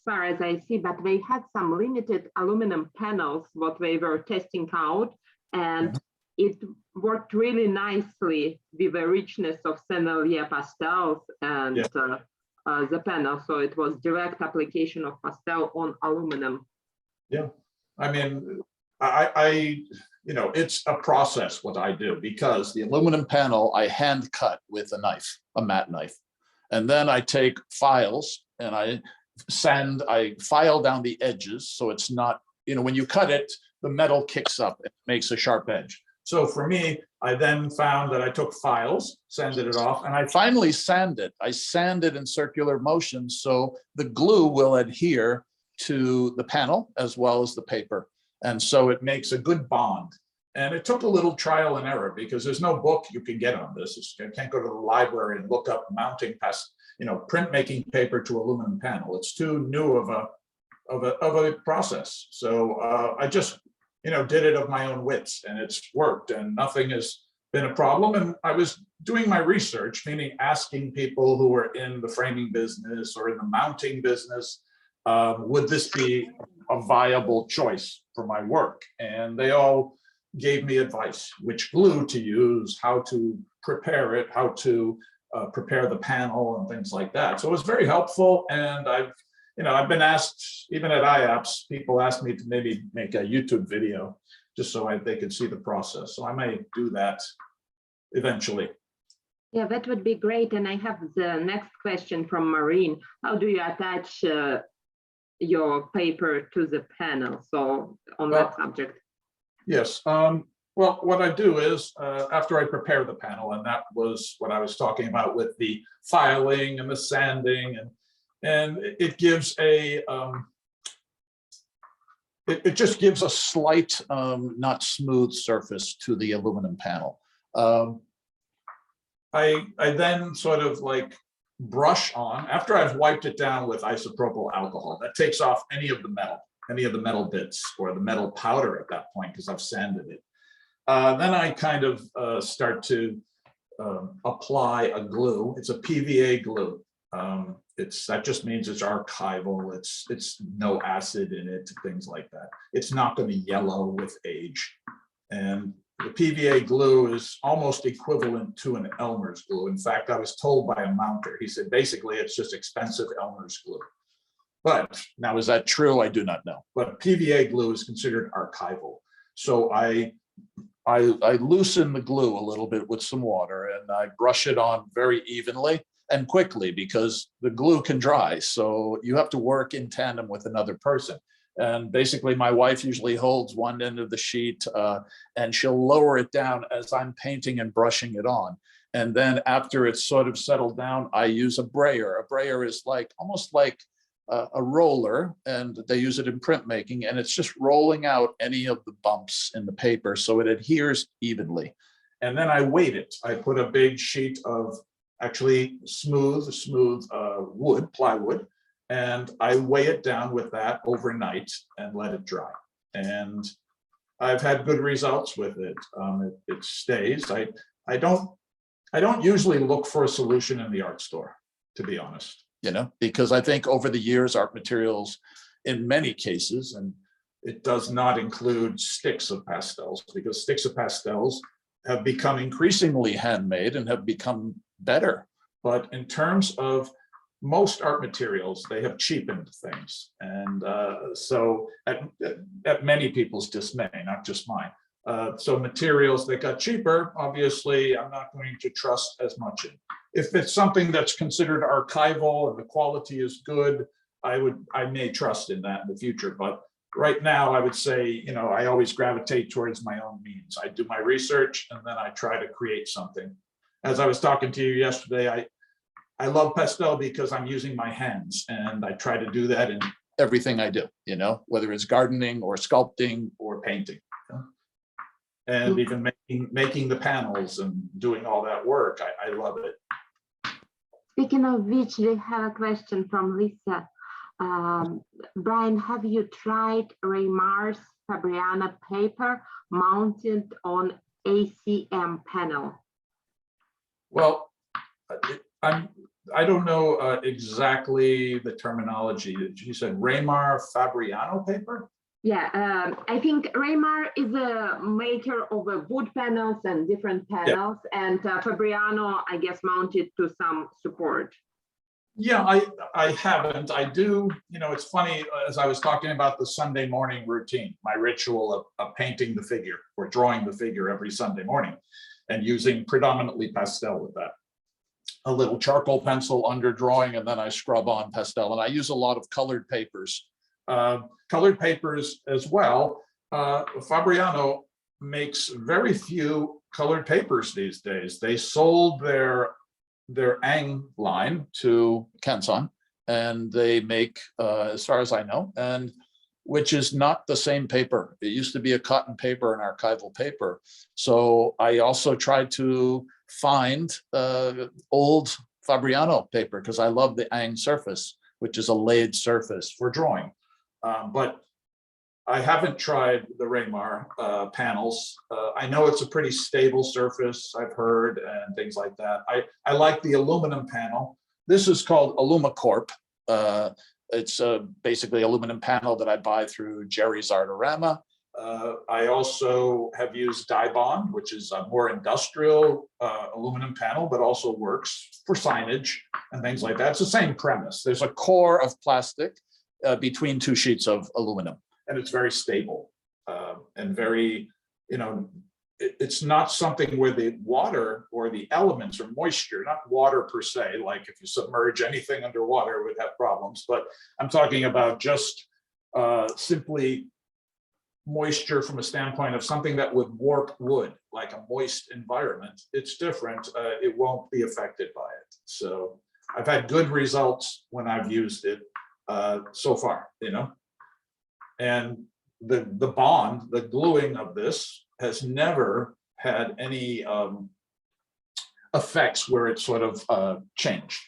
far as I see, but they had some limited aluminum panels what they were testing out, and it worked really nicely with the richness of Sennelier pastels and the panel. So it was direct application of pastel on aluminum. Yeah, I mean, it's a process what I do, because the aluminum panel I hand cut with a knife, a matte knife. And then I take files and I file down the edges. So it's not, when you cut it, the metal kicks up, it makes a sharp edge. So for me, I then found that I took files, sanded it off, and I finally sand it. I sand it in circular motion so the glue will adhere to the panel as well as the paper. And so it makes a good bond. And it took a little trial and error, because there's no book you can get on this. You can't go to the library and look up mounting past, printmaking paper to aluminum panel. It's too new of a process. So I just, did it of my own wits, and it's worked, and nothing has been a problem. And I was doing my research, meaning asking people who are in the framing business or in the mounting business, would this be a viable choice for my work? And they all gave me advice, which glue to use, how to prepare it, how to prepare the panel and things like that. So it was very helpful. And I've been asked, even at IAPS, people asked me to maybe make a YouTube video just so they could see the process. So I may do that eventually. Yeah, that would be great. And I have the next question from Maureen. How do you attach your paper to the panel? So on that subject. Yes. Well, what I do is after I prepare the panel, and that was what I was talking about with the filing and the sanding, and it gives a it just gives a slight, not smooth surface to the aluminum panel. I then sort of like brush on, after I've wiped it down with isopropyl alcohol, that takes off any of the metal bits or the metal powder at that point because I've sanded it. Then I kind of start to apply a glue. It's a PVA glue. That just means it's archival. It's no acid in it, things like that. It's not going to yellow with age. And the PVA glue is almost equivalent to an Elmer's glue. In fact, I was told by a mounter, he said, basically, it's just expensive Elmer's glue. But now, is that true? I do not know. But PVA glue is considered archival. So I loosen the glue a little bit with some water and I brush it on very evenly and quickly because the glue can dry. So you have to work in tandem with another person. And basically my wife usually holds one end of the sheet and she'll lower it down as I'm painting and brushing it on. And then after it's sort of settled down, I use a brayer. A brayer is like almost like a roller, and they use it in printmaking, and it's just rolling out any of the bumps in the paper so it adheres evenly. And then I weight it. I put a big sheet of actually smooth wood, plywood, and I weigh it down with that overnight and let it dry. And I've had good results with it. It stays. I don't usually look for a solution in the art store, to be honest. Because I think over the years, art materials, in many cases, and it does not include sticks of pastels, because sticks of pastels have become increasingly handmade and have become better. But in terms of most art materials, they have cheapened things. And so at many people's dismay, not just mine. So materials that got cheaper, obviously, I'm not going to trust as much in. If it's something that's considered archival and the quality is good, I may trust in that in the future. But right now, I would say, I always gravitate towards my own means. I do my research and then I try to create something. As I was talking to you yesterday, I love pastel because I'm using my hands, and I try to do that in everything I do, whether it's gardening or sculpting or painting. And even making the panels and doing all that work, I love it. Speaking of which, we have a question from Lisa. Brian, have you tried Raymar's Fabriano paper mounted on ACM panel? Well, I don't know exactly the terminology. You said Raymar Fabriano paper? Yeah, I think Raymar is a maker of wood panels and different panels, and Fabriano, I guess, mounted to some support. Yeah, I haven't. I do, it's funny, as I was talking about the Sunday morning routine, my ritual of painting the figure or drawing the figure every Sunday morning and using predominantly pastel with that. A little charcoal pencil under drawing, and then I scrub on pastel. And I use a lot of colored papers. Colored papers as well. Fabriano makes very few colored papers these days. They sold their Ang line to Kensan, and they make, as far as I know, and which is not the same paper. It used to be a cotton paper and archival paper. So I also tried to find old Fabriano paper because I love the Ang surface, which is a laid surface for drawing. But I haven't tried the Raymar panels. I know it's a pretty stable surface, I've heard, and things like that. I like the aluminum panel. This is called Alumacorp. It's basically aluminum panel that I buy through Jerry's Artorama. I also have used dye bond, which is a more industrial aluminum panel, but also works for signage and things like that. It's the same premise. There's a core of plastic between two sheets of aluminum, and it's very stable and very, it's not something where the water or the elements or moisture, not water per se, like if you submerge anything underwater, it would have problems, but I'm talking about just simply moisture from a standpoint of something that would warp wood, like a moist environment. It's different. It won't be affected by it. So I've had good results when I've used it so far, and the bond, the gluing of this has never had any effects where it sort of changed.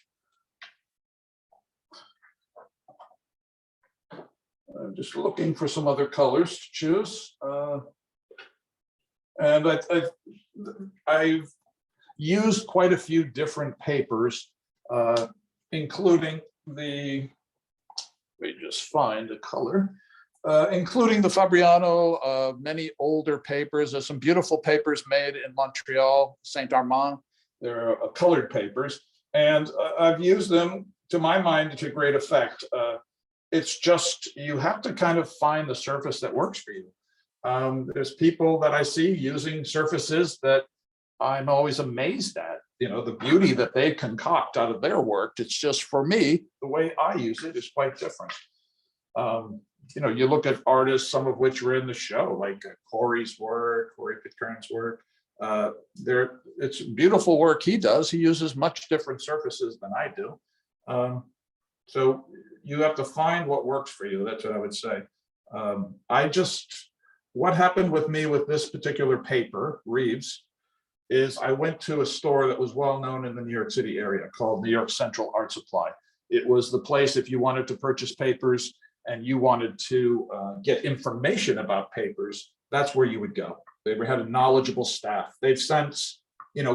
I'm just looking for some other colors to choose. And I've used quite a few different papers, including let me just find a color, including the Fabriano, many older papers. There's some beautiful papers made in Montreal, Saint Armand. They're colored papers. And I've used them, to my mind, to great effect. It's just, you have to kind of find the surface that works for you. There's people that I see using surfaces that I'm always amazed at, the beauty that they concoct out of their work. It's just, for me, the way I use it is quite different. You look at artists, some of which were in the show, like Corey Pitcairn's work. It's beautiful work he does. He uses much different surfaces than I do. So you have to find what works for you. That's what I would say. What happened with me with this particular paper, Reeves, is I went to a store that was well known in the New York City area called New York Central Art Supply. It was the place if you wanted to purchase papers and you wanted to get information about papers, that's where you would go. They had a knowledgeable staff. They've since,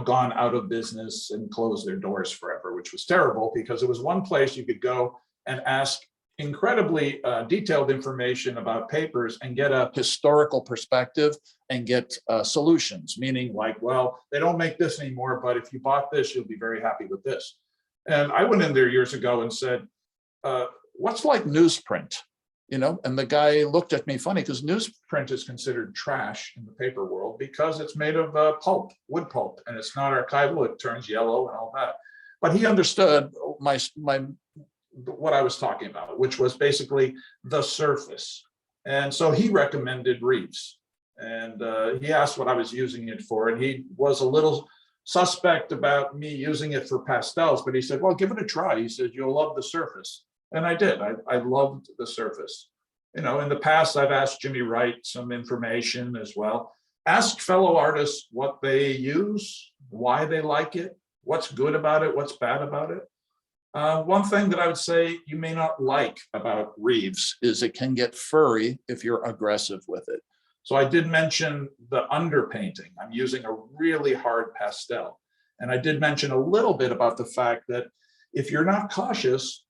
gone out of business and closed their doors forever, which was terrible because it was one place you could go and ask incredibly detailed information about papers and get a historical perspective and get solutions, meaning like, well, they don't make this anymore, but if you bought this, you'll be very happy with this. And I went in there years ago and said, what's like newsprint? And the guy looked at me funny because newsprint is considered trash in the paper world because it's made of pulp, wood pulp, and it's not archival. It turns yellow and all that. But he understood what I was talking about, which was basically the surface. And so he recommended Reeves. And he asked what I was using it for. And he was a little suspect about me using it for pastels, but he said, well, give it a try. He said, you'll love the surface. And I did. I loved the surface. In the past, I've asked Jimmy Wright some information as well. Ask fellow artists what they use, why they like it, what's good about it, what's bad about it. One thing that I would say you may not like about Reeves is it can get furry if you're aggressive with it. So I did mention the underpainting. I'm using a really hard pastel. And I did mention a little bit about the fact that if you're not cautious,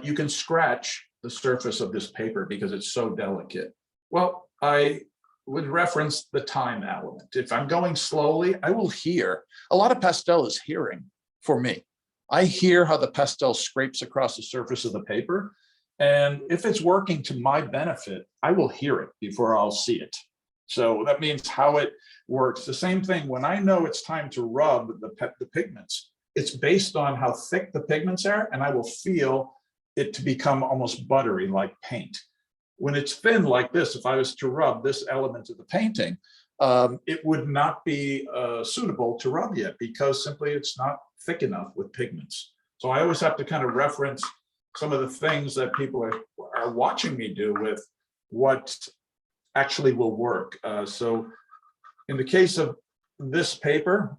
you can scratch the surface of this paper because it's so delicate. Well, I would reference the time element. If I'm going slowly, I will hear. A lot of pastel is hearing for me. I hear how the pastel scrapes across the surface of the paper. And if it's working to my benefit, I will hear it before I'll see it. So that means how it works. The same thing when I know it's time to rub the pigments, it's based on how thick the pigments are, and I will feel it to become almost buttery like paint. When it's thin like this, if I was to rub this element of the painting, it would not be suitable to rub yet because simply it's not thick enough with pigments. So I always have to kind of reference some of the things that people are watching me do with what actually will work. So in the case of this paper,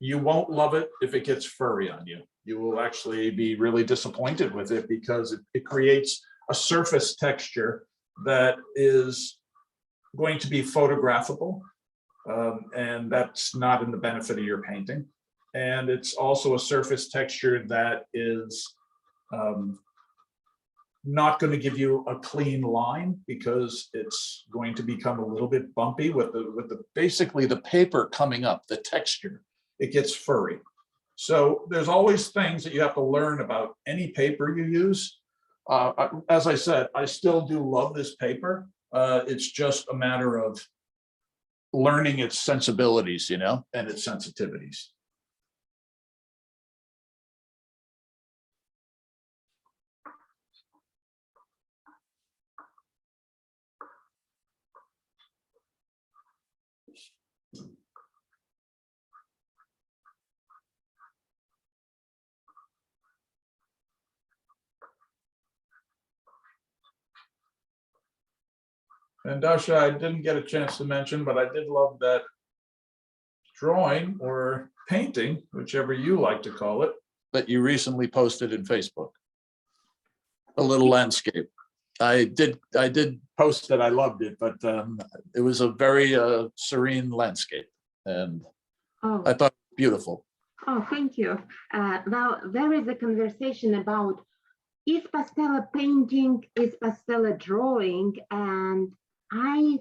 you won't love it if it gets furry on you. You will actually be really disappointed with it because it creates a surface texture that is going to be photographable, and that's not in the benefit of your painting. And it's also a surface texture that is not going to give you a clean line because it's going to become a little bit bumpy with the basically the paper coming up, the texture, it gets furry. So there's always things that you have to learn about any paper you use. As I said, I still do love this paper. It's just a matter of learning its sensibilities, you know, and its sensitivities. And Dasha, I didn't get a chance to mention, but I did love that drawing or painting, whichever you like to call it, that you recently posted in Facebook. A little landscape. I did post that I loved it, but it was a very serene landscape, and I thought it was beautiful. Oh, thank you. Now, there is a conversation about, is pastel a painting, is pastel a drawing? And I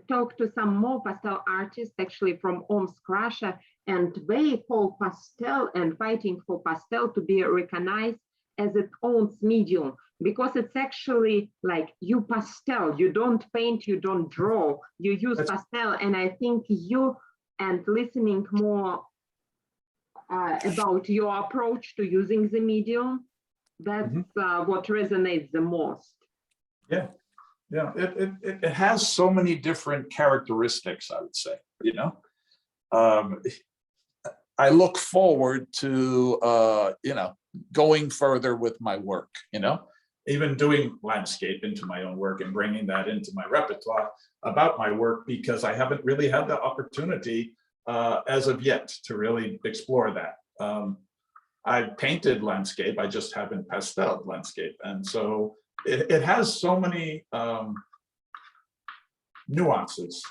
talked to some more pastel artists actually from Omsk, Russia, and they call pastel and fighting for pastel to be recognized as its own medium, because it's actually like you pastel, you don't paint, you don't draw, you use pastel. And I think you, and listening more about your approach to using the medium, that's what resonates the most. Yeah. Yeah, it has so many different characteristics, I would say, you know. I look forward to, you know, going further with my work, you know, even doing landscape into my own work and bringing that into my repertoire about my work, because I haven't really had the opportunity as of yet to really explore that. I've painted landscape, I just haven't pastel landscape. And so it has so many nuances,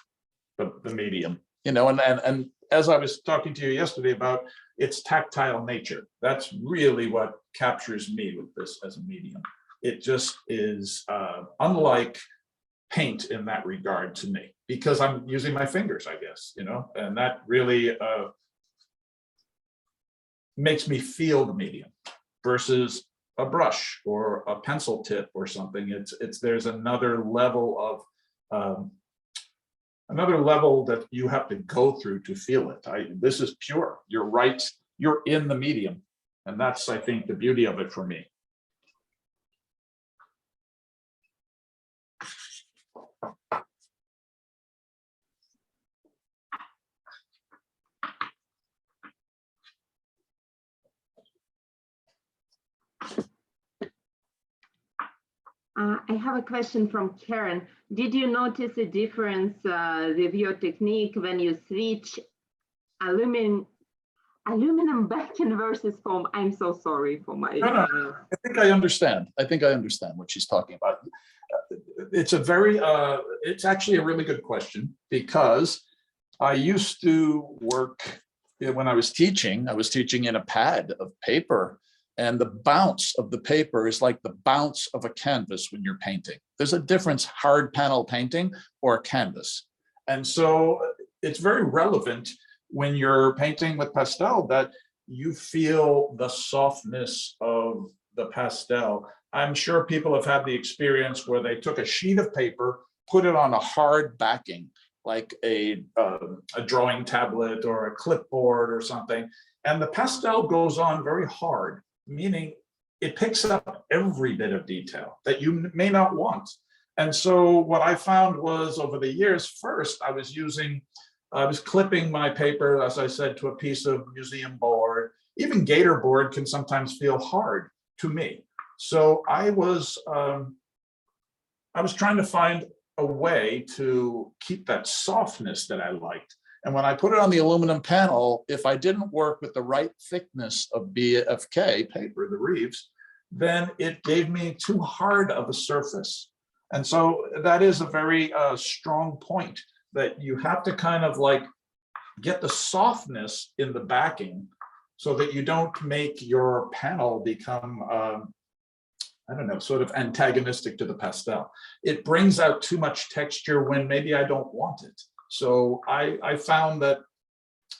the medium, you know, and as I was talking to you yesterday about its tactile nature, that's really what captures me with this as a medium. It just is unlike paint in that regard to me, because I'm using my fingers, I guess, you know, and that really makes me feel the medium versus a brush or a pencil tip or something. There's another level of that you have to go through to feel it. This is pure. You're right. You're in the medium, and that's, I think, the beauty of it for me. I have a question from Karen. Did you notice a difference with your technique when you switch aluminum backing versus foam? I'm so sorry for my... No, I think I understand. I think I understand what she's talking about. It's it's actually a really good question, because I used to work, when I was teaching in a pad of paper. And the bounce of the paper is like the bounce of a canvas when you're painting. There's a difference, hard panel painting or canvas. And so it's very relevant when you're painting with pastel that you feel the softness of the pastel. I'm sure people have had the experience where they took a sheet of paper, put it on a hard backing, like a drawing tablet or a clipboard or something, and the pastel goes on very hard, meaning it picks up every bit of detail that you may not want. And so what I found was, over the years, first I was clipping my paper, as I said, to a piece of museum board. Even gator board can sometimes feel hard to me. So I was trying to find a way to keep that softness that I liked. And when I put it on the aluminum panel, if I didn't work with the right thickness of BFK paper, the Reeves, then it gave me too hard of a surface. And so that is a very strong point, that you have to kind of like get the softness in the backing so that you don't make your panel become, I don't know, sort of antagonistic to the pastel. It brings out too much texture when maybe I don't want it. So I found that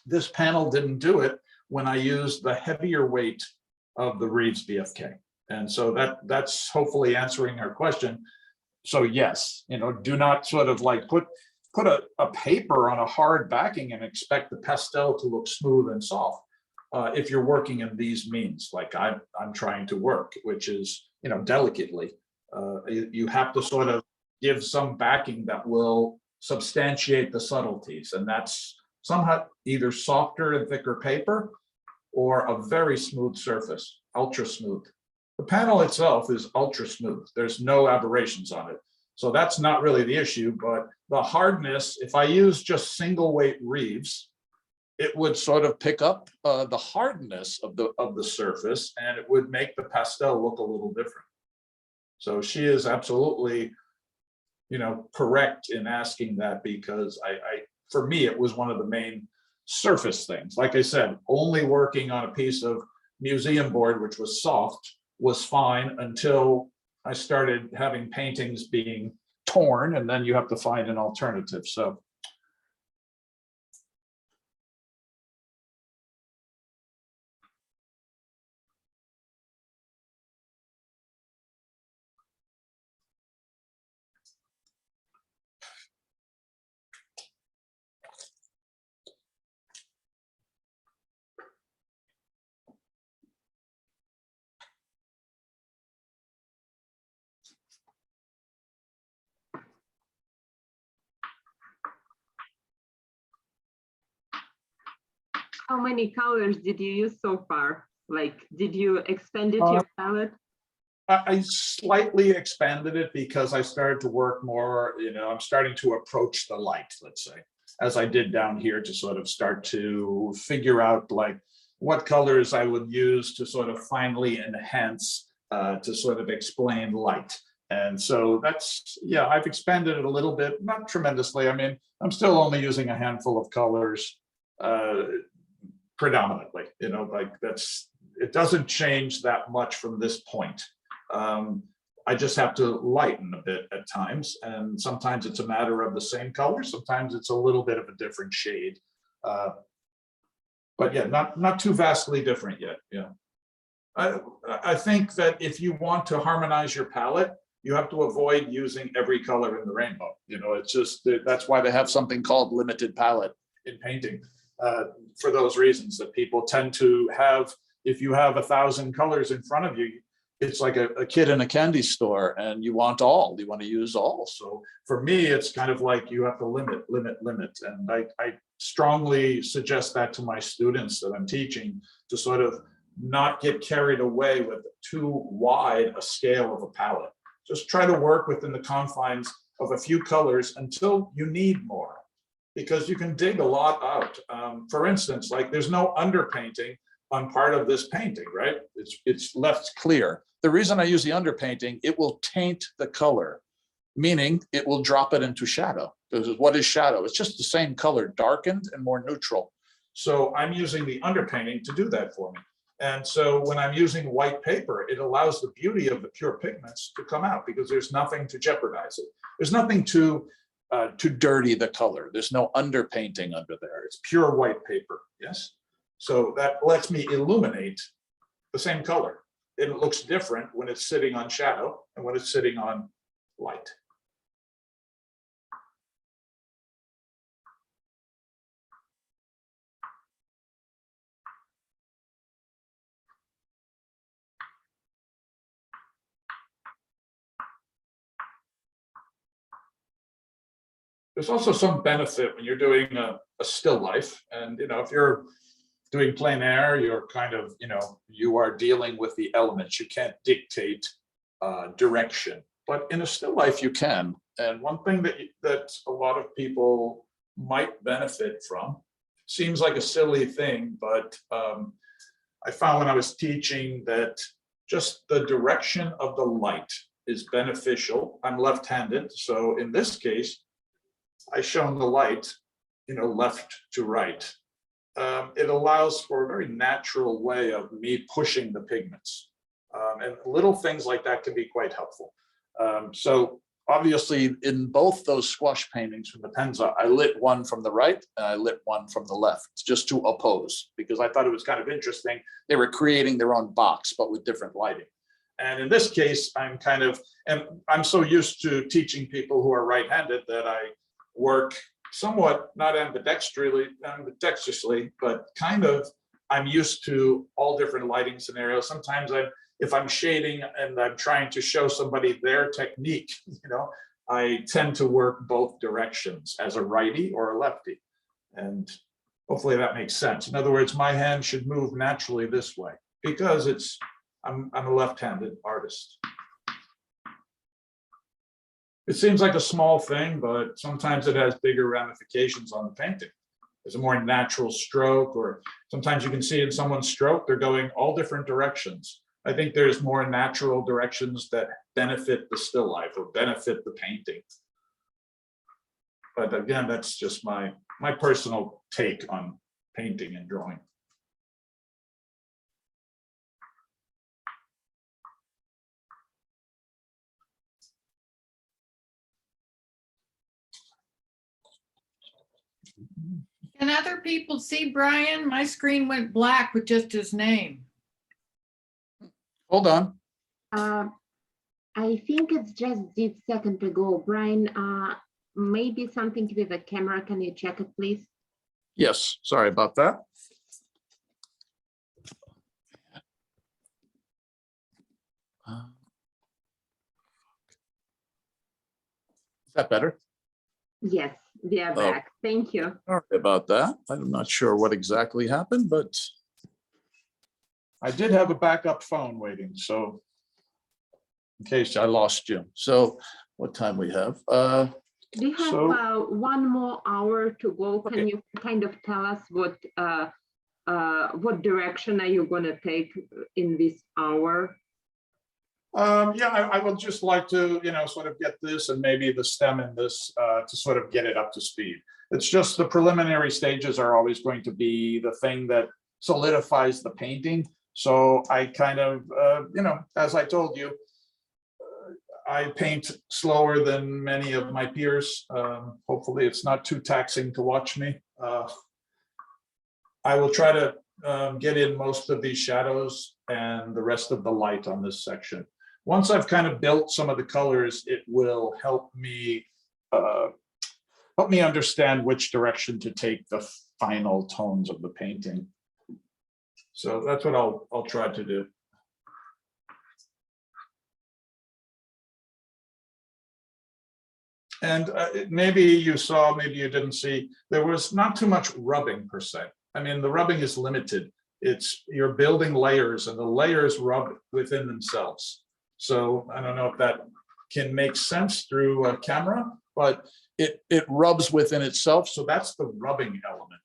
this panel didn't do it when I used the heavier weight of the Reeves BFK. And so that's hopefully answering our question. So yes, you know, do not sort of like put a paper on a hard backing and expect the pastel to look smooth and soft. If you're working in these means, like I'm trying to work, which is, you know, delicately, you have to sort of give some backing that will substantiate the subtleties, and that's somehow either softer and thicker paper or a very smooth surface, ultra smooth. The panel itself is ultra smooth. There's no aberrations on it. So that's not really the issue, but the hardness, if I use just single weight Reeves, it would sort of pick up the hardness of the surface, and it would make the pastel look a little different. So she is absolutely, you know, correct in asking that, because for me, it was one of the main surface things. Like I said, only working on a piece of museum board, which was soft, was fine until I started having paintings being torn, and then you have to find an alternative. So How many colors did you use so far? Like, did you expand your palette? I slightly expanded it because I started to work more, you know, I'm starting to approach the light, let's say, as I did down here, to sort of start to figure out like what colors I would use to sort of finely enhance, to sort of explain light. And so that's, yeah, I've expanded it a little bit, not tremendously. I mean, I'm still only using a handful of colors, predominantly, you know, like it doesn't change that much from this point. I just have to lighten a bit at times, and sometimes it's a matter of the same color, sometimes it's a little bit of a different shade. But yeah, not too vastly different yet. Yeah. I think that if you want to harmonize your palette, you have to avoid using every color in the rainbow. You know, it's just, that's why they have something called limited palette in painting. For those reasons, that people tend to have, if you have 1,000 colors in front of you, it's like a kid in a candy store, and you want to use all. So for me, it's kind of like you have to limit. And I strongly suggest that to my students that I'm teaching, to sort of not get carried away with too wide a scale of a palette. Just try to work within the confines of a few colors until you need more, because you can dig a lot out. For instance, like there's no underpainting on part of this painting, right? It's left clear. The reason I use the underpainting, it will taint the color, meaning it will drop it into shadow. Because what is shadow? It's just the same color, darkened and more neutral. So I'm using the underpainting to do that for me. And so when I'm using white paper, it allows the beauty of the pure pigments to come out, because there's nothing to jeopardize it. There's nothing to dirty the color. There's no underpainting under there. It's pure white paper, yes? So that lets me illuminate the same color. It looks different when it's sitting on shadow and when it's sitting on light. There's also some benefit when you're doing a still life. And, you know, if you're doing plein air, you're kind of, you know, you are dealing with the elements. You can't dictate direction, but in a still life you can. And one thing that a lot of people might benefit from, seems like a silly thing, but I found when I was teaching that just the direction of the light is beneficial. I'm left-handed, so in this case, I shone the light, you know, left to right. It allows for a very natural way of me pushing the pigments. And little things like that can be quite helpful. So obviously in both those squash paintings from the Penza, I lit one from the right and I lit one from the left just to oppose, because I thought it was kind of interesting. They were creating their own box, but with different lighting. And in this case, I'm so used to teaching people who are right-handed that I work somewhat, not ambidextrously, but kind of, I'm used to all different lighting scenarios. Sometimes if I'm shading and I'm trying to show somebody their technique, I tend to work both directions as a righty or a lefty. And hopefully that makes sense. In other words, my hand should move naturally this way because I'm a left-handed artist. It seems like a small thing, but sometimes it has bigger ramifications on the painting. There's a more natural stroke, or sometimes you can see in someone's stroke, they're going all different directions. I think there's more natural directions that benefit the still life or benefit the painting. But again, that's just my personal take on painting and drawing. Can other people see Brian? My screen went black with just his name. Hold on. I think it's just did second ago. Brian, maybe something with the camera. Can you check it, please? Yes, sorry about that. Is that better? Yes, we are back. Thank you. Sorry about that. I'm not sure what exactly happened, but I did have a backup phone waiting, so in case I lost you. So what time we have? We have 1 more hour to go. Can you kind of tell us what direction are you going to take in this hour? Yeah, I would just like to, sort of get this and maybe the stem in this to sort of get it up to speed. It's just the preliminary stages are always going to be the thing that solidifies the painting. So I kind of, as I told you, I paint slower than many of my peers. Hopefully it's not too taxing to watch me. I will try to get in most of these shadows and the rest of the light on this section. Once I've kind of built some of the colors, it will help me understand which direction to take the final tones of the painting. So that's what I'll try to do. And maybe you saw, maybe you didn't see, there was not too much rubbing per se. I mean, the rubbing is limited. You're building layers and the layers rub within themselves. So I don't know if that can make sense through a camera, but it rubs within itself. So that's the rubbing element.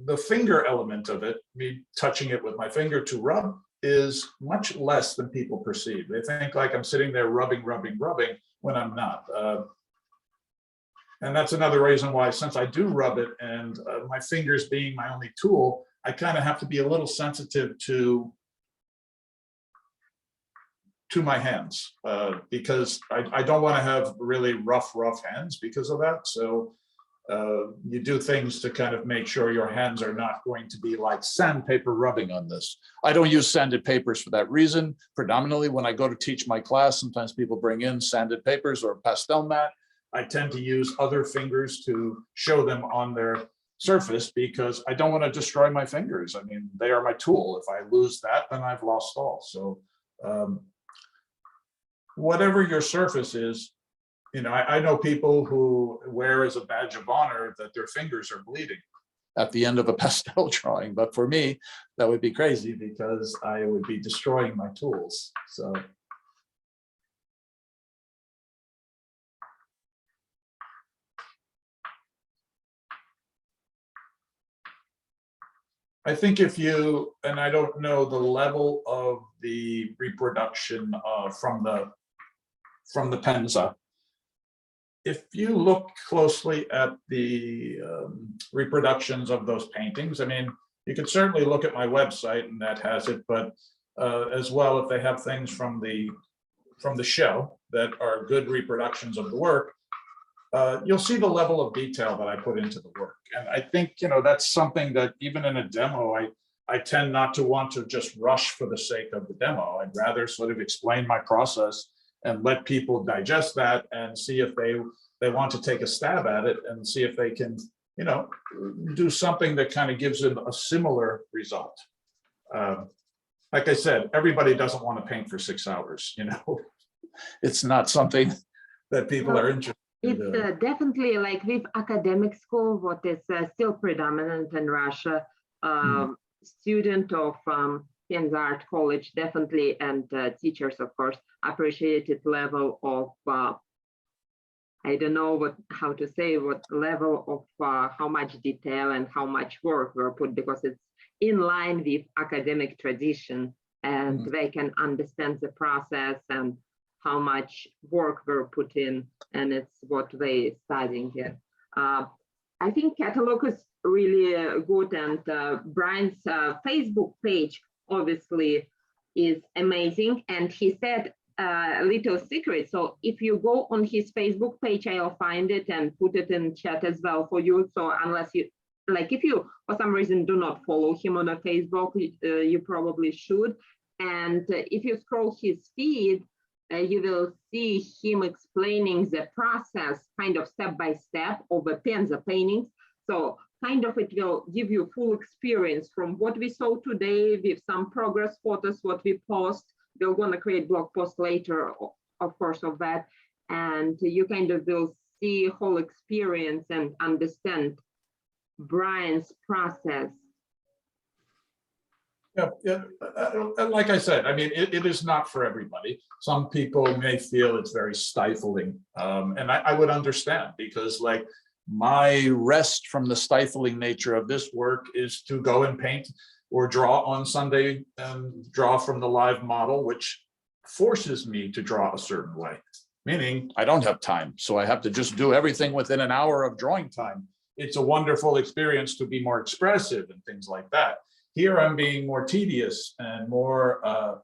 The finger element of it, me touching it with my finger to rub, is much less than people perceive. They think like I'm sitting there rubbing when I'm not. And that's another reason why, since I do rub it and my fingers being my only tool, I kind of have to be a little sensitive to my hands because I don't want to have really rough hands because of that. So you do things to kind of make sure your hands are not going to be like sandpaper rubbing on this. I don't use sanded papers for that reason. Predominantly when I go to teach my class, sometimes people bring in sanded papers or pastel mat. I tend to use other fingers to show them on their surface because I don't want to destroy my fingers. I mean, they are my tool. If I lose that, then I've lost all. So whatever your surface is, I know people who wear as a badge of honor that their fingers are bleeding at the end of a pastel drawing. But for me, that would be crazy because I would be destroying my tools. So. I think if you, and I don't know the level of the reproduction from the Penza, if you look closely at the reproductions of those paintings, I mean, you can certainly look at my website and that has it, but as well, if they have things from the show that are good reproductions of the work, you'll see the level of detail that I put into the work. And I think, that's something that even in a demo, I tend not to want to just rush for the sake of the demo. I'd rather sort of explain my process and let people digest that and see if they want to take a stab at it and see if they can, do something that kind of gives them a similar result. Like I said, everybody doesn't want to paint for 6 hours, It's not something that people are interested in. It's definitely like with academic school, what is still predominant in Russia, student of Penza Art College definitely, and teachers, of course, appreciated level of, I don't know how to say, what level of how much detail and how much work were put, because it's in line with academic tradition, and they can understand the process and how much work were put in, and it's what they studying here. I think catalog is really good, and Brian's Facebook page obviously is amazing, and he said a little secret. So if you go on his Facebook page, I'll find it and put it in chat as well for you. So unless you, like, if you for some reason do not follow him on a Facebook, you probably should. And if you scroll his feed, you will see him explaining the process kind of step by step of the Penza paintings. So kind of it will give you full experience from what we saw today with some progress photos, what we post. We're going to create blog post later, of course, of that. And you kind of will see whole experience and understand Brian's process. Yeah. Like I said, I mean, it is not for everybody. Some people may feel it's very stifling. And I would understand, because like my rest from the stifling nature of this work is to go and paint or draw on Sunday and draw from the live model, which forces me to draw a certain way, meaning I don't have time. So I have to just do everything within an hour of drawing time. It's a wonderful experience to be more expressive and things like that. Here I'm being more tedious and more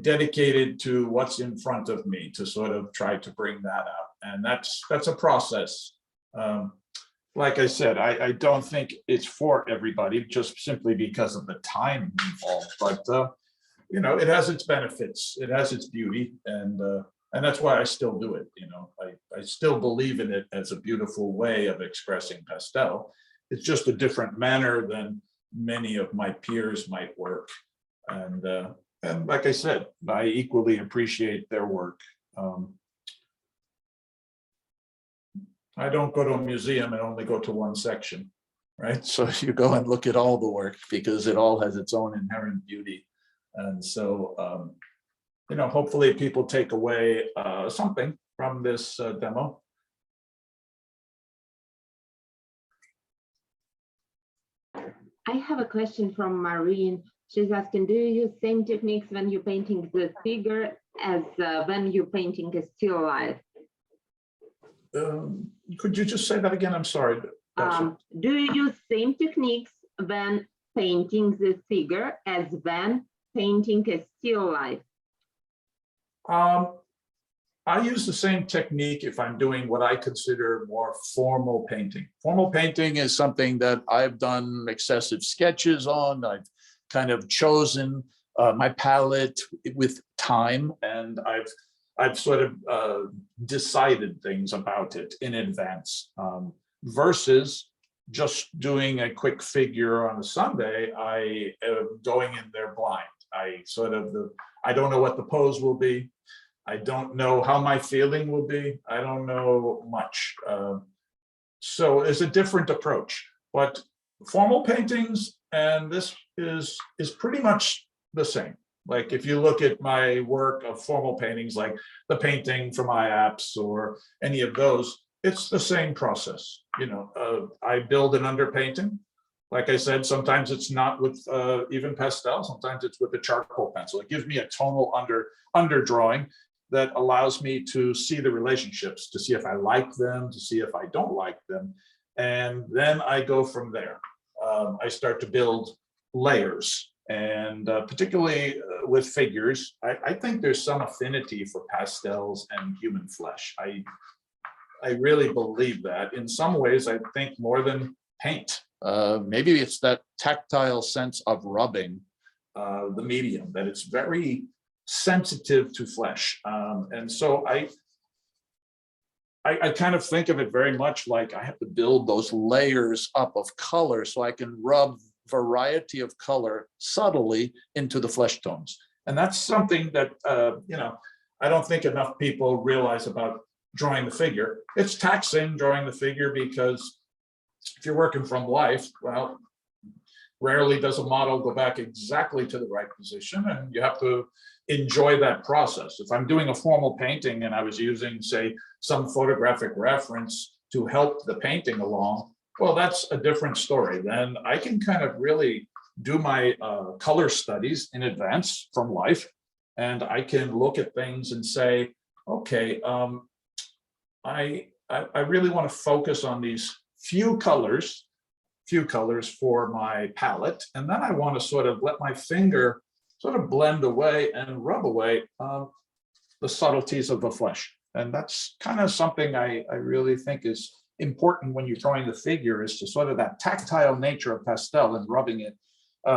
dedicated to what's in front of me to sort of try to bring that out. And that's a process. Like I said, I don't think it's for everybody, just simply because of the time involved. But it has its benefits, it has its beauty, and that's why I still do it. I still believe in it as a beautiful way of expressing pastel. It's just a different manner than many of my peers might work, and like I said, I equally appreciate their work. I don't go to a museum and only go to one section, right? So you go and look at all the work because it all has its own inherent beauty. And so, hopefully people take away something from this demo. I have a question from Marine. She's asking, do you use same techniques when you're painting the figure as when you're painting a still life? Could you just say that again? I'm sorry. Do you use same techniques when painting the figure as when painting a still life? I use the same technique if I'm doing what I consider more formal painting. Formal painting is something that I've done excessive sketches on. I've kind of chosen my palette with time, and I've sort of decided things about it in advance, versus just doing a quick figure on a Sunday. I am going in there blind. I don't know what the pose will be. I don't know how my feeling will be. I don't know much. So it's a different approach, but formal paintings and this is pretty much the same. Like if you look at my work of formal paintings, like the painting from my apps or any of those, it's the same process. I build an underpainting. Like I said, sometimes it's not with even pastel, sometimes it's with a charcoal pencil. It gives me a tonal underdrawing that allows me to see the relationships, to see if I like them, to see if I don't like them. And then I go from there. I start to build layers And particularly with figures, I think there's some affinity for pastels and human flesh. I really believe that. In some ways, I think more than paint. Maybe it's that tactile sense of rubbing the medium, that it's very sensitive to flesh. And so I kind of think of it very much like I have to build those layers up of color so I can rub variety of color subtly into the flesh tones. And that's something that, you know, I don't think enough people realize about drawing the figure. It's taxing drawing the figure because if you're working from life, well, rarely does a model go back exactly to the right position, and you have to enjoy that process. If I'm doing a formal painting and I was using, say, some photographic reference to help the painting along, well, that's a different story. Then I can kind of really do my color studies in advance from life, and I can look at things and say, okay, I really want to focus on these few colors for my palette, and then I want to sort of let my finger sort of blend away and rub away the subtleties of the flesh. And that's kind of something I really think is important when you're drawing the figure, is to sort of that tactile nature of pastel, and rubbing it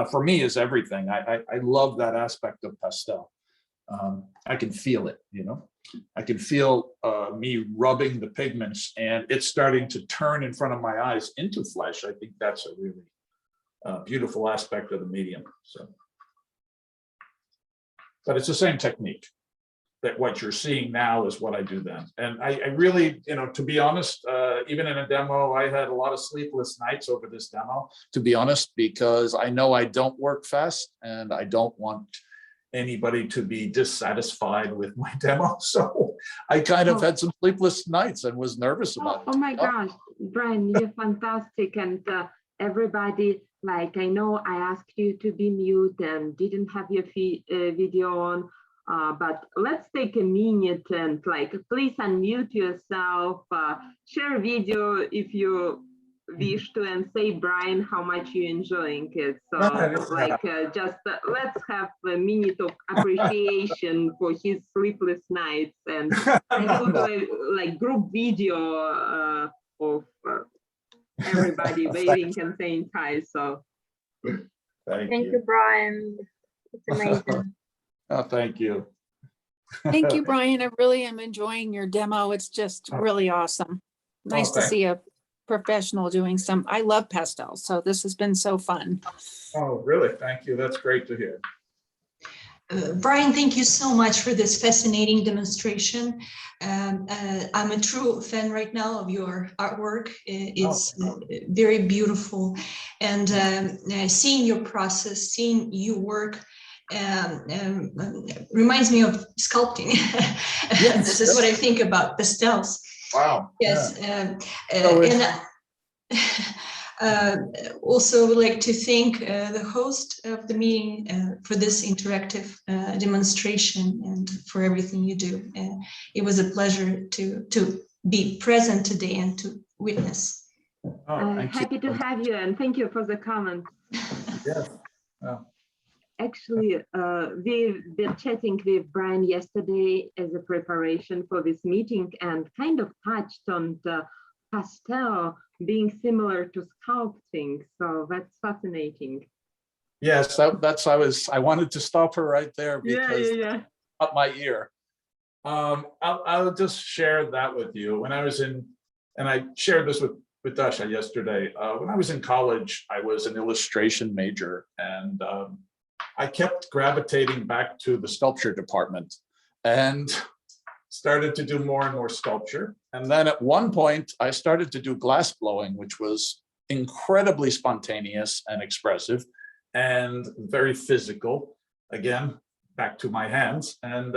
for me is everything. I love that aspect of pastel. I can feel it, you know. I can feel me rubbing the pigments and it's starting to turn in front of my eyes into flesh. I think that's a really beautiful aspect of the medium. So, but it's the same technique. That what you're seeing now is what I do then. And I really, you know, to be honest, even in a demo, I had a lot of sleepless nights over this demo, to be honest, because I know I don't work fast and I don't want anybody to be dissatisfied with my demo. So I kind of had some sleepless nights and was nervous about it. Oh my gosh, Brian, you're fantastic. And everybody, like, I know I asked you to be mute and didn't have your video on. But let's take a minute and, like, please unmute yourself, share video if you wish to, and say, Brian, how much you're enjoying it. So like, just let's have a minute of appreciation for his sleepless nights, and I put like group video of everybody waiting and saying hi. So thank you, Brian. It's amazing. Oh, thank you. Thank you, Brian. I really am enjoying your demo. It's just really awesome. Nice to see a professional doing some. I love pastels, so this has been so fun. Oh, really? Thank you. That's great to hear. Brian, thank you so much for this fascinating demonstration. I'm a true fan right now of your artwork. It's very beautiful. And seeing your process, seeing you work, reminds me of sculpting. Yes, this is what I think about pastels. Wow. Yes. Also would like to thank the host of the meeting for this interactive demonstration and for everything you do. It was a pleasure to be present today and to witness. Happy to have you, and thank you for the comment. Yes. Actually, we've been chatting with Brian yesterday as a preparation for this meeting, and kind of touched on the pastel being similar to sculpting. So that's fascinating. Yes, I wanted to stop her right there because up my ear. I'll just share that with you. When I was in, and I shared this with Dasha yesterday, when I was in college, I was an illustration major, and I kept gravitating back to the sculpture department and started to do more and more sculpture. And then at one point, I started to do glass blowing, which was incredibly spontaneous and expressive and very physical. Again, back to my hands. And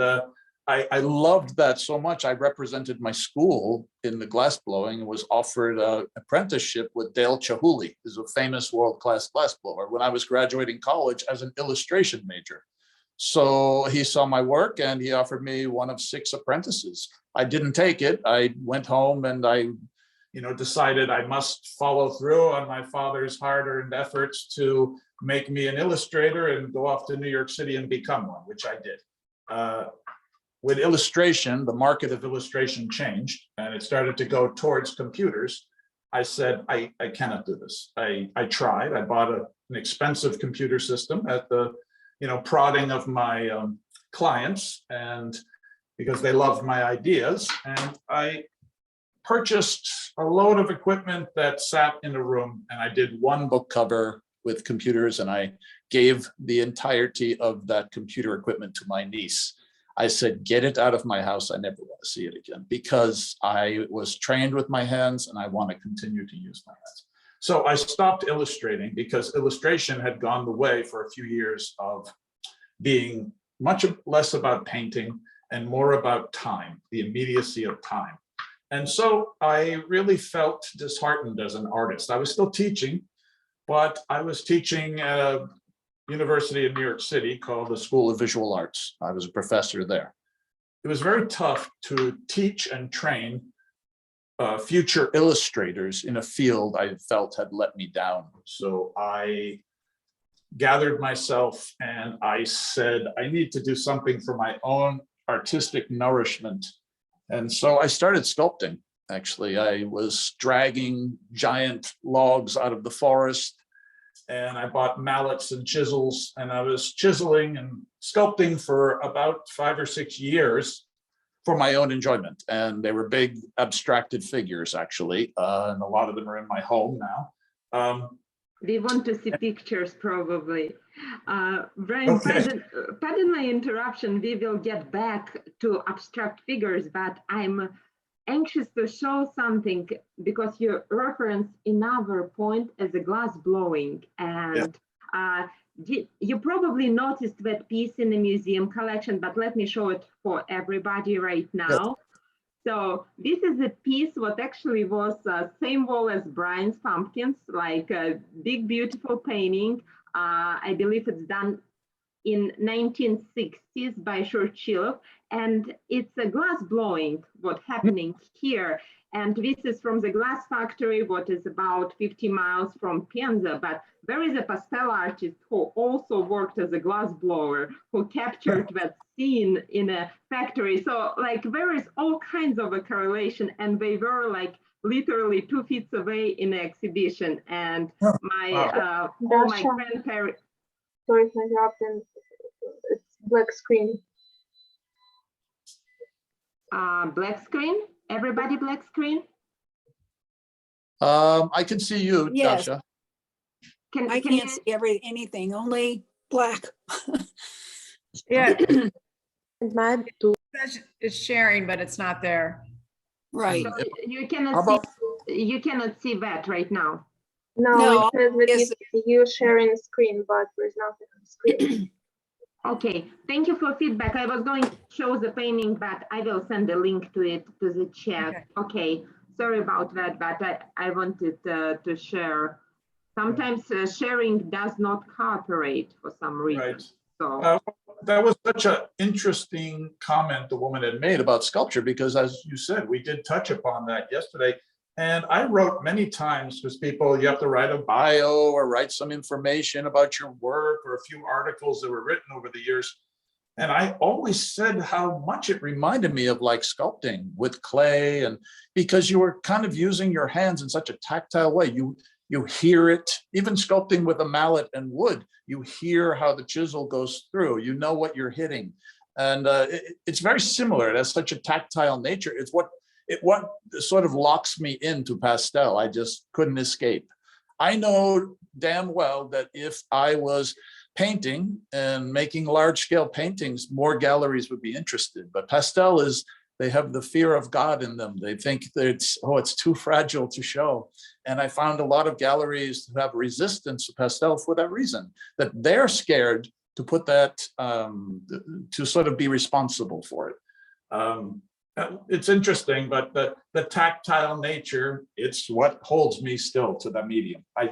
I loved that so much. I represented my school in the glass blowing and was offered an apprenticeship with Dale Chihuly, who's a famous world-class glass blower, when I was graduating college as an illustration major. So he saw my work and he offered me one of 6 apprentices. I didn't take it. I went home and I, decided I must follow through on my father's hard-earned efforts to make me an illustrator and go off to New York City and become one, which I did. With illustration, the market of illustration changed and it started to go towards computers. I said, I cannot do this. I tried. I bought an expensive computer system at the prodding of my clients, and because they loved my ideas, and I purchased a load of equipment that sat in a room, and I did one book cover with computers, and I gave the entirety of that computer equipment to my niece. I said, get it out of my house. I never want to see it again, because I was trained with my hands and I want to continue to use my hands. So I stopped illustrating because illustration had gone the way for a few years of being much less about painting and more about time, the immediacy of time. And so I really felt disheartened as an artist. I was still teaching, but I was teaching at a university in New York City called the School of Visual Arts. I was a professor there. It was very tough to teach and train future illustrators in a field I felt had let me down. So I gathered myself and I said, I need to do something for my own artistic nourishment. And so I started sculpting. Actually, I was dragging giant logs out of the forest, and I bought mallets and chisels, and I was chiseling and sculpting for about 5 or 6 years for my own enjoyment. And they were big abstracted figures, actually, and a lot of them are in my home now. We want to see pictures, probably. Brian, Okay. pardon my interruption. We will get back to abstract figures, but I'm anxious to show something because you reference another point as a glass blowing. And you probably noticed that piece in the museum collection, but let me show it for everybody right now. So this is a piece what actually was same wall as Brian's pumpkins, like a big, beautiful painting. I believe it's done in 1960s by Churchill, and it's a glass blowing what's happening here. And this is from the glass factory, what is about 50 miles from Penza. But there is a pastel artist who also worked as a glass blower, who captured that scene in a factory. So like there is all kinds of a correlation, and they were like literally 2 feet away in the exhibition. And my all my grandparents. Sorry for interrupting. It's black screen. Black screen? Everybody black screen? I can see you, Yes. Dasha. I can't see anything, only black. Yeah. It's It's sharing, but it's not there. Right. So you cannot see that right now. No, it says that you sharing screen, but there's nothing on screen. Okay, thank you for feedback. I was going to show the painting, but I will send a link to it to the chat. Okay, sorry about that, but I wanted to share. Sometimes sharing does not cooperate for some reason. Right. So that was such an interesting comment the woman had made about sculpture, because as you said, we did touch upon that yesterday. And I wrote many times, because you have to write a bio or write some information about your work or a few articles that were written over the years. And I always said how much it reminded me of like sculpting with clay, and because you were kind of using your hands in such a tactile way. You hear it, even sculpting with a mallet and wood, you hear how the chisel goes through, you know what you're hitting. And it's very similar. It has such a tactile nature. It's what sort of locks me into pastel. I just couldn't escape. I know damn well that if I was painting and making large scale paintings, more galleries would be interested. But pastel they have the fear of God in them. They think that it's too fragile to show. And I found a lot of galleries who have resistance to pastel for that reason, that they're scared to put that, to sort of be responsible for it. It's interesting, but the tactile nature, it's what holds me still to the medium. I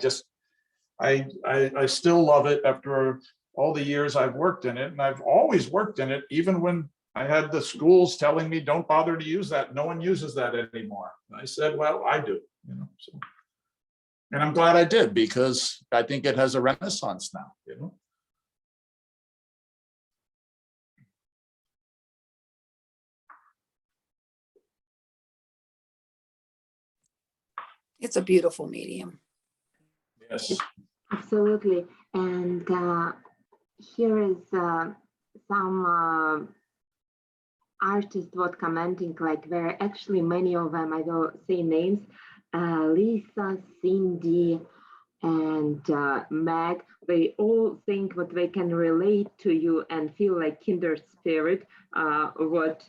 still love it after all the years I've worked in it, and I've always worked in it, even when I had the schools telling me, don't bother to use that. No one uses that anymore. And I said, well, I do, so. And I'm glad I did, because I think it has a renaissance now, you know? It's a beautiful medium. Yes. Absolutely. And here is some artists were commenting, like there are actually many of them, I will say names, Lisa, Cindy, and Meg. They all think that they can relate to you and feel like kindred spirit, what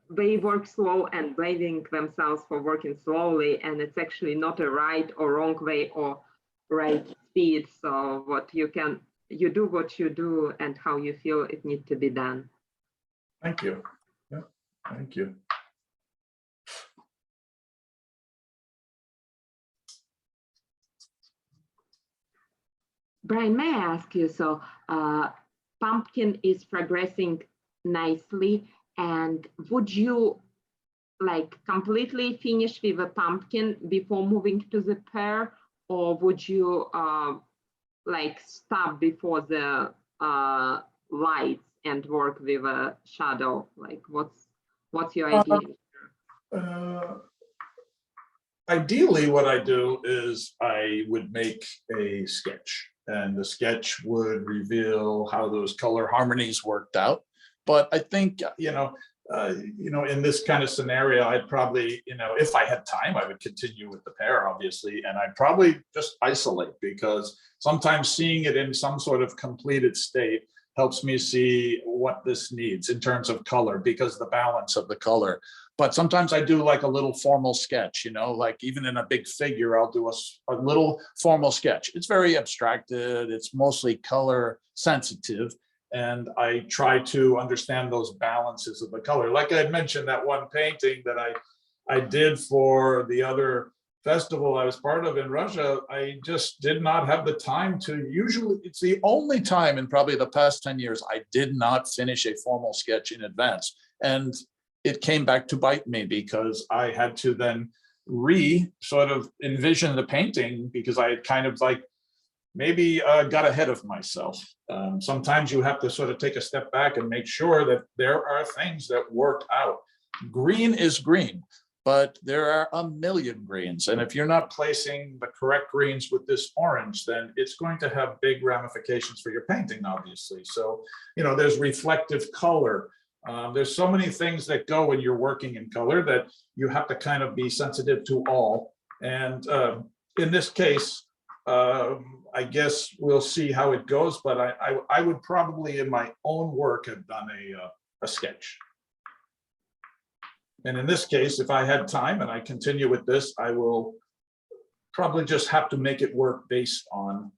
they work slow and blaming themselves for working slowly, and it's actually not a right or wrong way or right speed. So what you do what you do and how you feel it needs to be done. Thank you. Yeah, thank you. Brian, may I ask you, so pumpkin is progressing nicely, and would you like completely finish with a pumpkin before moving to the pear, or would you like stop before the lights and work with a shadow? Like what's your idea? Ideally, what I do is I would make a sketch, and the sketch would reveal how those color harmonies worked out. But I think, in this kind of scenario, I'd probably, if I had time, I would continue with the pear, obviously, and I'd probably just isolate, because sometimes seeing it in some sort of completed state helps me see what this needs in terms of color, because the balance of the color. But sometimes I do like a little formal sketch, like even in a big figure, I'll do a little formal sketch. It's very abstracted. It's mostly color sensitive. And I try to understand those balances of the color. Like I had mentioned, that one painting that I did for the other festival I was part of in Russia, I just did not have the time to. Usually, it's the only time in probably the past 10 years I did not finish a formal sketch in advance. And it came back to bite me, because I had to then sort of envision the painting, because I had kind of like maybe got ahead of myself. Sometimes you have to sort of take a step back and make sure that there are things that work out. Green is green, but there are a million greens. And if you're not placing the correct greens with this orange, then it's going to have big ramifications for your painting, obviously. So, there's reflective color. There's so many things that go when you're working in color that you have to kind of be sensitive to all. And in this case, I guess we'll see how it goes, but I would probably in my own work have done a sketch. And in this case, if I had time and I continue with this, I will probably just have to make it work based on,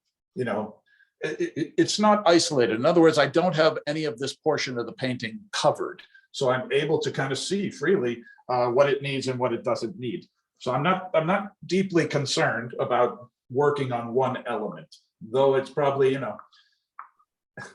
it's not isolated. In other words, I don't have any of this portion of the painting covered. So I'm able to kind of see freely what it needs and what it doesn't need. So I'm not deeply concerned about working on one element, though it's probably,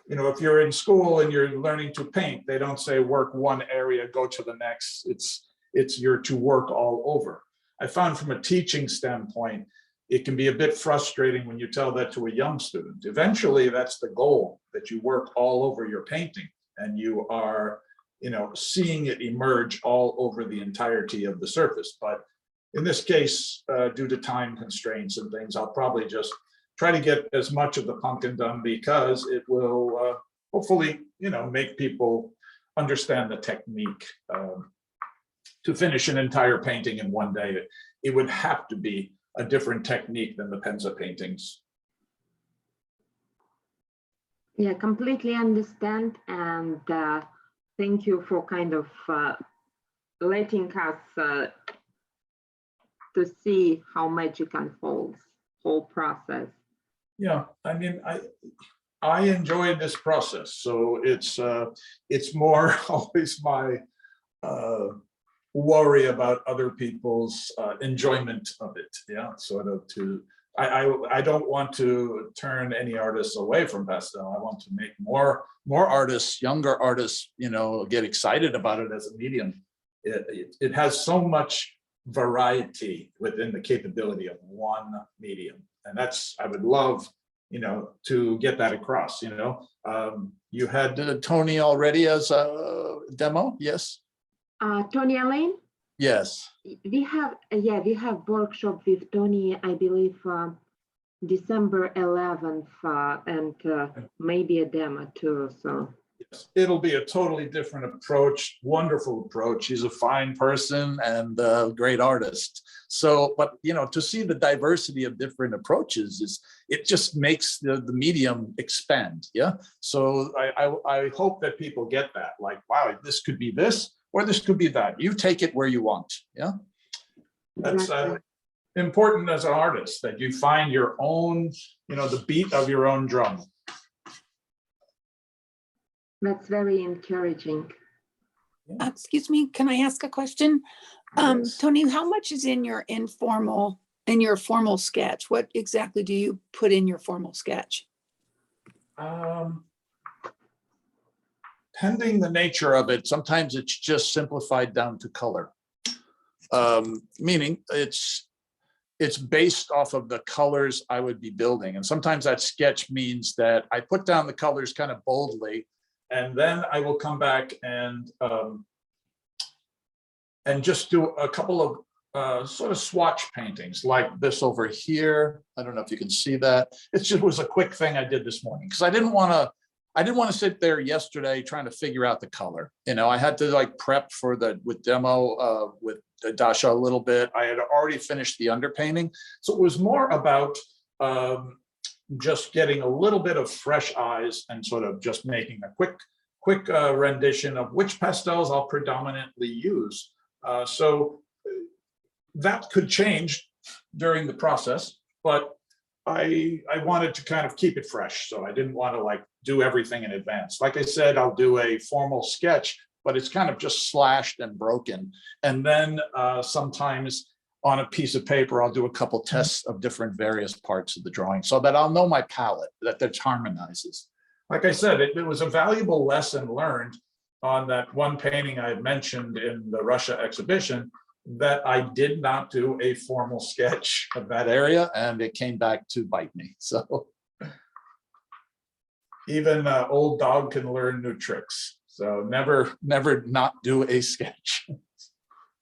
if you're in school and you're learning to paint, they don't say work one area, go to the next. It's you're to work all over. I found from a teaching standpoint, it can be a bit frustrating when you tell that to a young student. Eventually, that's the goal, that you work all over your painting and you are, seeing it emerge all over the entirety of the surface. But in this case, due to time constraints and things, I'll probably just try to get as much of the pumpkin done, because it will hopefully, make people understand the technique. To finish an entire painting in one day, it would have to be a different technique than the Penza paintings. Yeah, completely understand. And thank you for kind of letting us to see how magic unfolds, whole process. Yeah, I mean, I enjoy this process, so it's more always my worry about other people's enjoyment of it. Yeah, sort of I don't want to turn any artists away from pastel. I want to make more artists, younger artists, get excited about it as a medium. It has so much variety within the capability of one medium. And that's, I would love, to get that across, you had Tony already as a demo, yes? Tony Elaine? Yes. We have workshop with Tony, I believe, December 11th, and maybe a demo too, so. It'll be a totally different approach, wonderful approach. He's a fine person and a great artist. So, but to see the diversity of different approaches it just makes the medium expand. Yeah. So I hope that people get that, like, wow, this could be this, or this could be that. You take it where you want. Yeah. That's important as an artist, that you find your own, the beat of your own drum. That's very encouraging. Excuse me, can I ask a question? Yes. Tony, how much is in your formal sketch? What exactly do you put in your formal sketch? Pending the nature of it, sometimes it's just simplified down to color. Meaning it's based off of the colors I would be building. And sometimes that sketch means that I put down the colors kind of boldly, and then I will come back and just do a couple of sort of swatch paintings like this over here. I don't know if you can see that. It just was a quick thing I did this morning because I didn't want to sit there yesterday trying to figure out the color. I had to like prep for with demo with Dasha a little bit. I had already finished the underpainting. So it was more about just getting a little bit of fresh eyes and sort of just making a quick rendition of which pastels I'll predominantly use. So that could change during the process, but I wanted to kind of keep it fresh. So I didn't want to like do everything in advance. Like I said, I'll do a formal sketch, but it's kind of just slashed and broken. And then sometimes on a piece of paper, I'll do a couple tests of different various parts of the drawing so that I'll know my palette, that it harmonizes. Like I said, it was a valuable lesson learned on that one painting I had mentioned in the Russia exhibition, that I did not do a formal sketch of that area, and it came back to bite me. So even an old dog can learn new tricks. So never not do a sketch.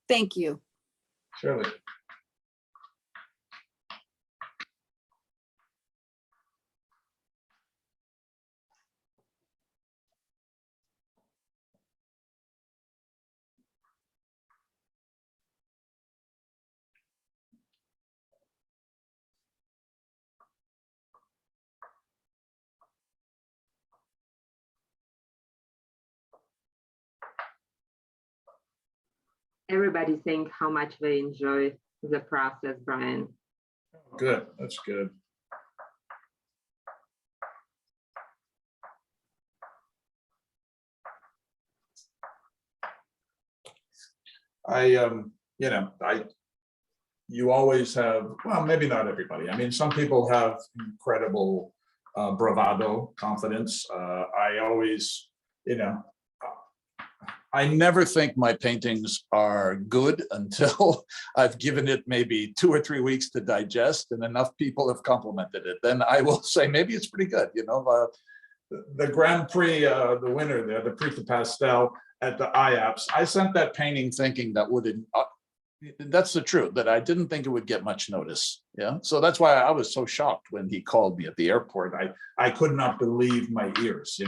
Thank you. Surely. Everybody's saying how much they enjoy the process, Brian. Good, that's good. You always have, well, maybe not everybody. I mean, some people have incredible bravado, confidence. I always, I never think my paintings are good until I've given it maybe 2 or 3 weeks to digest and enough people have complimented it. Then I will say, maybe it's pretty good. The Grand Prix, the winner there, the Prix de Pastel at the IAPS, I sent that painting thinking that wouldn't, that's the truth, that I didn't think it would get much notice. Yeah. So that's why I was so shocked when he called me at the airport. I could not believe my ears,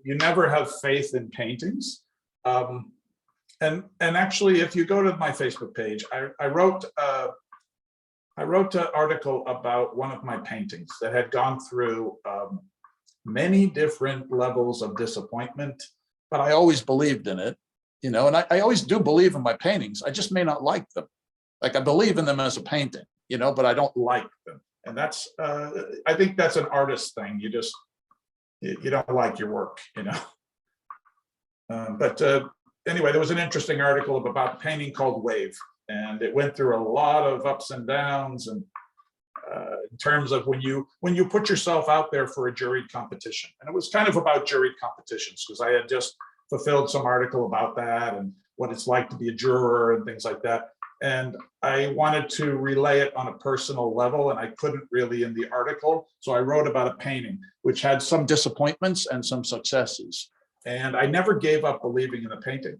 You never have faith in paintings. And actually, if you go to my Facebook page, I wrote an article about one of my paintings that had gone through many different levels of disappointment, but I always believed in it, and I always do believe in my paintings. I just may not like them. Like I believe in them as a painting, but I don't like them. And that's, I think that's an artist thing. You don't like your work, But anyway, there was an interesting article about a painting called Wave, and it went through a lot of ups and downs, and in terms of when you put yourself out there for a juried competition. And it was kind of about juried competitions because I had just fulfilled some article about that, and what it's like to be a juror and things like that. And I wanted to relay it on a personal level, and I couldn't really in the article. So I wrote about a painting which had some disappointments and some successes. And I never gave up believing in the painting.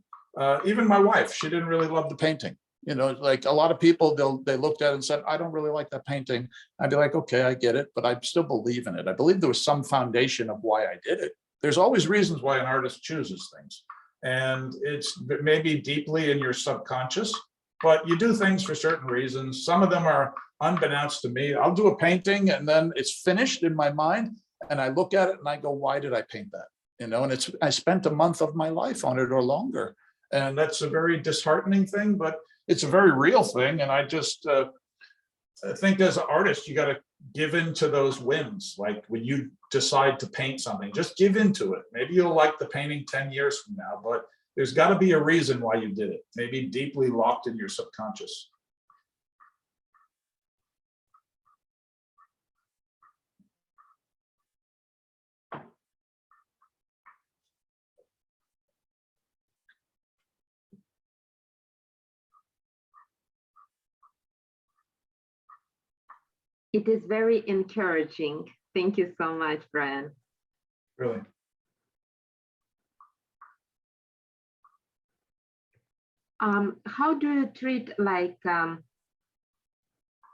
Even my wife, she didn't really love the painting. You know, like a lot of people, they looked at it and said, I don't really like that painting. I'd be like, okay, I get it, but I still believe in it. I believe there was some foundation of why I did it. There's always reasons why an artist chooses things. And it's maybe deeply in your subconscious, but you do things for certain reasons. Some of them are unbeknownst to me. I'll do a painting and then it's finished in my mind. And I look at it and I go, why did I paint that? You know, and I spent a month of my life on it or longer. And that's a very disheartening thing, but it's a very real thing. And I just think as an artist, you got to give in to those whims. Like when you decide to paint something, just give into it. Maybe you'll like the painting 10 years from now, but there's got to be a reason why you did it, maybe deeply locked in your subconscious. It is very encouraging. Thank you so much, Brian. Really. How do you treat, like,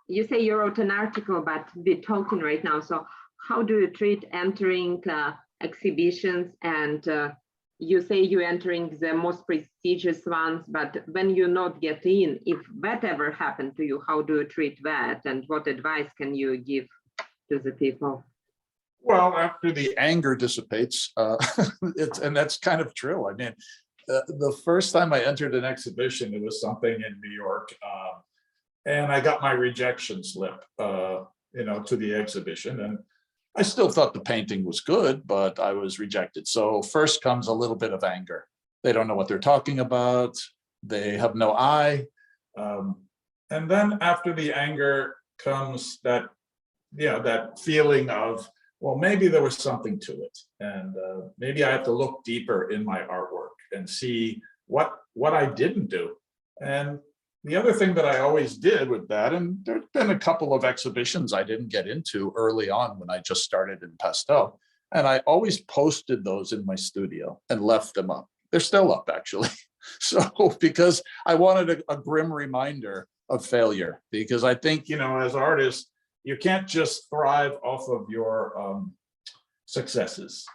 you say you wrote an article, but we're talking right now. So how do you treat entering exhibitions? And you say you're entering the most prestigious ones, but when you not get in, if that ever happened to you, how do you treat that? And what advice can you give to the people? Well, after the anger dissipates, and that's kind of true. I mean, the first time I entered an exhibition, it was something in New York, and I got my rejection slip, you know, to the exhibition, and I still thought the painting was good, but I was rejected. So first comes a little bit of anger. They don't know what they're talking about. They have no eye, and then after the anger comes that, you know, that feeling of, well, maybe there was something to it, and maybe I have to look deeper in my artwork and see what I didn't do. And the other thing that I always did with that, and there's been a couple of exhibitions I didn't get into early on when I just started in Pastel, and I always posted those in my studio and left them up. They're still up, actually. So because I wanted a grim reminder of failure, because I think, you know, as artists, you can't just thrive off of your successes,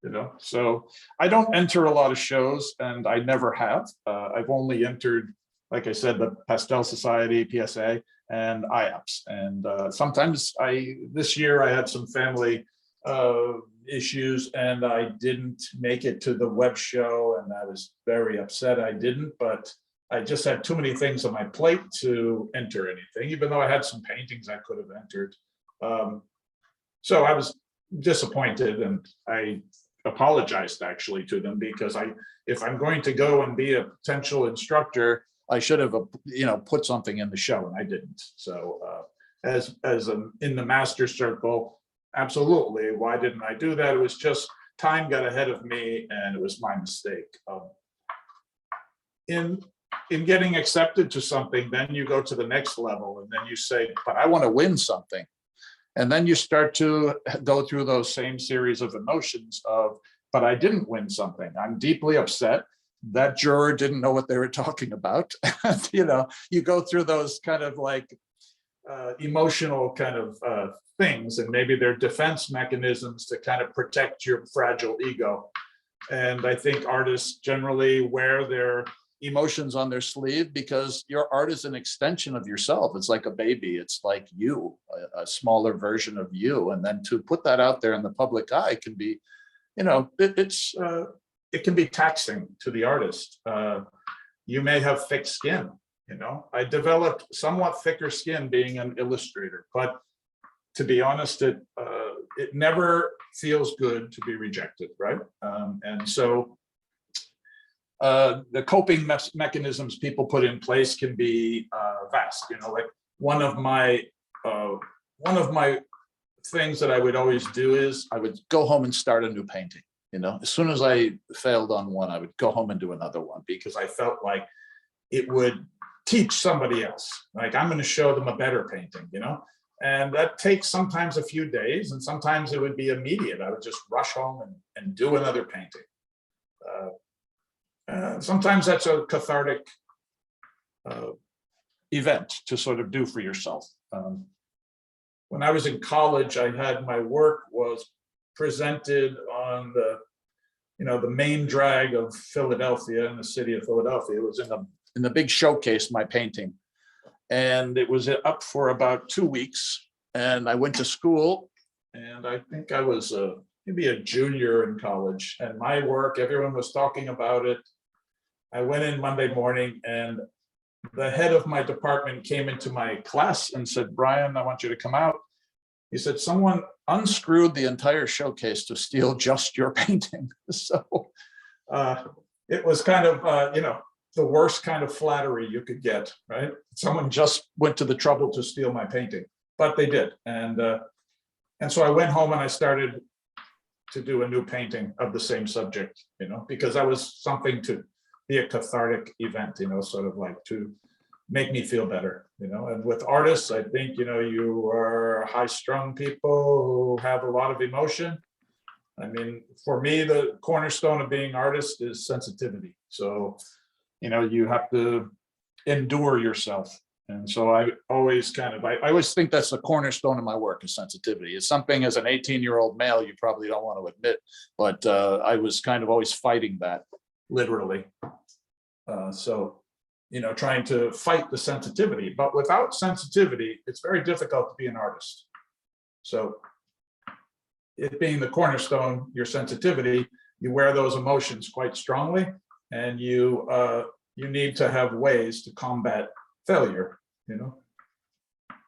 you know? So I don't enter a lot of shows, and I never have. I've only entered, like I said, the Pastel Society, PSA, and IAPS. And sometimes this year I had some family issues and I didn't make it to the web show, and I was very upset I didn't, but I just had too many things on my plate to enter anything, even though I had some paintings I could have entered. So I was disappointed, and I apologized actually to them, because if I'm going to go and be a potential instructor, I should have, you know, put something in the show, and I didn't. So in the master circle, absolutely. Why didn't I do that? It was just time got ahead of me, and it was my mistake. In getting accepted to something, then you go to the next level, and then you say, but I want to win something. And then you start to go through those same series of emotions of, but I didn't win something. I'm deeply upset. That juror didn't know what they were talking about. You know, you go through those kind of like emotional kind of things, and maybe they're defense mechanisms to kind of protect your fragile ego. And I think artists generally wear their emotions on their sleeve, because your art is an extension of yourself. It's like a baby. It's like you, a smaller version of you. And then to put that out there in the public eye can be, you know, it can be taxing to the artist. You may have thick skin, you know. I developed somewhat thicker skin being an illustrator, but to be honest, it never feels good to be rejected, right? And so the coping mechanisms people put in place can be vast. You know, like one of my things that I would always do is I would go home and start a new painting. As soon as I failed on one, I would go home and do another one because I felt like it would teach somebody else. Like I'm going to show them a better painting, and that takes sometimes a few days, and sometimes it would be immediate. I would just rush home and do another painting. Sometimes that's a cathartic event to sort of do for yourself. When I was in college, I had my work was presented on the main drag of Philadelphia, in the city of Philadelphia. It was in the big showcase, my painting, and it was up for about 2 weeks. And I went to school, and I think I was maybe a junior in college, and my work, everyone was talking about it. I went in Monday morning, and the head of my department came into my class and said, "Brian, I want you to come out." He said, "Someone unscrewed the entire showcase to steal just your painting." So it was kind of, the worst kind of flattery you could get, right? Someone just went to the trouble to steal my painting, but they did. And so I went home and I started to do a new painting of the same subject, because that was something to be a cathartic event, sort of like to make me feel better, and with artists, I think, you are high-strung people who have a lot of emotion. I mean, for me, the cornerstone of being artist is sensitivity. So, you have to endure yourself. And so I always I always think that's the cornerstone of my work is sensitivity. It's something as an 18-year-old male, you probably don't want to admit, but I was kind of always fighting that, literally. Trying to fight the sensitivity, but without sensitivity, it's very difficult to be an artist. So it being the cornerstone, your sensitivity, you wear those emotions quite strongly, and you need to have ways to combat failure.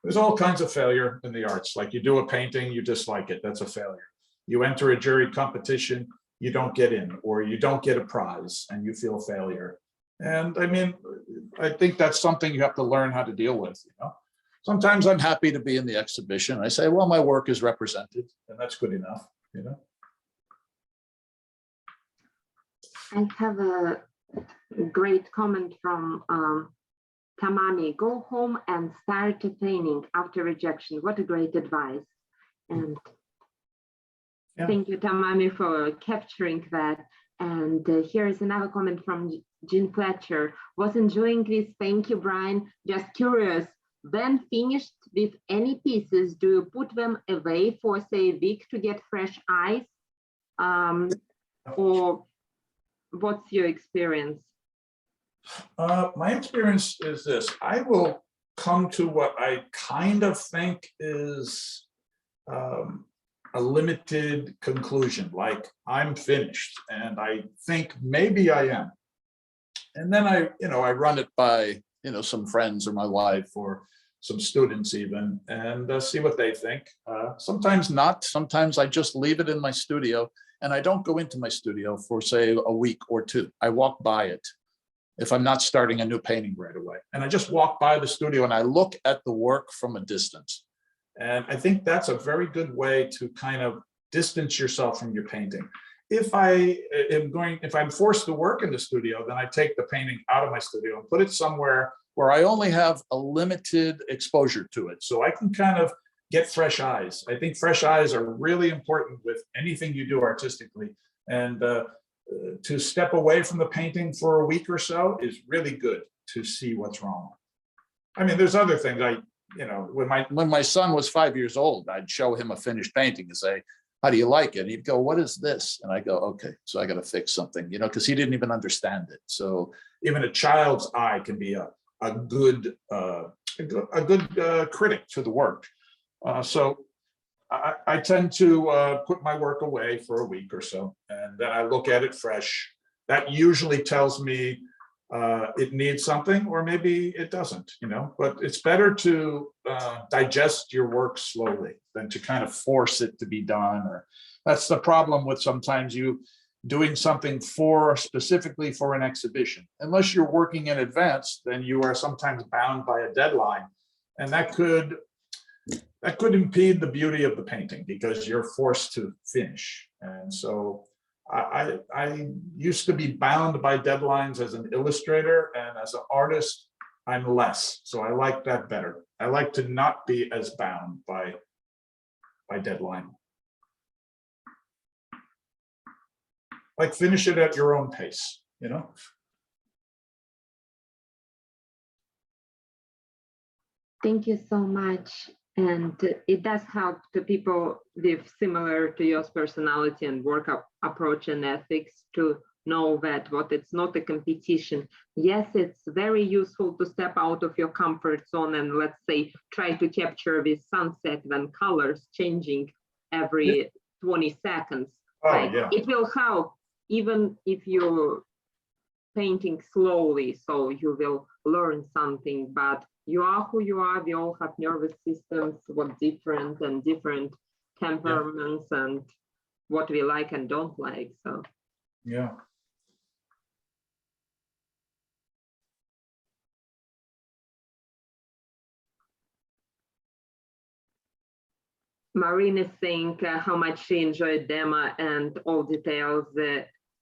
There's all kinds of failure in the arts. Like you do a painting, you dislike it, that's a failure. You enter a jury competition, you don't get in, or you don't get a prize and you feel failure. And I mean, I think that's something you have to learn how to deal with. Sometimes I'm happy to be in the exhibition. I say, well, my work is represented, and that's good enough. I have a great comment from Tamami. Go home and start painting after rejection. What a great advice. And thank you, Tamami, for capturing that. And here is another comment from Jean Fletcher. Was enjoying this. Thank you, Brian. Just curious, when finished with any pieces, do you put them away for, say, a week to get fresh eyes? Or what's your experience? My experience is this. I will come to what I kind of think is a limited conclusion, like I'm finished and I think maybe I am. And then I run it by, some friends or my wife or some students even, and see what they think. Sometimes not, sometimes I just leave it in my studio and I don't go into my studio for say a week or two. I walk by it if I'm not starting a new painting right away. And I just walk by the studio and I look at the work from a distance. And I think that's a very good way to kind of distance yourself from your painting. If I'm forced to work in the studio, then I take the painting out of my studio and put it somewhere where I only have a limited exposure to it. So I can kind of get fresh eyes. I think fresh eyes are really important with anything you do artistically. And to step away from the painting for a week or so is really good to see what's wrong. I mean, there's other things. When my son was 5 years old, I'd show him a finished painting and say, "How do you like it?" And he'd go, "What is this?" And I go, "Okay, so I got to fix something," because he didn't even understand it. So even a child's eye can be a good critic to the work. So I tend to put my work away for a week or so, and then I look at it fresh. That usually tells me it needs something, or maybe it doesn't, but it's better to digest your work slowly than to kind of force it to be done. Or that's the problem with sometimes you doing something specifically for an exhibition. Unless you're working in advance, then you are sometimes bound by a deadline, and that could impede the beauty of the painting because you're forced to finish. And so I used to be bound by deadlines as an illustrator, and as an artist, I'm less. So I like that better. I like to not be as bound by deadline. Like finish it at your own pace, you know? Thank you so much. And it does help the people with similar to your personality and work approach and ethics to know that what it's not a competition. Yes, it's very useful to step out of your comfort zone and let's say try to capture this sunset when colors changing every 20 seconds. Oh, like, yeah. It will help even if you're painting slowly, so you will learn something, but you are who you are. We all have nervous systems, what different and different temperaments and what we like and don't like. So yeah. Marine is saying how much she enjoyed demo and all details,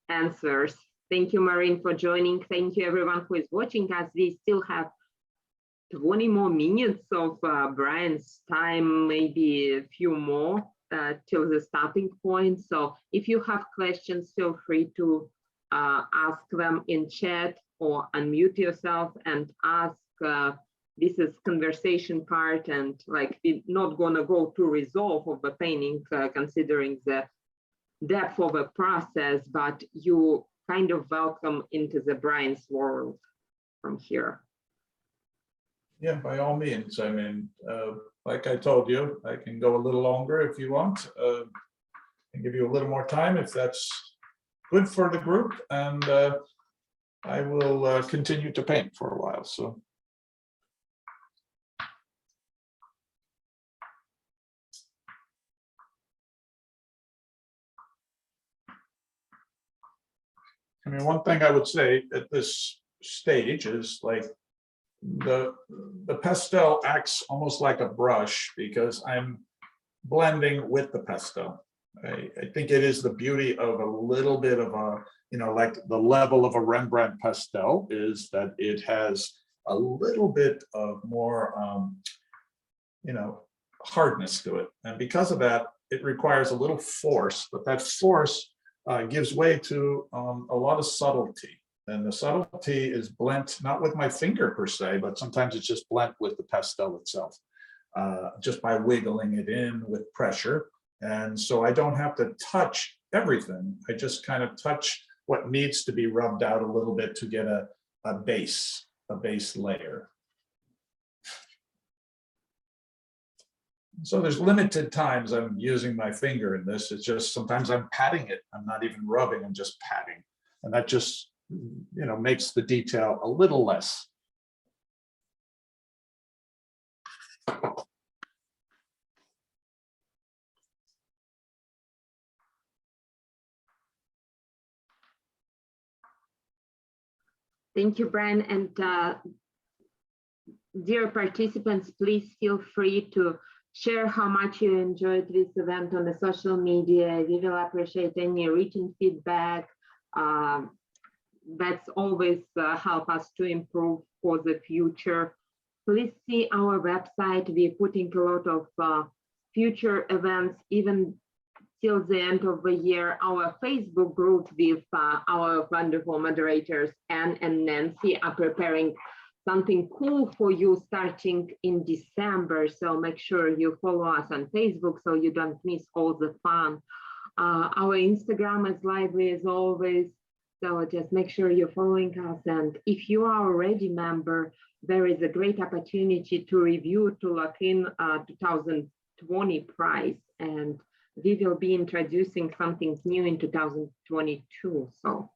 answers. Thank you, Marine, for joining. Thank you, everyone who is watching us. We still have 20 more minutes of Brian's time, maybe a few more till the starting point. So if you have questions, feel free to ask them in chat or unmute yourself and ask. This is conversation part, and like we're not gonna go to resolve of the painting considering the depth of the process, but you kind of welcome into the Brian's world from here. Yeah, by all means. I mean, like I told you, I can go a little longer if you want. And give you a little more time if that's good for the group, and I will continue to paint for a while. So. I mean, one thing I would say at this stage is like the pastel acts almost like a brush because I'm blending with the pastel. I think it is the beauty of a little bit of a, you know, like the level of a Rembrandt pastel is that it has a little bit of more, you know, hardness to it. And because of that, it requires a little force, but that force gives way to a lot of subtlety. And the subtlety is blent, not with my finger per se, but sometimes it's just blent with the pastel itself, just by wiggling it in with pressure. And so I don't have to touch everything. I just kind of touch what needs to be rubbed out a little bit to get a base layer. So there's limited times I'm using my finger in this. It's just sometimes I'm patting it. I'm not even rubbing, I'm just patting. And that just, you know, makes the detail a little less. Thank you, Brian. And dear participants, please feel free to share how much you enjoyed this event on the social media. We will appreciate any written feedback. That's always help us to improve for the future. Please see our website. We're putting a lot of future events, even till the end of the year. Our Facebook group with our wonderful moderators, Anne and Nancy, are preparing something cool for you starting in December. So make sure you follow us on Facebook so you don't miss all the fun. Our Instagram is lively as always. So just make sure you're following us. And if you are already a member, there is a great opportunity to review to lock in 2020 price. And we will be introducing something new in 2022. So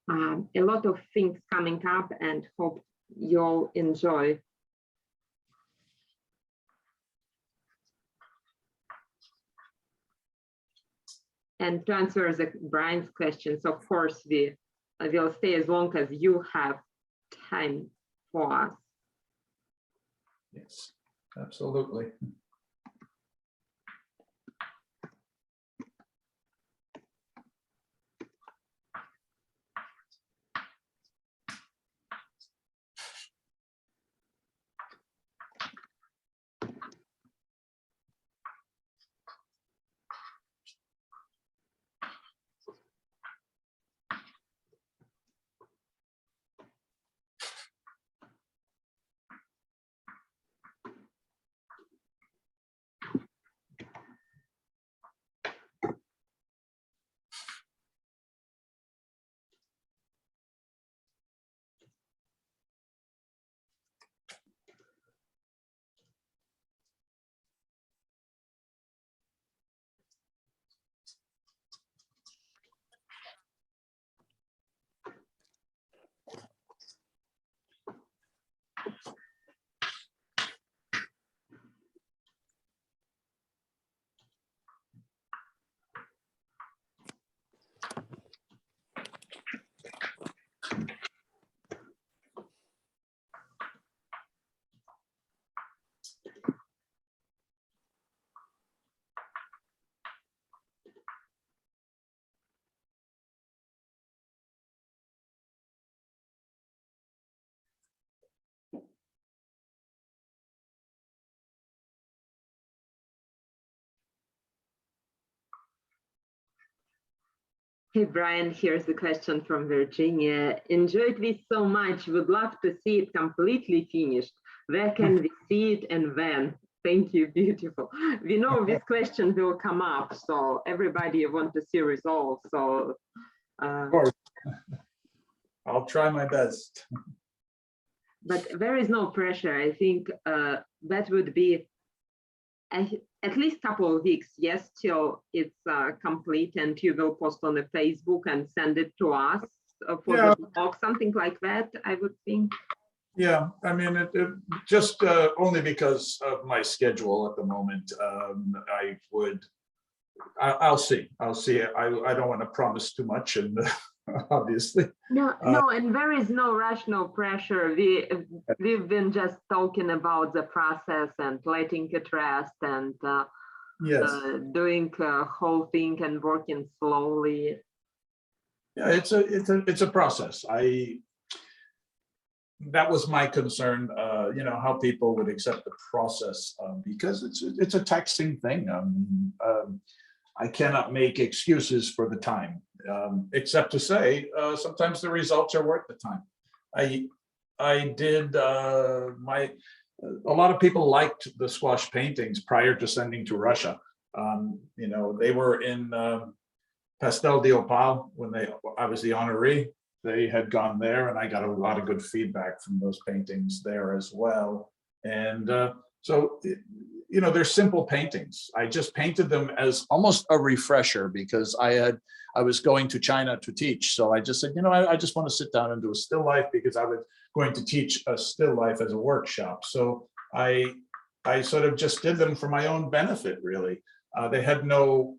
a lot of things coming up, and hope you'll enjoy. And to answer Brian's questions, of course, we will stay as long as you have time for us. Yes, absolutely. Hey, Brian, here's a question from Virginia. Enjoyed this so much. Would love to see it completely finished. Where can we see it and when? Thank you, beautiful. We know this question will come up, so everybody wants to see results. So, of course. I'll try my best. But there is no pressure. I think that would be at least a couple of weeks, yes, till it's complete, and you will post on the Facebook and send it to us for the blog, something like that, I would think. Yeah, I mean, it just only because of my schedule at the moment. I'll see. I don't want to promise too much, and obviously. No, and there is no rush, no pressure. We've been just talking about the process and letting it rest and doing the whole thing and working slowly. Yeah, it's a process. That was my concern, how people would accept the process, because it's a taxing thing. I cannot make excuses for the time, except to say sometimes the results are worth the time. I did a lot of people liked the squash paintings prior to sending to Russia. They were in Pastel de Opal when I was the honoree. They had gone there, and I got a lot of good feedback from those paintings there as well. And so, they're simple paintings. I just painted them as almost a refresher because I was going to China to teach. So I just said, I just want to sit down and do a still life because I was going to teach a still life as a workshop. So I sort of just did them for my own benefit, really. They had no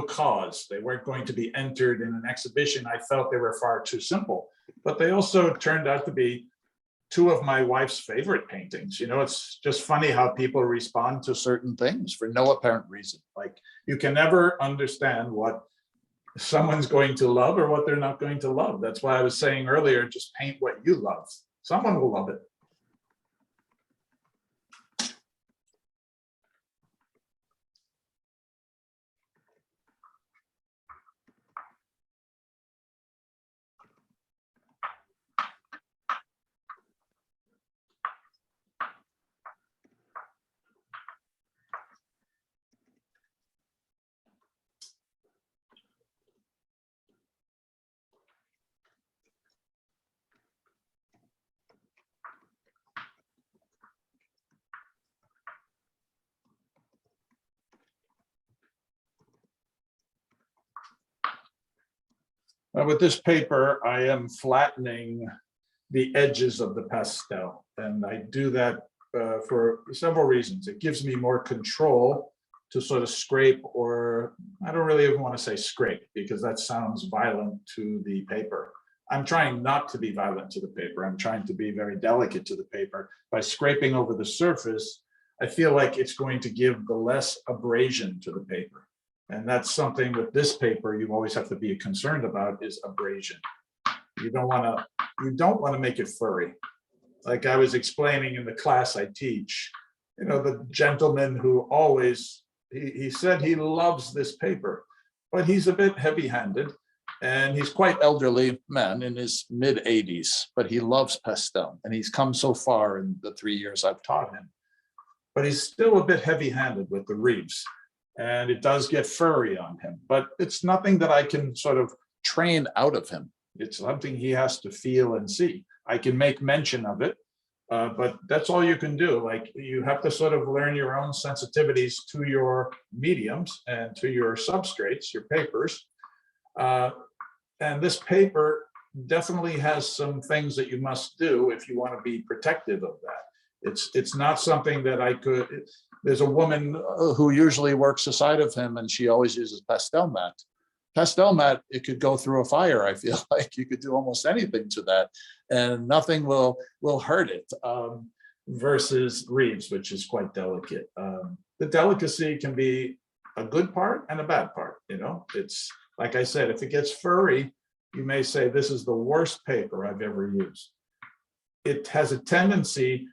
cause. They weren't going to be entered in an exhibition. I felt they were far too simple, but they also turned out to be two of my wife's favorite paintings. It's just funny how people respond to certain things for no apparent reason. Like, you can never understand what someone's going to love or what they're not going to love. That's why I was saying earlier, just paint what you love. Someone will love it. With this paper, I am flattening the edges of the pastel, and I do that for several reasons. It gives me more control to sort of scrape, or I don't really even want to say scrape because that sounds violent to the paper. I'm trying not to be violent to the paper. I'm trying to be very delicate to the paper. By scraping over the surface, I feel like it's going to give the less abrasion to the paper. And that's something with this paper you always have to be concerned about, is abrasion. You don't want to make it furry. Like I was explaining in the class I teach, the gentleman who always, he said he loves this paper, but he's a bit heavy-handed, and he's quite elderly man in his mid-80s, but he loves pastel, and he's come so far in the 3 years I've taught him. But he's still a bit heavy-handed with the reefs, and it does get furry on him, but it's nothing that I can sort of train out of him. It's something he has to feel and see. I can make mention of it, but that's all you can do. Like, you have to sort of learn your own sensitivities to your mediums and to your substrates, your papers. And this paper definitely has some things that you must do if you want to be protective of that. It's not something that I could, there's a woman who usually works aside of him and she always uses pastel mat. Pastel mat, it could go through a fire. I feel like you could do almost anything to that and nothing will hurt it, versus Reeves, which is quite delicate. The delicacy can be a good part and a bad part, you know. It's like I said, if it gets furry, you may say this is the worst paper I've ever used. It has a tendency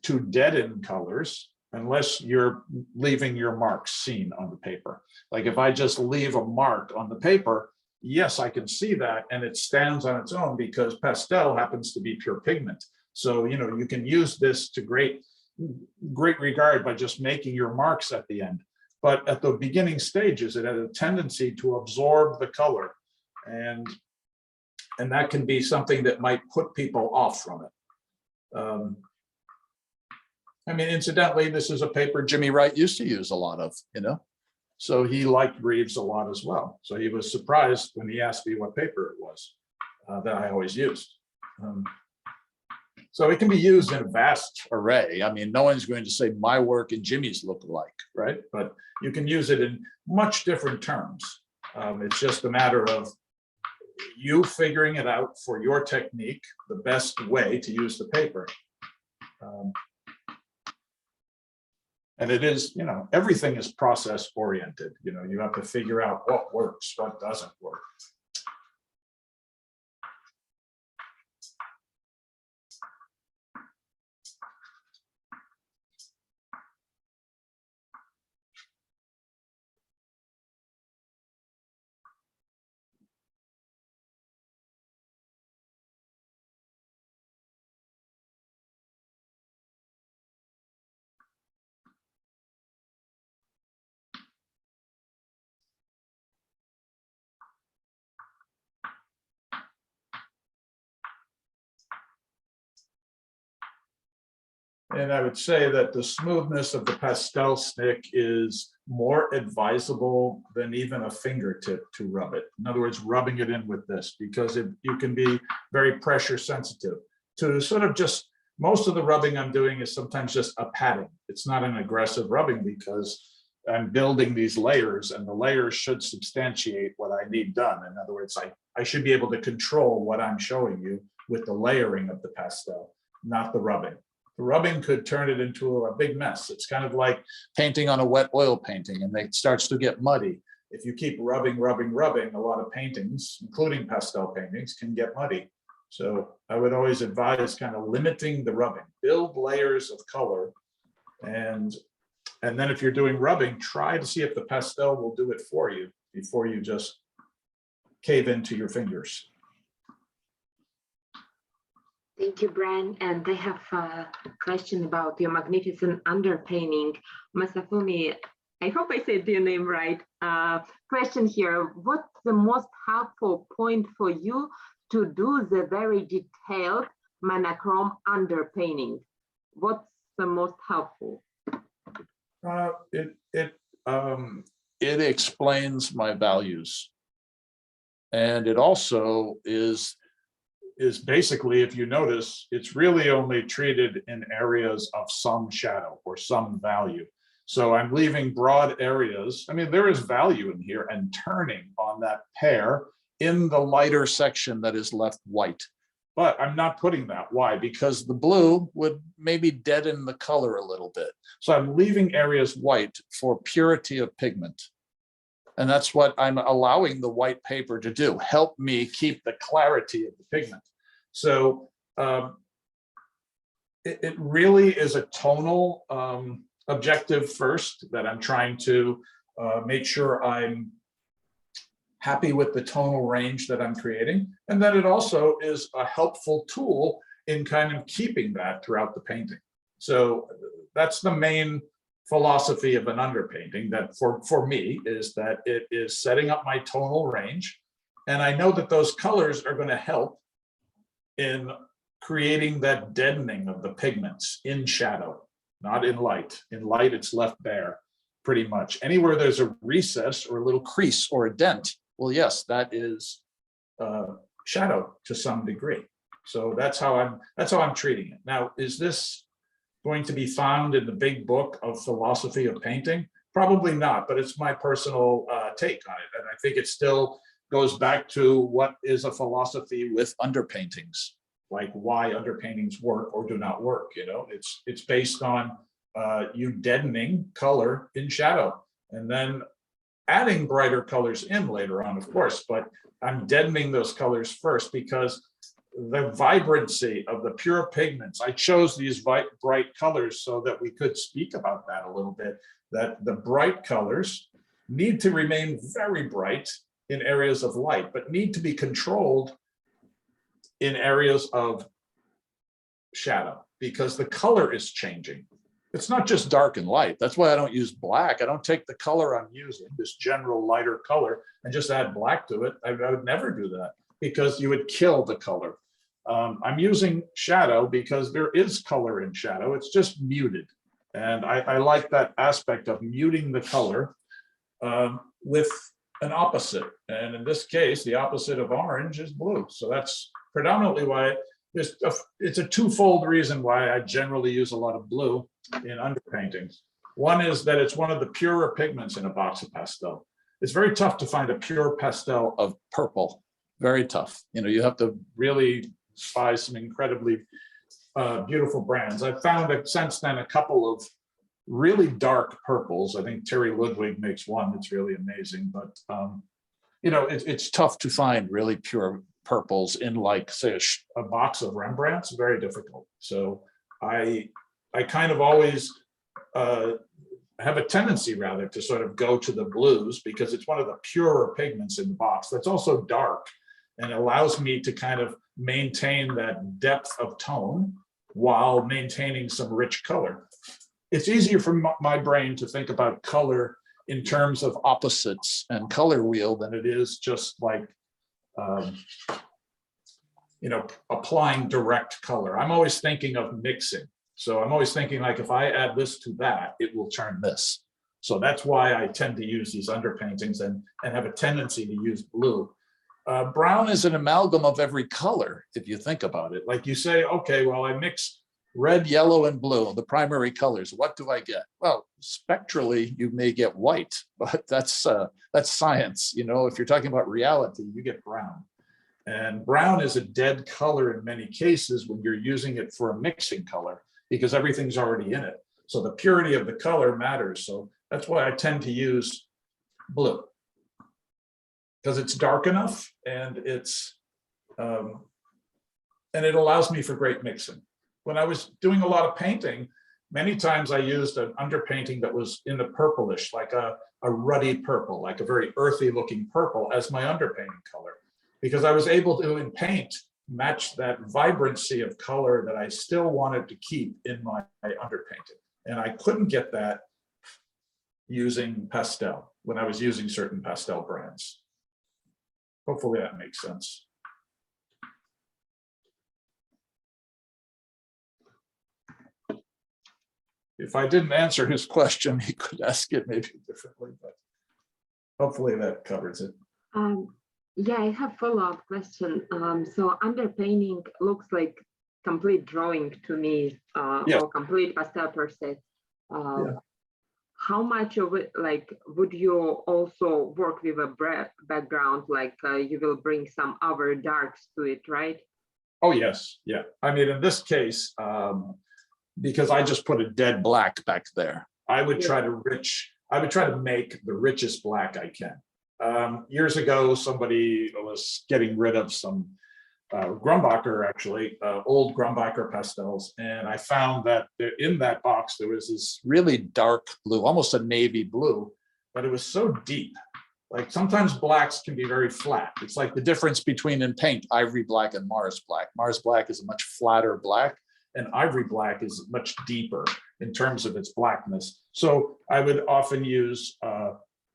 to deaden colors unless you're leaving your marks seen on the paper. Like if I just leave a mark on the paper, yes, I can see that and it stands on its own because pastel happens to be pure pigment. So, you know, you can use this to great regard by just making your marks at the end. But at the beginning stages, it has a tendency to absorb the color. And that can be something that might put people off from it. I mean, incidentally, this is a paper Jimmy Wright used to use a lot of, you know, so he liked Reeves a lot as well. So he was surprised when he asked me what paper it was that I always used. So it can be used in a vast array. I mean, no one's going to say my work and Jimmy's look alike, right? But you can use it in much different terms. It's just a matter of you figuring it out for your technique, the best way to use the paper. And it is, you know, everything is process oriented. You know, you have to figure out what works, what doesn't work. And I would say that the smoothness of the pastel stick is more advisable than even a fingertip to rub it. In other words, rubbing it in with this, because you can be very pressure sensitive. To sort of just, most of the rubbing I'm doing is sometimes just a patting. It's not an aggressive rubbing because I'm building these layers and the layers should substantiate what I need done. In other words, I should be able to control what I'm showing you with the layering of the pastel, not the rubbing. The rubbing could turn it into a big mess. It's kind of like painting on a wet oil painting and it starts to get muddy. If you keep rubbing, a lot of paintings, including pastel paintings, can get muddy. So I would always advise kind of limiting the rubbing, build layers of color. And then if you're doing rubbing, try to see if the pastel will do it for you before you just cave into your fingers. Thank you, Brian. And I have a question about your magnificent underpainting. Masafumi, I hope I said your name right. Question here, what's the most helpful point for you to do the very detailed monochrome underpainting? What's the most helpful? It explains my values. And it also is basically, if you notice, it's really only treated in areas of some shadow or some value. So I'm leaving broad areas. I mean, there is value in here and turning on that pair in the lighter section that is left white. But I'm not putting that. Why? Because the blue would maybe deaden the color a little bit. So I'm leaving areas white for purity of pigment. And that's what I'm allowing the white paper to do, help me keep the clarity of the pigment. So it really is a tonal objective first, that I'm trying to make sure I'm happy with the tonal range that I'm creating. And then it also is a helpful tool in kind of keeping that throughout the painting. So that's the main philosophy of an underpainting, that for me is that it is setting up my tonal range. And I know that those colors are going to help in creating that deadening of the pigments in shadow, not in light. In light, it's left bare pretty much. Anywhere there's a recess or a little crease or a dent, well, yes, that is shadow to some degree. So that's how I'm treating it. Now, is this going to be found in the big book of philosophy of painting? Probably not, but it's my personal take on it. And I think it still goes back to what is a philosophy with underpaintings, like why underpaintings work or do not work. You know, it's based on you deadening color in shadow and then adding brighter colors in later on, of course, but I'm deadening those colors first because the vibrancy of the pure pigments, I chose these bright colors so that we could speak about that a little bit, that the bright colors need to remain very bright in areas of light, but need to be controlled in areas of shadow because the color is changing. It's not just dark and light. That's why I don't use black. I don't take the color I'm using, this general lighter color, and just add black to it. I would never do that because you would kill the color. I'm using shadow because there is color in shadow. It's just muted. And I like that aspect of muting the color with an opposite. And in this case, the opposite of orange is blue. So that's predominantly why it's a twofold reason why I generally use a lot of blue in underpaintings. One is that it's one of the purer pigments in a box of pastel. It's very tough to find a pure pastel of purple. Very tough. You know, you have to really buy some incredibly beautiful brands. I've found since then a couple of really dark purples. I think Terry Ludwig makes one that's really amazing, but you know, it's tough to find really pure purples in, like, say, a box of Rembrandts. Very difficult. So I kind of always have a tendency rather to sort of go to the blues because it's one of the purer pigments in the box that's also dark and allows me to kind of maintain that depth of tone while maintaining some rich color. It's easier for my brain to think about color in terms of opposites and color wheel than it is just like, you know, applying direct color. I'm always thinking of mixing. So I'm always thinking like, if I add this to that, it will turn this. So that's why I tend to use these underpaintings and have a tendency to use blue. Brown is an amalgam of every color, if you think about it. Like you say, okay, well, I mix red, yellow, and blue, the primary colors. What do I get? Well, spectrally, you may get white, but that's science. You know, if you're talking about reality, you get brown. And brown is a dead color in many cases when you're using it for a mixing color because everything's already in it. So the purity of the color matters. So that's why I tend to use blue, because it's dark enough and it's and it allows me for great mixing. When I was doing a lot of painting, many times I used an underpainting that was in the purplish, like a ruddy purple, like a very earthy looking purple as my underpainting color, because I was able to, in paint, match that vibrancy of color that I still wanted to keep in my underpainting. And I couldn't get that using pastel when I was using certain pastel brands. Hopefully that makes sense. If I didn't answer his question, he could ask it maybe differently, but hopefully that covers it. Yeah, I have follow-up question. So underpainting looks like complete drawing to me, Yes. or complete pastel per se. Yeah. How much of it, like, would you also work with a background, like you will bring some other darks to it, right? Oh, yes. Yeah. I mean, in this case, because I just put a dead black back there, I would try to make the richest black I can. Years ago, somebody was getting rid of some Grumbacher, actually, old Grumbacher pastels. And I found that in that box, there was this really dark blue, almost a navy blue, but it was so deep. Like sometimes blacks can be very flat. It's like the difference between in paint, ivory black and Mars black. Mars black is a much flatter black, and ivory black is much deeper in terms of its blackness. So I would often use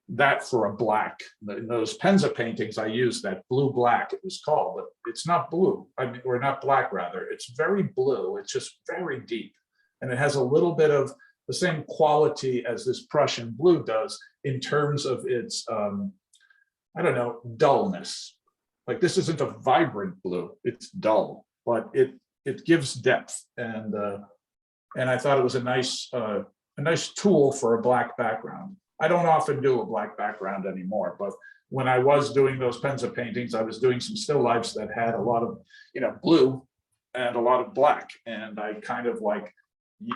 that for a black. In those Penza paintings, I used that blue black, it was called, but it's not blue. I mean, or not black rather. It's very blue. It's just very deep. And it has a little bit of the same quality as this Prussian blue does in terms of its, I don't know, dullness. like this isn't a vibrant blue, it's dull, but it gives depth. And I thought it was a nice tool for a black background. I don't often do a black background anymore, but when I was doing those Penza paintings, I was doing some still lifes that had a lot of, blue and a lot of black. And I kind of like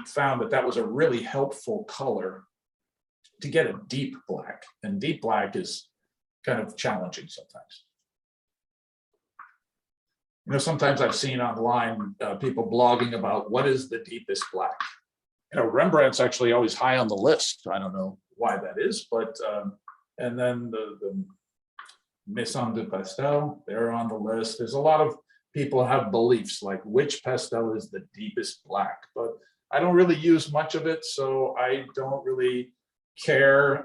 found that was a really helpful color to get a deep black. And deep black is kind of challenging sometimes. Sometimes I've seen online people blogging about what is the deepest black. Rembrandt's actually always high on the list. I don't know why that is, but and then the Maison de Pastel, they're on the list. There's a lot of people have beliefs like which pastel is the deepest black, but I don't really use much of it, so I don't really care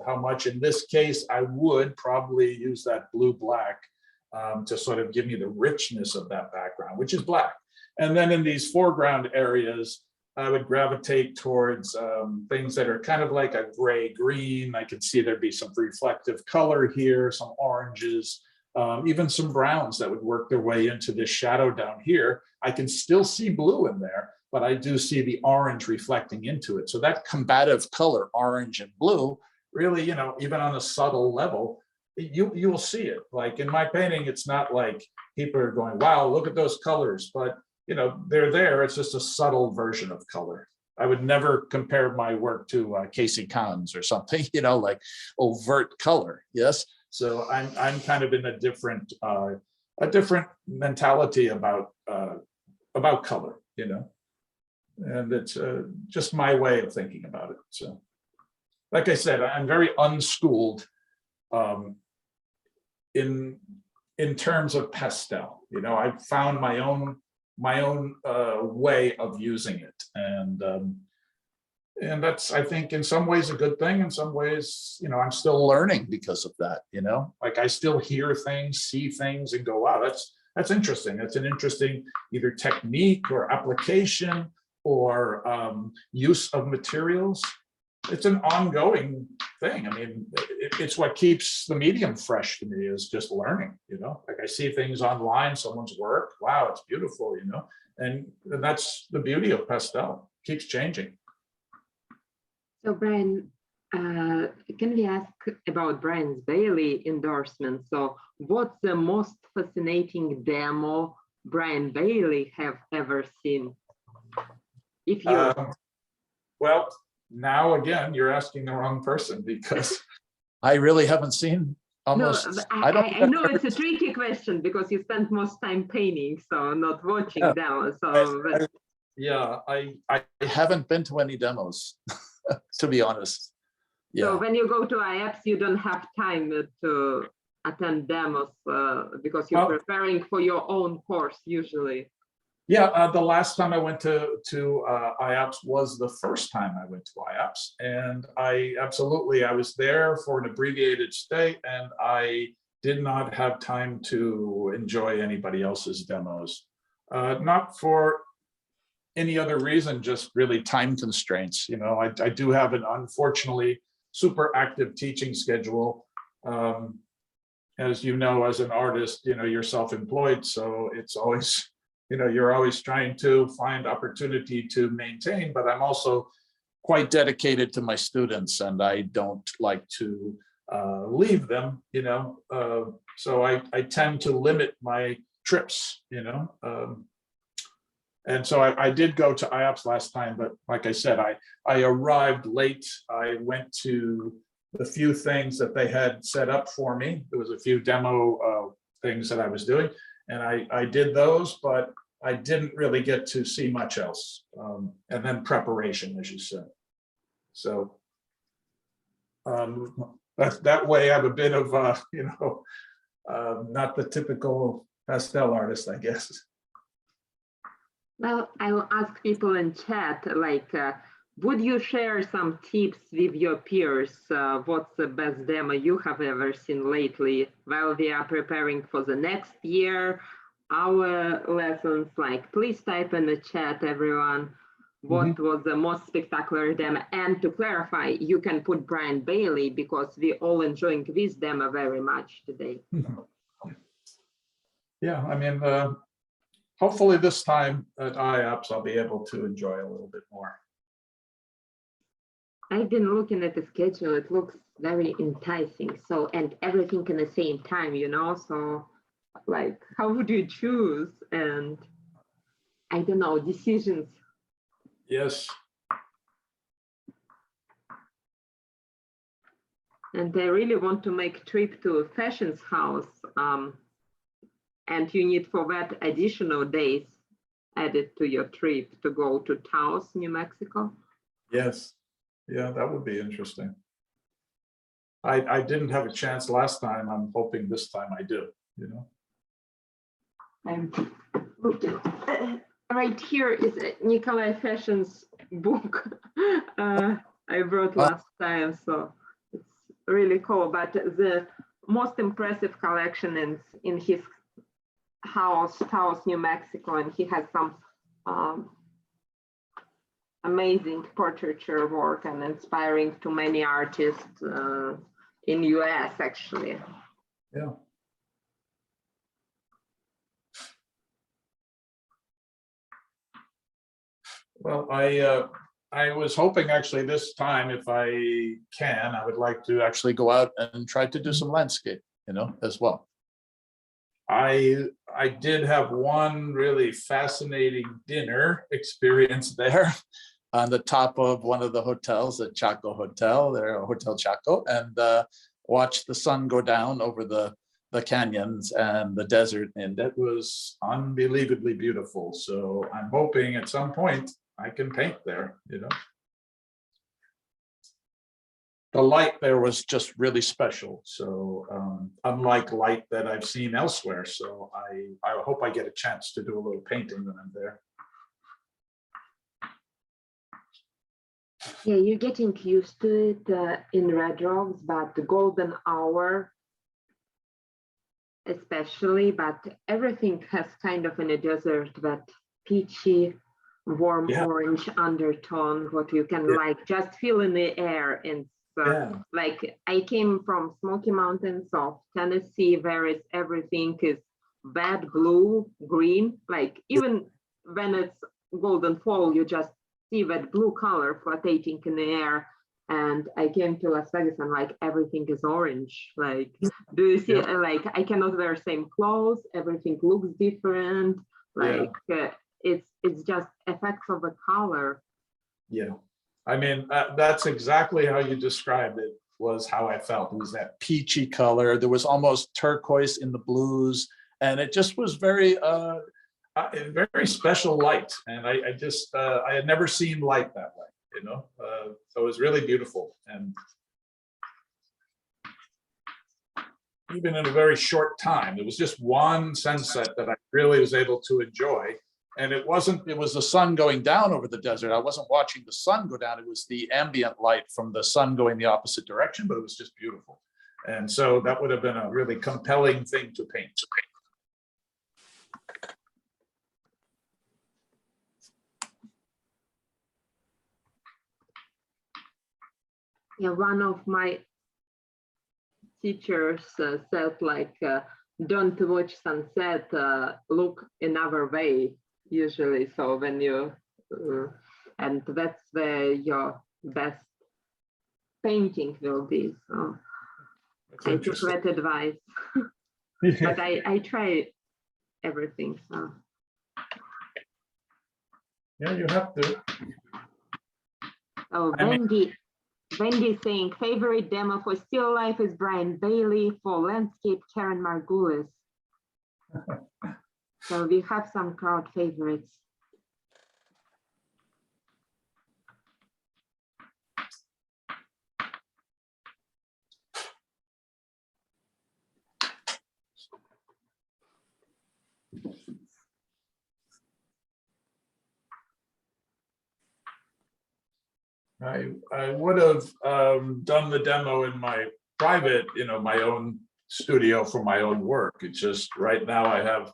how much. In this case, I would probably use that blue black to sort of give me the richness of that background, which is black. And then in these foreground areas, I would gravitate towards things that are kind of like a gray green. I could see there'd be some reflective color here, some oranges, even some browns that would work their way into this shadow down here. I can still see blue in there, but I do see the orange reflecting into it. So that combative color, orange and blue, really, even on a subtle level, you will see it. Like in my painting, it's not like people are going, wow, look at those colors, but they're there. It's just a subtle version of color. I would never compare my work to Casey Kahn's or something, like overt color. Yes. So I'm kind of in a different mentality about color, and it's just my way of thinking about it. So, like I said, I'm very unschooled in terms of pastel. I've found my own way of using it, and that's, I think, in some ways a good thing. In some ways, I'm still learning because of that. Like I still hear things, see things, and go, wow, that's interesting. That's an interesting either technique or application or use of materials. It's an ongoing thing. I mean, it's what keeps the medium fresh to me, is just learning, like I see things online, someone's work, wow, it's beautiful, and that's the beauty of pastel, it keeps changing. So Brian, can we ask about Brian's Bailey endorsement? So what's the most fascinating demo Brian Bailey have ever seen? If you well, now again, you're asking the wrong person, because I really haven't seen almost. No, I know it's a tricky question because you spend most time painting, so not watching demos. So I haven't been to any demos, to be honest. So when you go to IAPS, you don't have time to attend demos because you're preparing for your own course usually. Yeah, the last time I went to IAPS was the first time I went to IAPS, and I was there for an abbreviated stay, and I did not have time to enjoy anybody else's demos. Not for any other reason, just really time constraints. I do have an unfortunately super active teaching schedule. As you know, as an artist, you're self-employed, so it's always, you're always trying to find opportunity to maintain, but I'm also quite dedicated to my students, and I don't like to leave them, so I tend to limit my trips, and so I did go to IAPS last time, but like I said, I arrived late. I went to the few things that they had set up for me. There was a few demo things that I was doing, and I did those, but I didn't really get to see much else. And then preparation, as you said. So that way I'm a bit of, not the typical pastel artist, I guess. Well, I'll ask people in chat, like, would you share some tips with your peers? What's the best demo you have ever seen lately while we are preparing for the next year? Our lessons, like, please type in the chat, everyone, what was the most spectacular demo. And to clarify, you can put Brian Bailey because we're all enjoying this demo very much today. yeah, I mean, hopefully this time at IAPS, I'll be able to enjoy a little bit more. I've been looking at the schedule. It looks very enticing. So, and everything in the same time, you know, so like, how would you choose? And I don't know, decisions. Yes. And I really want to make a trip to a fashion's house. And you need for that additional days added to your trip to go to Taos, New Mexico. Yes. Yeah, that would be interesting. I didn't have a chance last time. I'm hoping this time I do, you know. I'm looking. Right here is Nikolai Fashion's book I brought last time, so it's really cool. But the most impressive collection is in his house, Taos, New Mexico, and he has some amazing portraiture work and inspiring to many artists in US actually. Yeah. Well, I was hoping actually this time, if I can, I would like to actually go out and try to do some landscape, you know, as well. I did have one really fascinating dinner experience there on the top of one of the hotels, the Chaco Hotel, there, Hotel Chaco, and watched the sun go down over the canyons and the desert, and that was unbelievably beautiful. So I'm hoping at some point I can paint there, you know. The light there was just really special. So unlike light that I've seen elsewhere. So I hope I get a chance to do a little painting when I'm there. Yeah, you're getting used to it in Red Rocks, but the golden hour especially, but everything has kind of in a desert that peachy, warm orange undertone, what you can like just feel in the air. And like I came from Smoky Mountains of Tennessee, where is everything is bad blue, green, like even when it's golden fall, you just see that blue color floating in the air. And I came to Las Vegas and like everything is orange. Like, do you see? Like, I cannot wear same clothes. Everything looks different. Like, it's just effects of the color. Yeah, I mean that's exactly how you described it. Was how I felt. It was that peachy color. There was almost turquoise in the blues, and it just was very special light. And I just I had never seen light that way. You know, so it was really beautiful, and even in a very short time, it was just one sunset that I really was able to enjoy. And it was the sun going down over the desert. I wasn't watching the sun go down. It was the ambient light from the sun going the opposite direction, but it was just beautiful. And so that would have been a really compelling thing to paint. Yeah, one of my teachers said like, don't watch sunset, look another way usually. So when you, and that's where your best painting will be. So I took that advice, but I try everything. So. Yeah, you have to. Oh, Wendy saying favorite demo for still life is Brian Bailey, for landscape Karen Margulis. So we have some crowd favorites. I would have done the demo in my private, you know, my own studio for my own work. It's just right now I have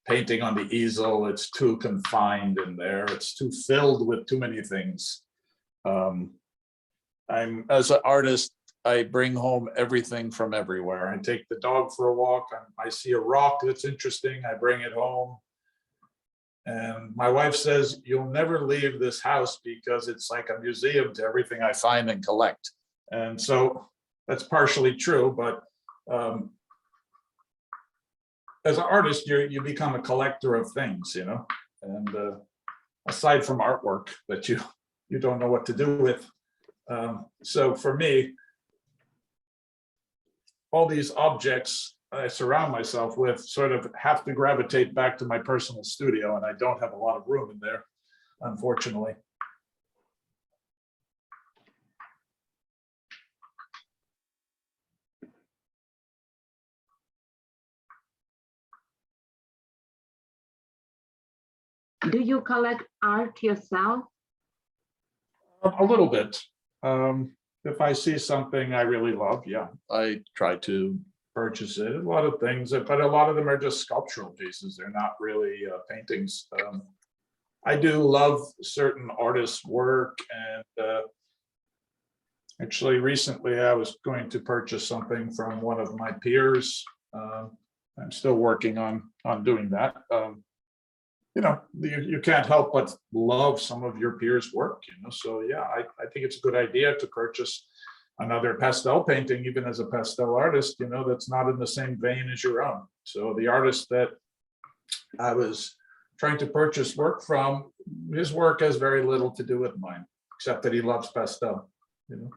painting on the easel. It's too confined in there. It's too filled with too many things. I'm as an artist, I bring home everything from everywhere. I take the dog for a walk. I see a rock that's interesting. I bring it home. And my wife says, you'll never leave this house because it's like a museum to everything I find and collect. And so that's partially true, but as an artist, you become a collector of things, you know, and aside from artwork that you don't know what to do with. So for me, all these objects I surround myself with sort of have to gravitate back to my personal studio, and I don't have a lot of room in there, unfortunately. Do you collect art yourself? A little bit. If I see something I really love, yeah, I try to purchase it. A lot of things, but a lot of them are just sculptural pieces. They're not really paintings. I do love certain artists' work, and actually recently I was going to purchase something from one of my peers. I'm still working on doing that. You know, you can't help but love some of your peers' work, you know, so yeah, I think it's a good idea to purchase another pastel painting, even as a pastel artist, you know, that's not in the same vein as your own. So the artist that I was trying to purchase work from, his work has very little to do with mine, except that he loves pastel, you know.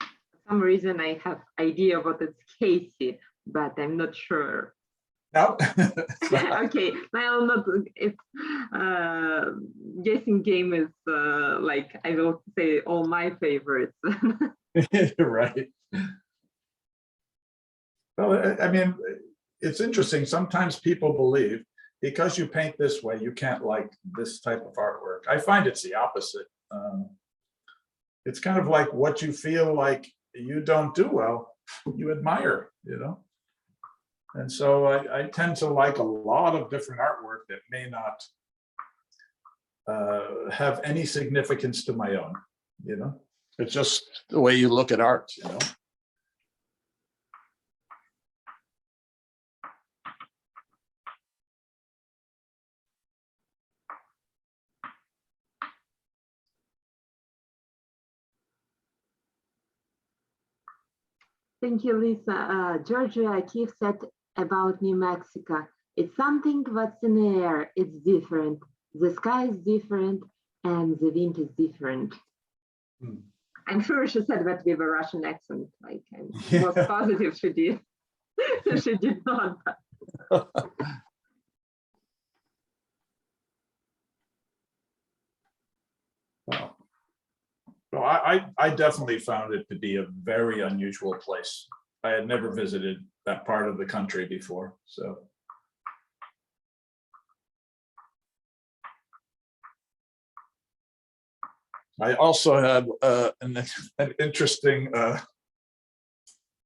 For some reason I have idea what it's Casey, but I'm not sure. No. Okay, well, not it's guessing game is like I will say all my favorites. Right. Well, I mean, it's interesting. Sometimes people believe because you paint this way, you can't like this type of artwork. I find it's the opposite. It's kind of like what you feel like you don't do well, you admire, you know. And so I tend to like a lot of different artwork that may not have any significance to my own, you know. It's just the way you look at art, you know. Thank you, Lisa. Georgia Keith said about New Mexico, it's something what's in the air, it's different. The sky is different and the wind is different. I'm sure she said that with a Russian accent, like I'm most positive she did. She did not. Wow. So I definitely found it to be a very unusual place. I had never visited that part of the country before, so. I also had an interesting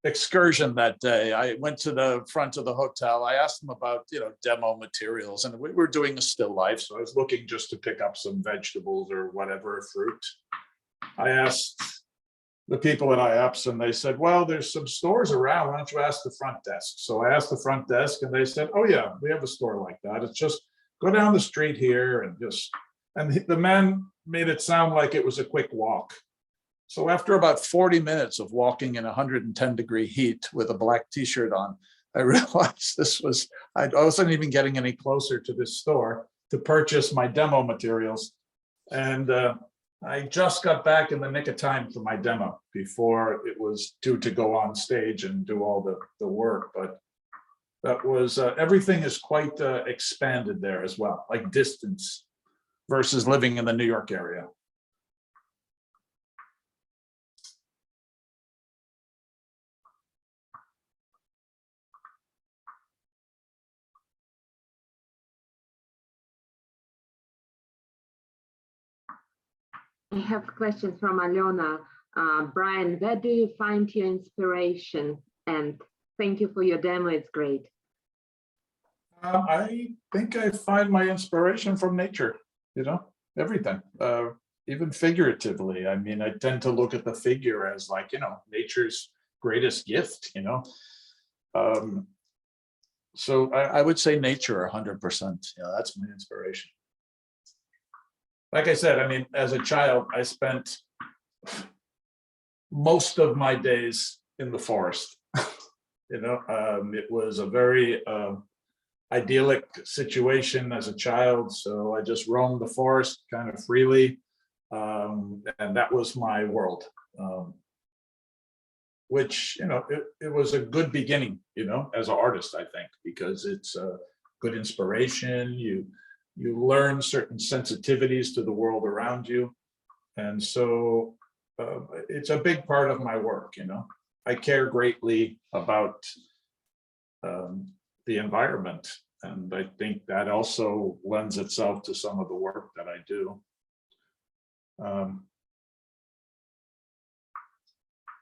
excursion that day. I went to the front of the hotel. I asked them about, you know, demo materials, and we were doing a still life. So I was looking just to pick up some vegetables or whatever, fruit. I asked the people at IAPS and they said, well, there's some stores around. Why don't you ask the front desk? So I asked the front desk and they said, oh yeah, we have a store like that. It's just go down the street here and just, and the man made it sound like it was a quick walk. So after about 40 minutes of walking in 110-degree heat with a black t-shirt on, I realized this was, I wasn't even getting any closer to this store to purchase my demo materials. And I just got back in the nick of time for my demo before it was due to go on stage and do all the work. But that was, everything is quite expanded there as well, like distance versus living in the New York area. I have questions from Alona. Brian, where do you find your inspiration? And thank you for your demo, it's great. I think I find my inspiration from nature, you know, everything. even figuratively. I mean, I tend to look at the figure as like, nature's greatest gift, So I would say nature 100%. That's my inspiration. Like I said, I mean, as a child, I spent most of my days in the forest. It was a very idyllic situation as a child. So I just roamed the forest kind of freely. And that was my world. Which, it was a good beginning, as an artist, I think, because it's a good inspiration. You learn certain sensitivities to the world around you. And so it's a big part of my work, I care greatly about the environment. And I think that also lends itself to some of the work that I do.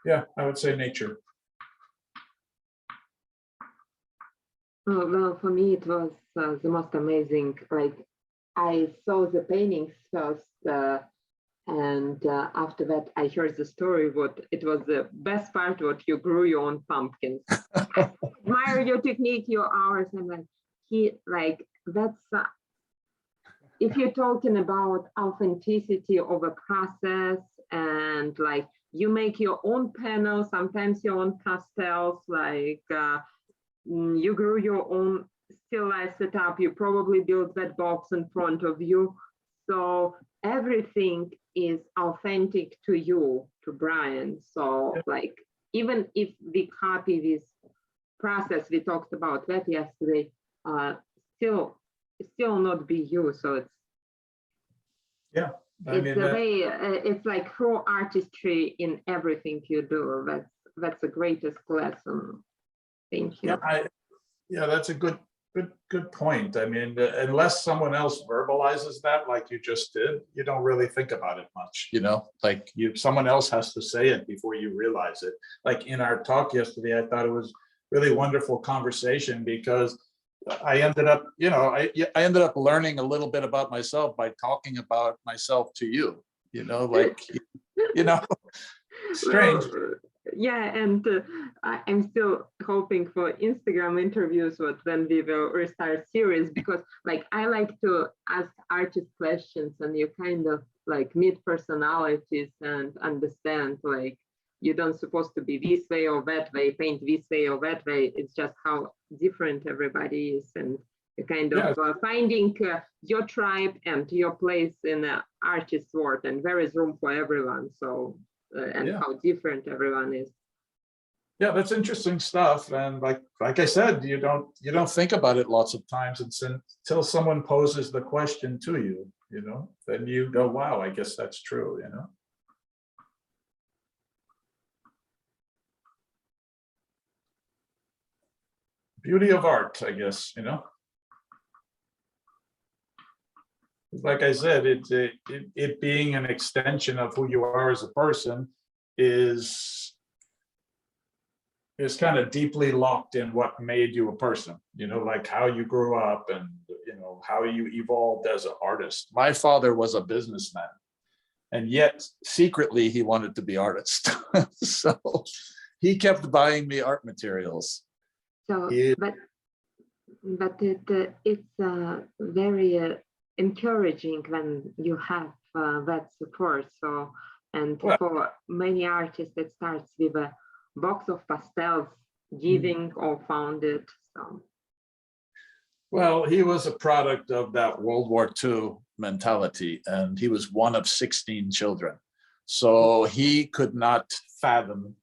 Yeah, I would say nature. Well, for me, it was the most amazing. Like, I saw the paintings first, and after that, I heard the story. What it was the best part. What you grew your own pumpkins. I admire your technique, your hours, and that's. If you're talking about authenticity of a process, and like you make your own panels, sometimes your own pastels, like you grew your own still life setup, you probably built that box in front of you. So everything is authentic to you, to Brian. So like, even if we copy this process, we talked about that yesterday, still not be you. So it's, it's a way, it's like true artistry in everything you do. That's the greatest lesson. Thank you. That's a good point. I mean, unless someone else verbalizes that, like you just did, you don't really think about it much. Like someone else has to say it before you realize it. Like in our talk yesterday, I thought it was really wonderful conversation because I ended up, I ended up learning a little bit about myself by talking about myself to you. Strange. Well, yeah, and I'm still hoping for Instagram interviews when we will restart series, because like I like to ask artist questions and you kind of like meet personalities and understand like you don't supposed to be this way or that way, paint this way or that way. It's just how different everybody is, and you kind of finding your tribe and your place in the artist world, and there is room for everyone. So and how different everyone is. Yeah, that's interesting stuff. And like I said, you don't think about it lots of times, until someone poses the question to you, then you go, wow, I guess that's true, Beauty of art, I guess, Like I said, it being an extension of who you are as a person is kind of deeply locked in what made you a person, like how you grew up and, how you evolved as an artist. My father was a businessman, and yet secretly he wanted to be artist. So he kept buying me art materials. So, but it's very encouraging when you have that support. So, and for many artists, it starts with a box of pastels, giving or found it. So, well, he was a product of that World War II mentality, and he was one of 16 children. So he could not fathom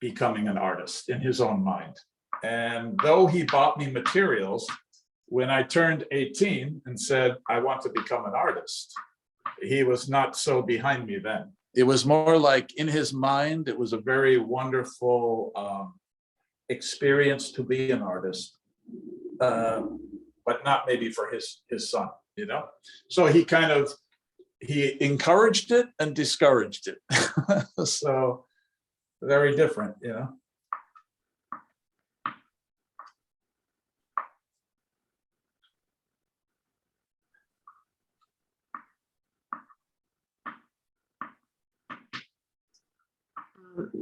becoming an artist in his own mind. And though he bought me materials, when I turned 18 and said, I want to become an artist, he was not so behind me then. It was more like in his mind, it was a very wonderful experience to be an artist, but not maybe for his son, So he he encouraged it and discouraged it. So very different,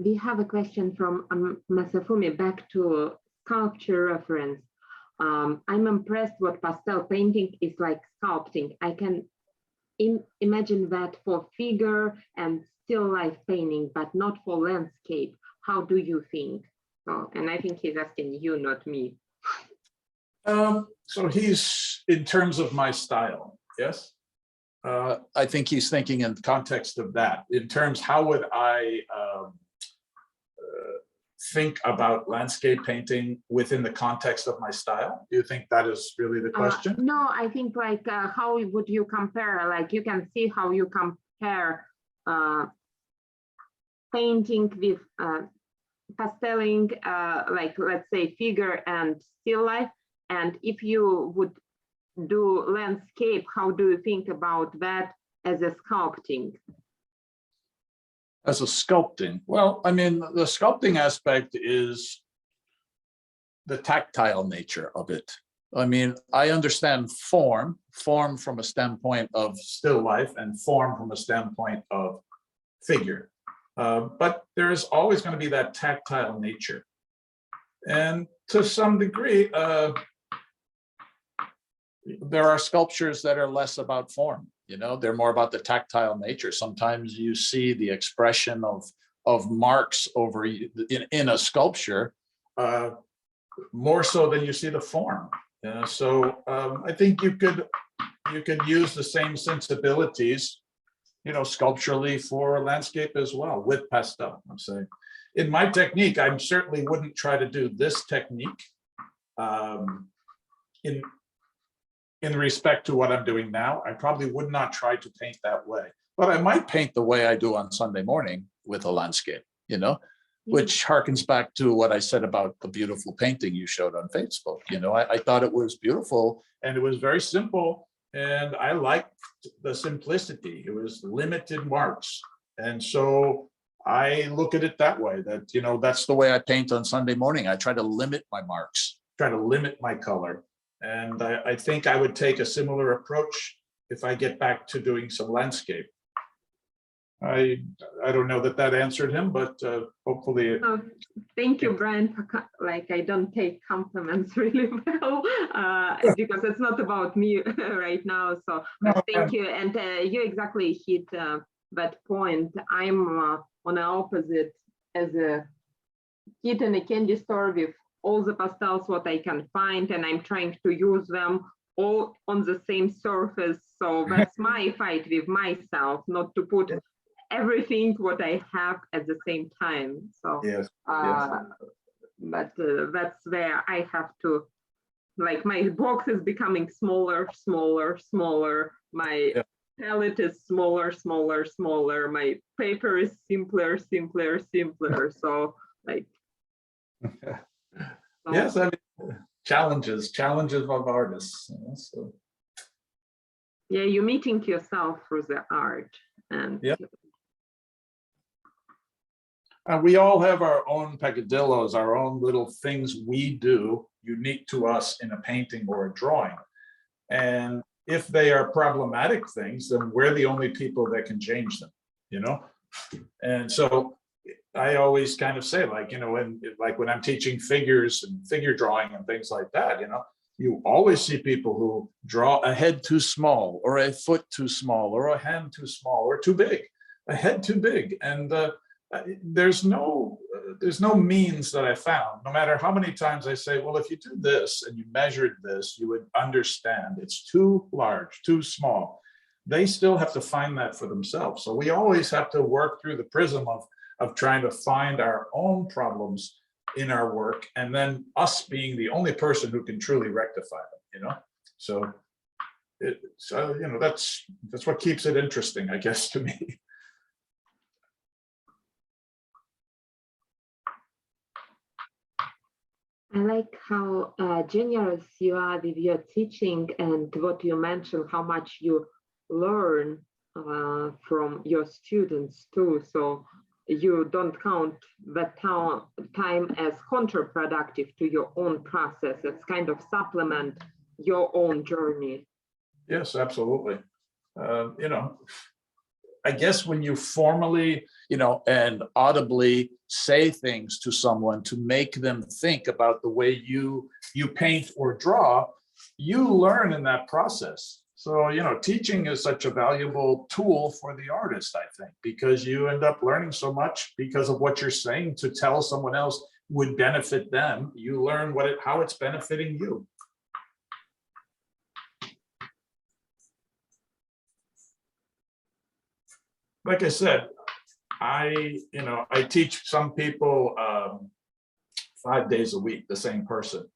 we have a question from Masafumi back to sculpture reference. I'm impressed what pastel painting is like sculpting. I can imagine that for figure and still life painting, but not for landscape. How do you think? Oh, and I think he's asking you, not me. So he's in terms of my style, yes? I think he's thinking in the context of that. In terms, how would I think about landscape painting within the context of my style? Do you think that is really the question? No, I think like how would you compare? Like you can see how you compare painting with pasteling, like let's say figure and still life. And if you would do landscape, how do you think about that as a sculpting? As a sculpting? Well, I mean, the sculpting aspect is the tactile nature of it. I mean, I understand form from a standpoint of still life and form from a standpoint of figure. But there is always going to be that tactile nature. And to some degree, there are sculptures that are less about form, you know, they're more about the tactile nature. Sometimes you see the expression of marks over in a sculpture more so than you see the form. So I think you could use the same sensibilities, you know, sculpturally for landscape as well with pastel. I'm saying in my technique, I certainly wouldn't try to do this technique in respect to what I'm doing now. I probably would not try to paint that way, but I might paint the way I do on Sunday morning with a landscape, you know, which harkens back to what I said about the beautiful painting you showed on Facebook. You know, I thought it was beautiful and it was very simple and I liked the simplicity. It was limited marks. And so I look at it that way, that, you know, that's the way I paint on Sunday morning. I try to limit my marks, try to limit my color. And I think I would take a similar approach if I get back to doing some landscape. I don't know that answered him, but hopefully. Thank you, Brian. Like I don't take compliments really well because it's not about me right now. So thank you. And you exactly hit that point. I'm on the opposite as a kid in a candy store with all the pastels what I can find, and I'm trying to use them all on the same surface. So that's my fight with myself, not to put everything what I have at the same time. So yes, but that's where I have to, like my box is becoming smaller. My palette is smaller. My paper is simpler. So like yes, I mean, challenges of artists. You know, so. Yeah, you're meeting yourself through the art. And we all have our own peccadillos, our own little things we do unique to us in a painting or a drawing. And if they are problematic things, then we're the only people that can change them, you know? And so I always kind of say, like, you know, when I'm teaching figures and figure drawing and things like that, you know, you always see people who draw a head too small or a foot too small or a hand too small or too big, a head too big. And there's no means that I found, no matter how many times I say, well, if you do this and you measured this, you would understand it's too large, too small. They still have to find that for themselves. So we always have to work through the prism of trying to find our own problems in our work, and then us being the only person who can truly rectify them, you know? So you know, that's what keeps it interesting, I guess, to me. I like how generous you are with your teaching and what you mentioned, how much you learn from your students too. So you don't count that time as counterproductive to your own process. It's kind of supplement your own journey. Yes, absolutely. You know, I guess when you formally, and audibly say things to someone to make them think about the way you paint or draw, you learn in that process. So, teaching is such a valuable tool for the artist, I think, because you end up learning so much because of what you're saying to tell someone else would benefit them. You learn how it's benefiting you. Like I said, I teach some people 5 days a week, the same person,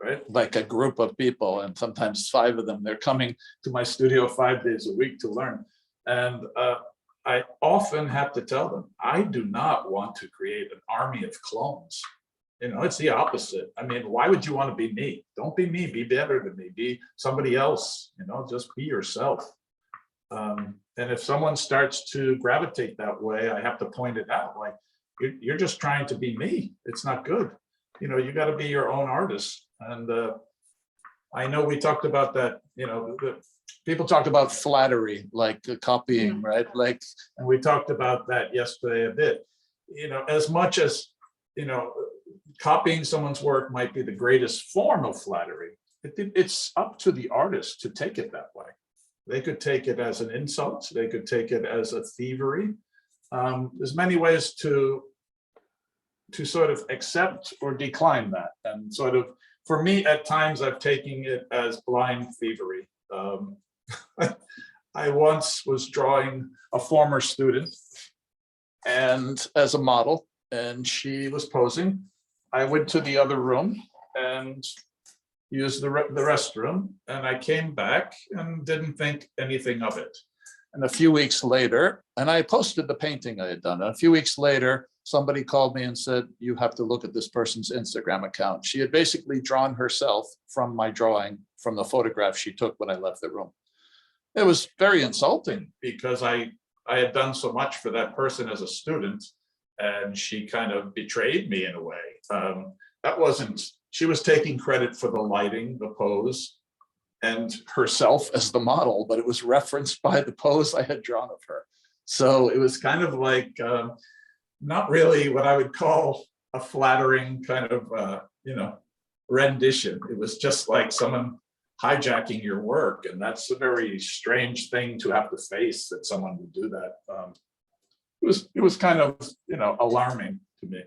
right? Like a group of people, and sometimes 5 of them, they're coming to my studio 5 days a week to learn. And I often have to tell them, I do not want to create an army of clones. It's the opposite. I mean, why would you want to be me? Don't be me, be better than me, be somebody else, just be yourself. And if someone starts to gravitate that way, I have to point it out, like, you're just trying to be me. It's not good. You got to be your own artist. And I know we talked about that, people talked about flattery, like copying, right? Like, and we talked about that yesterday a bit. As much as, copying someone's work might be the greatest form of flattery, it's up to the artist to take it that way. They could take it as an insult. They could take it as a thievery. There's many ways to sort of accept or decline that. And sort of, for me, at times, I've taken it as blind thievery. I once was drawing a former student and as a model, and she was posing. I went to the other room and used the restroom, and I came back and didn't think anything of it. And a few weeks later, and I posted the painting I had done, and a few weeks later, somebody called me and said, you have to look at this person's Instagram account. She had basically drawn herself from my drawing, from the photograph she took when I left the room. It was very insulting because I had done so much for that person as a student, and she kind of betrayed me in a way. She was taking credit for the lighting, the pose, and herself as the model, but it was referenced by the pose I had drawn of her. So it was kind of like, not really what I would call a flattering kind of, rendition. It was just like someone hijacking your work. And that's a very strange thing to have to face, that someone would do that. It was kind of, alarming to me.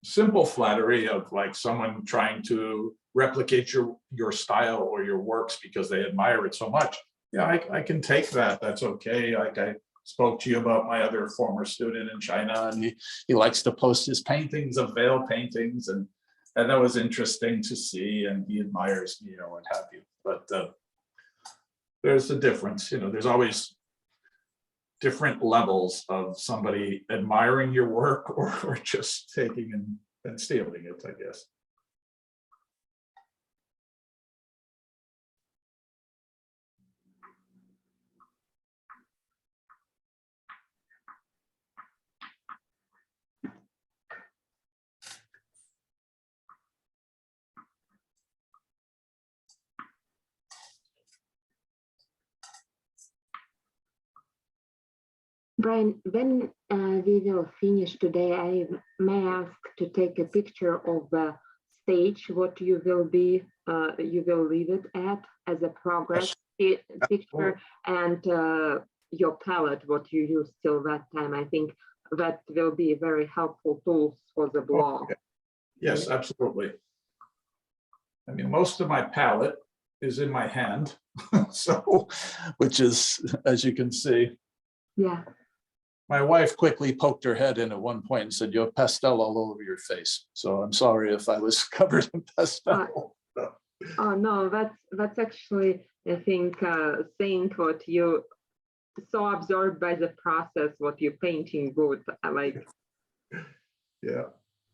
Simple flattery of like someone trying to replicate your style or your works because they admire it so much. Yeah, I can take that. That's okay. Like, I spoke to you about my other former student in China, and he likes to post his paintings of veil paintings, and that was interesting to see, and he admires me, what have you. But there's a difference. There's always different levels of somebody admiring your work or just taking and stealing it, I guess. Brian, when we will finish today, I may ask to take a picture of the stage, what you will leave it at as a progress picture, and your palette, what you used till that time. I think that will be very helpful tools for the blog. Okay. Yes, absolutely. I mean, most of my palette is in my hand, so, which is, as you can see. Yeah. My wife quickly poked her head in at one point and said, you have pastel all over your face. So I'm sorry if I was covered in pastel. Oh no, that's actually, I think, saying what you so absorbed by the process, what you're painting good, like. Yeah.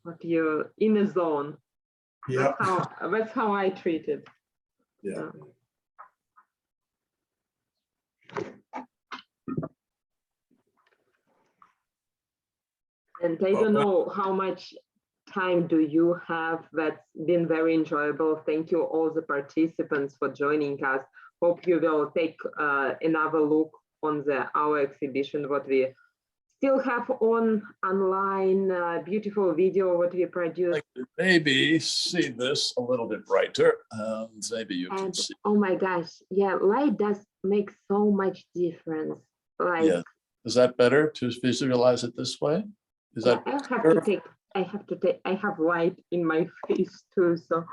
What you're in a zone. Yeah. That's how I treat it. Yeah. And I don't know how much time do you have. That's been very enjoyable. Thank you all the participants for joining us, hope you will take another look on our exhibition, what we still have online, beautiful video what we produced. Maybe see this a little bit brighter, and maybe you can see. Oh my gosh, yeah, light does make so much difference. Like, Yeah, is that better to visualize it this way? Is that? I have light in my face too, so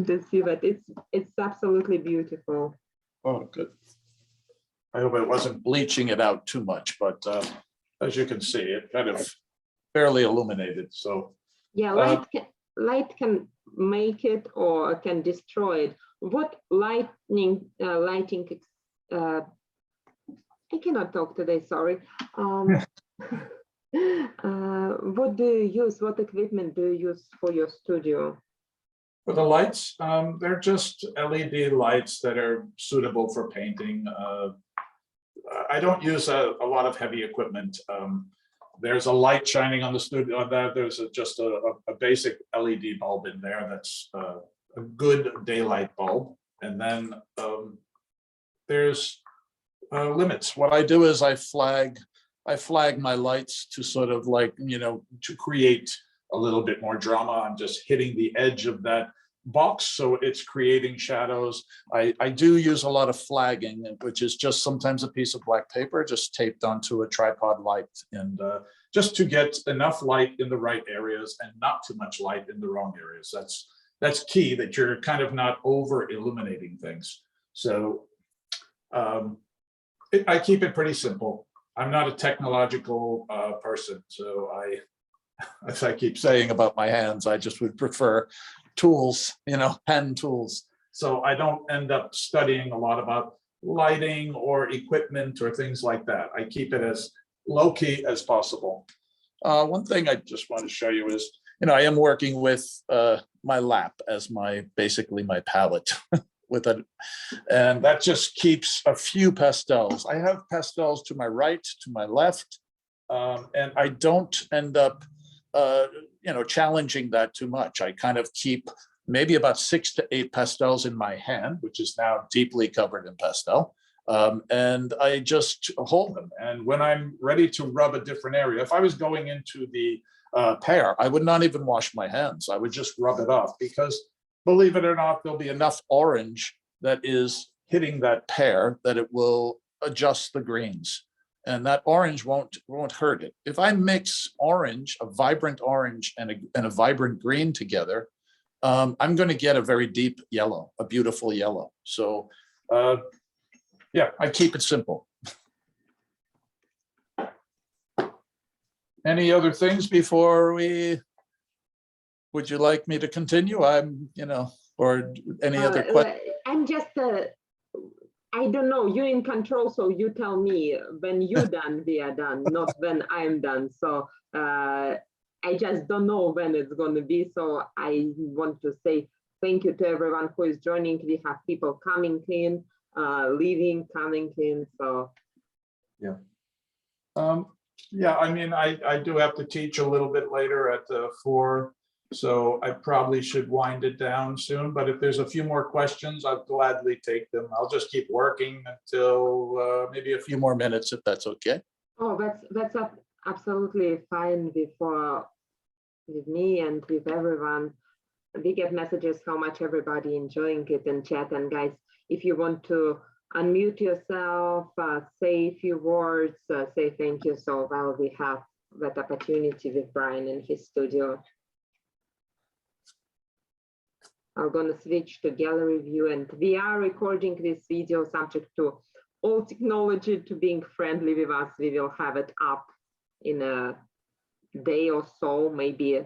to see that it's absolutely beautiful. Oh, good. I hope it wasn't bleaching it out too much, but as you can see, it kind of fairly illuminated. So yeah, light can make it or can destroy it. What lighting? I cannot talk today. Sorry. What do you use? What equipment do you use for your studio? for the lights, they're just LED lights that are suitable for painting. I don't use a lot of heavy equipment. There's a light shining on the studio on that. There's just a basic LED bulb in there that's a good daylight bulb. And then there's limits. What I do is I flag my lights to sort of like, to create a little bit more drama. I'm just hitting the edge of that box, so it's creating shadows. I do use a lot of flagging, which is just sometimes a piece of black paper just taped onto a tripod light, and just to get enough light in the right areas and not too much light in the wrong areas. That's key, that you're kind of not over illuminating things. So I keep it pretty simple. I'm not a technological person, so as I keep saying about my hands, I just would prefer tools, pen tools. So I don't end up studying a lot about lighting or equipment or things like that. I keep it as low key as possible. One thing I just want to show you is, I am working with my lap as basically my palette with it. And that just keeps a few pastels. I have pastels to my right, to my left, and I don't end up challenging that too much. I kind of keep maybe about 6 to 8 pastels in my hand, which is now deeply covered in pastel. And I just hold them. And when I'm ready to rub a different area, if I was going into the pear, I would not even wash my hands. I would just rub it off, because believe it or not, there'll be enough orange that is hitting that pear that it will adjust the greens. And that orange won't hurt it. If I mix orange, a vibrant orange and a vibrant green together, I'm going to get a very deep yellow, a beautiful yellow. So yeah, I keep it simple. Any other things before would you like me to continue? Or any other questions? I'm just, I don't know, you're in control, so you tell me when you're done, we are done, not when I'm done. So I just don't know when it's going to be. So I want to say thank you to everyone who is joining. We have people coming in, leaving, coming in. So yeah. Yeah, I do have to teach a little bit later at 4. So I probably should wind it down soon, but if there's a few more questions, I'll gladly take them. I'll just keep working until maybe a few more minutes, if that's okay. Oh, that's absolutely fine with me and with everyone. We get messages how much everybody enjoying it in chat. And guys, if you want to unmute yourself, say a few words, say thank you. So while we have that opportunity with Brian in his studio. I'm going to switch to gallery view, and we are recording this video subject to all technology to being friendly with us. We will have it up in a day or so, maybe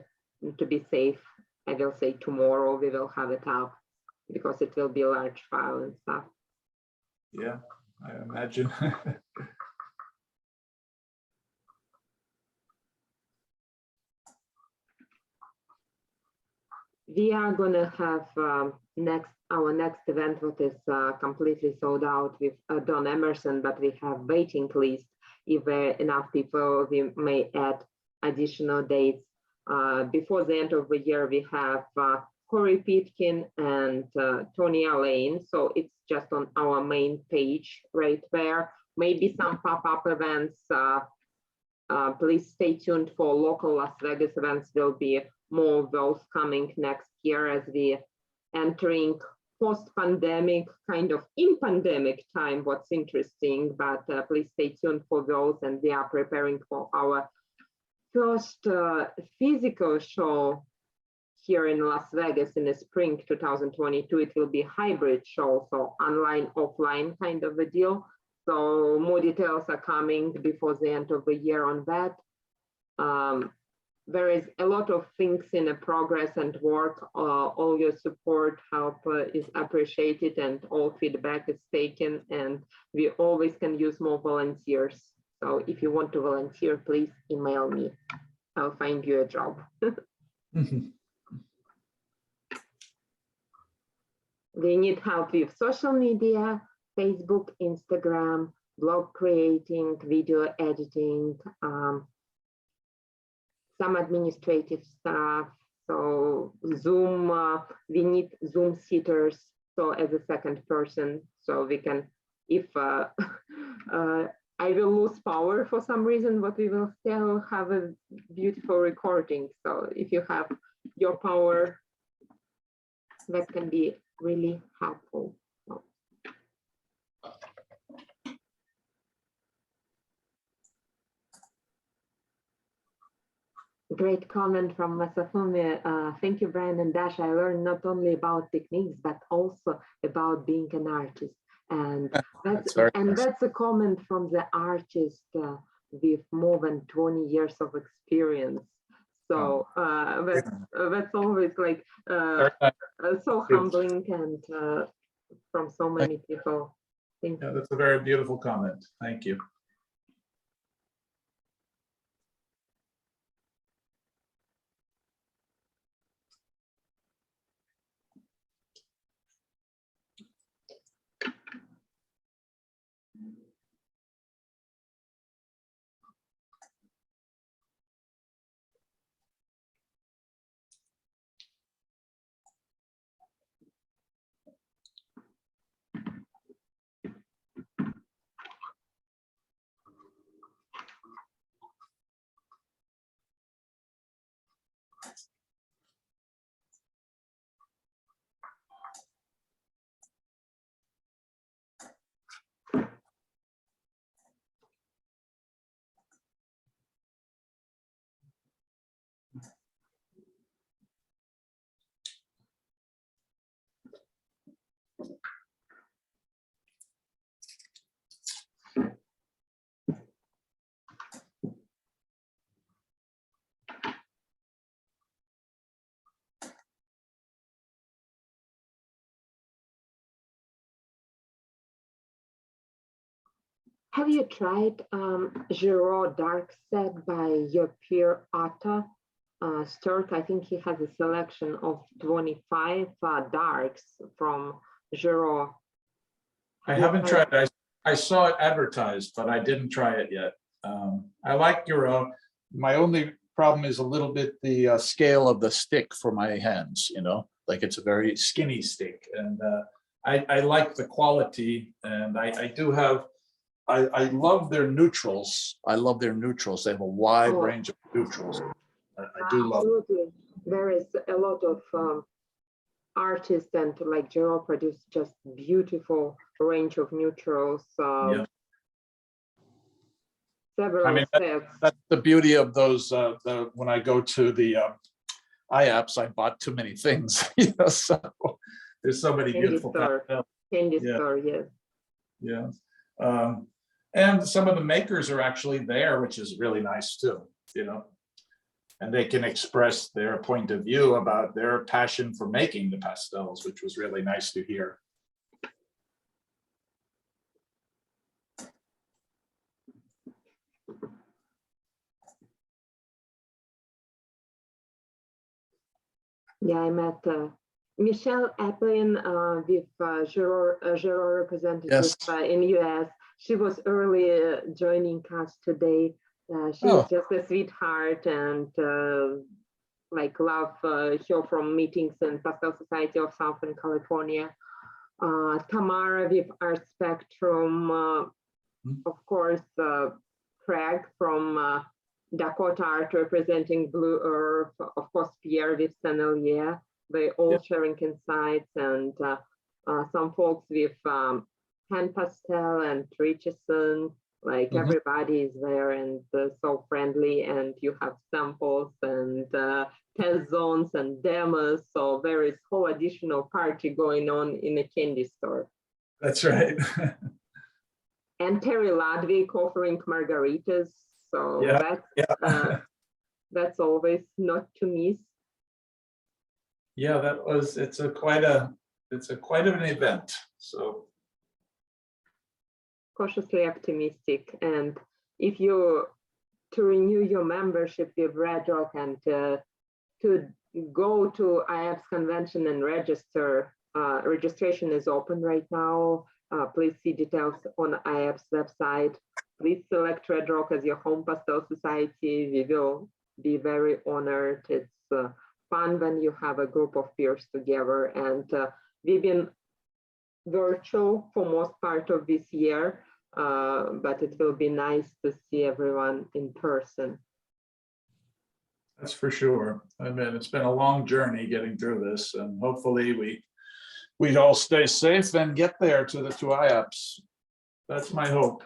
to be safe. I will say tomorrow we will have it up, because it will be a large file and stuff. Yeah, I imagine. We are going to have our next event, what is completely sold out with Don Emerson, but we have waiting list. If there are enough people, we may add additional dates. Before the end of the year, we have Corey Pitkin and Tony Allain. So it's just on our main page right there. Maybe some pop-up events. Please stay tuned for local Las Vegas events. There'll be more of those coming next year as we entering post-pandemic, kind of in pandemic time, what's interesting, but please stay tuned for those. And we are preparing for our first physical show here in Las Vegas in the spring 2022. It will be a hybrid show, so online, offline kind of a deal. So more details are coming before the end of the year on that. There is a lot of things in the progress and work. All your support, help is appreciated, and all feedback is taken, and we always can use more volunteers. So if you want to volunteer, please email me. I'll find you a job. We need help with social media, Facebook, Instagram, blog creating, video editing, some administrative stuff. So Zoom, we need Zoom sitters. So as a second person, so we can, if I will lose power for some reason, but we will still have a beautiful recording. So if you have your power, that can be really helpful. Great comment from Masafumi. Thank you, Brian and Dash. I learned not only about techniques, but also about being an artist. And that's a comment from the artist with more than 20 years of experience. So that's always like so humbling, and from so many people. Thank you. That's a very beautiful comment. Thank you. Have you tried Giraud dark set by your peer Atta Sturk? I think he has a selection of 25 darks from Giraud. I haven't tried it. I saw it advertised, but I didn't try it yet. I like Giraud. My only problem is a little bit the scale of the stick for my hands, you know, like it's a very skinny stick. And I like the quality, and I do have, I love their neutrals. I love their neutrals. They have a wide range of neutrals. I do love it. Absolutely. There is a lot of artists, and like Giraud produce just beautiful range of neutrals. Yeah. Several I mean, sets. that's the beauty of those. When I go to the IAPS, I bought too many things. You know, so there's so many beautiful pastels. Candy store, yes. Yeah. And some of the makers are actually there, which is really nice too, you know, and they can express their point of view about their passion for making the pastels, which was really nice to hear. Yeah, I met Michelle Applin with Giraud representative in US. She was early joining us today. She was just a sweetheart, and like love her from meetings in Pastel Society of Southern California. Tamara with Art Spectrum, of course, Craig from Dakota Art representing Blue Earth, of course, Pierre with Sennelier. They all sharing insights, and some folks with Hand Pastel and Richardson. Like everybody is there and so friendly, and you have samples and test zones and demos. So there is whole additional party going on in a candy store. That's right. And Terry Ludwig offering margaritas. So that's always not to miss. Yeah, it's quite an event. So Cautiously optimistic, and if you to renew your membership with Red Rock and to go to IAPS convention and register, registration is open right now. Please see details on IAPS website. Please select Red Rock as your home Pastel Society. We will be very honored. It's fun when you have a group of peers together, and we've been virtual for most part of this year, but it will be nice to see everyone in person. that's for sure. I mean, it's been a long journey getting through this, and hopefully we all stay safe and get there to IAPS. That's my hope.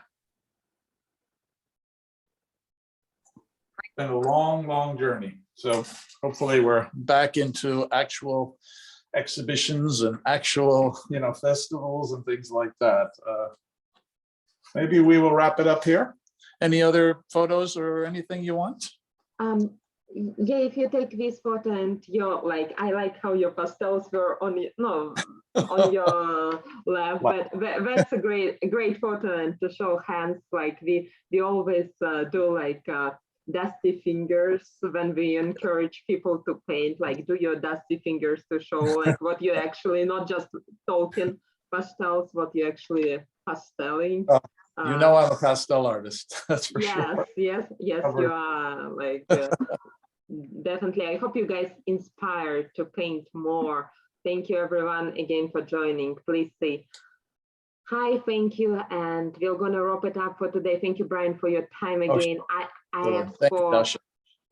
It's been a long journey. So hopefully we're back into actual exhibitions and actual, festivals and things like that. Maybe we will wrap it up here. Any other photos or anything you want? Yeah, if you take this photo and I like how your pastels were on on your lap, but that's a great photo, and to show hands, like we always do like dusty fingers when we encourage people to paint, like do your dusty fingers to show like what you actually, not just talking pastels, what you actually pasteling. I'm a pastel artist. That's for sure. Yes, you are. Like definitely. I hope you guys inspired to paint more. Thank you everyone again for joining. Please say hi, thank you, and we're gonna wrap it up for today. Thank you, Brian, for your time again. I ask for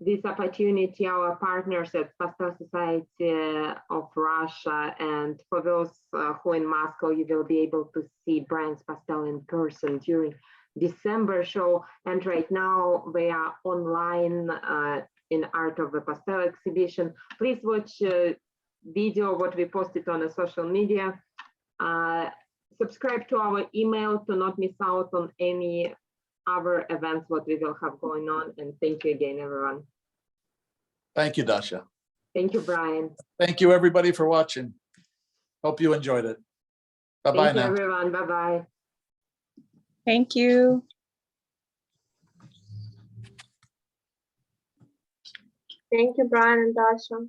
this opportunity, our partners at Pastel Society of Russia, and for those who in Moscow, you will be able to see Brian's pastel in person during December show. And right now we are online in Art of the Pastel exhibition. Please watch video what we posted on the social media. Subscribe to our email to not miss out on any other events what we will have going on. And thank you again, everyone. Thank you, Dasha. Thank you, Brian. Thank you, everybody, for watching. Hope you enjoyed it. Bye-bye now. Thank you, everyone. Bye-bye. Thank you. Thank you, Brian and Dasha.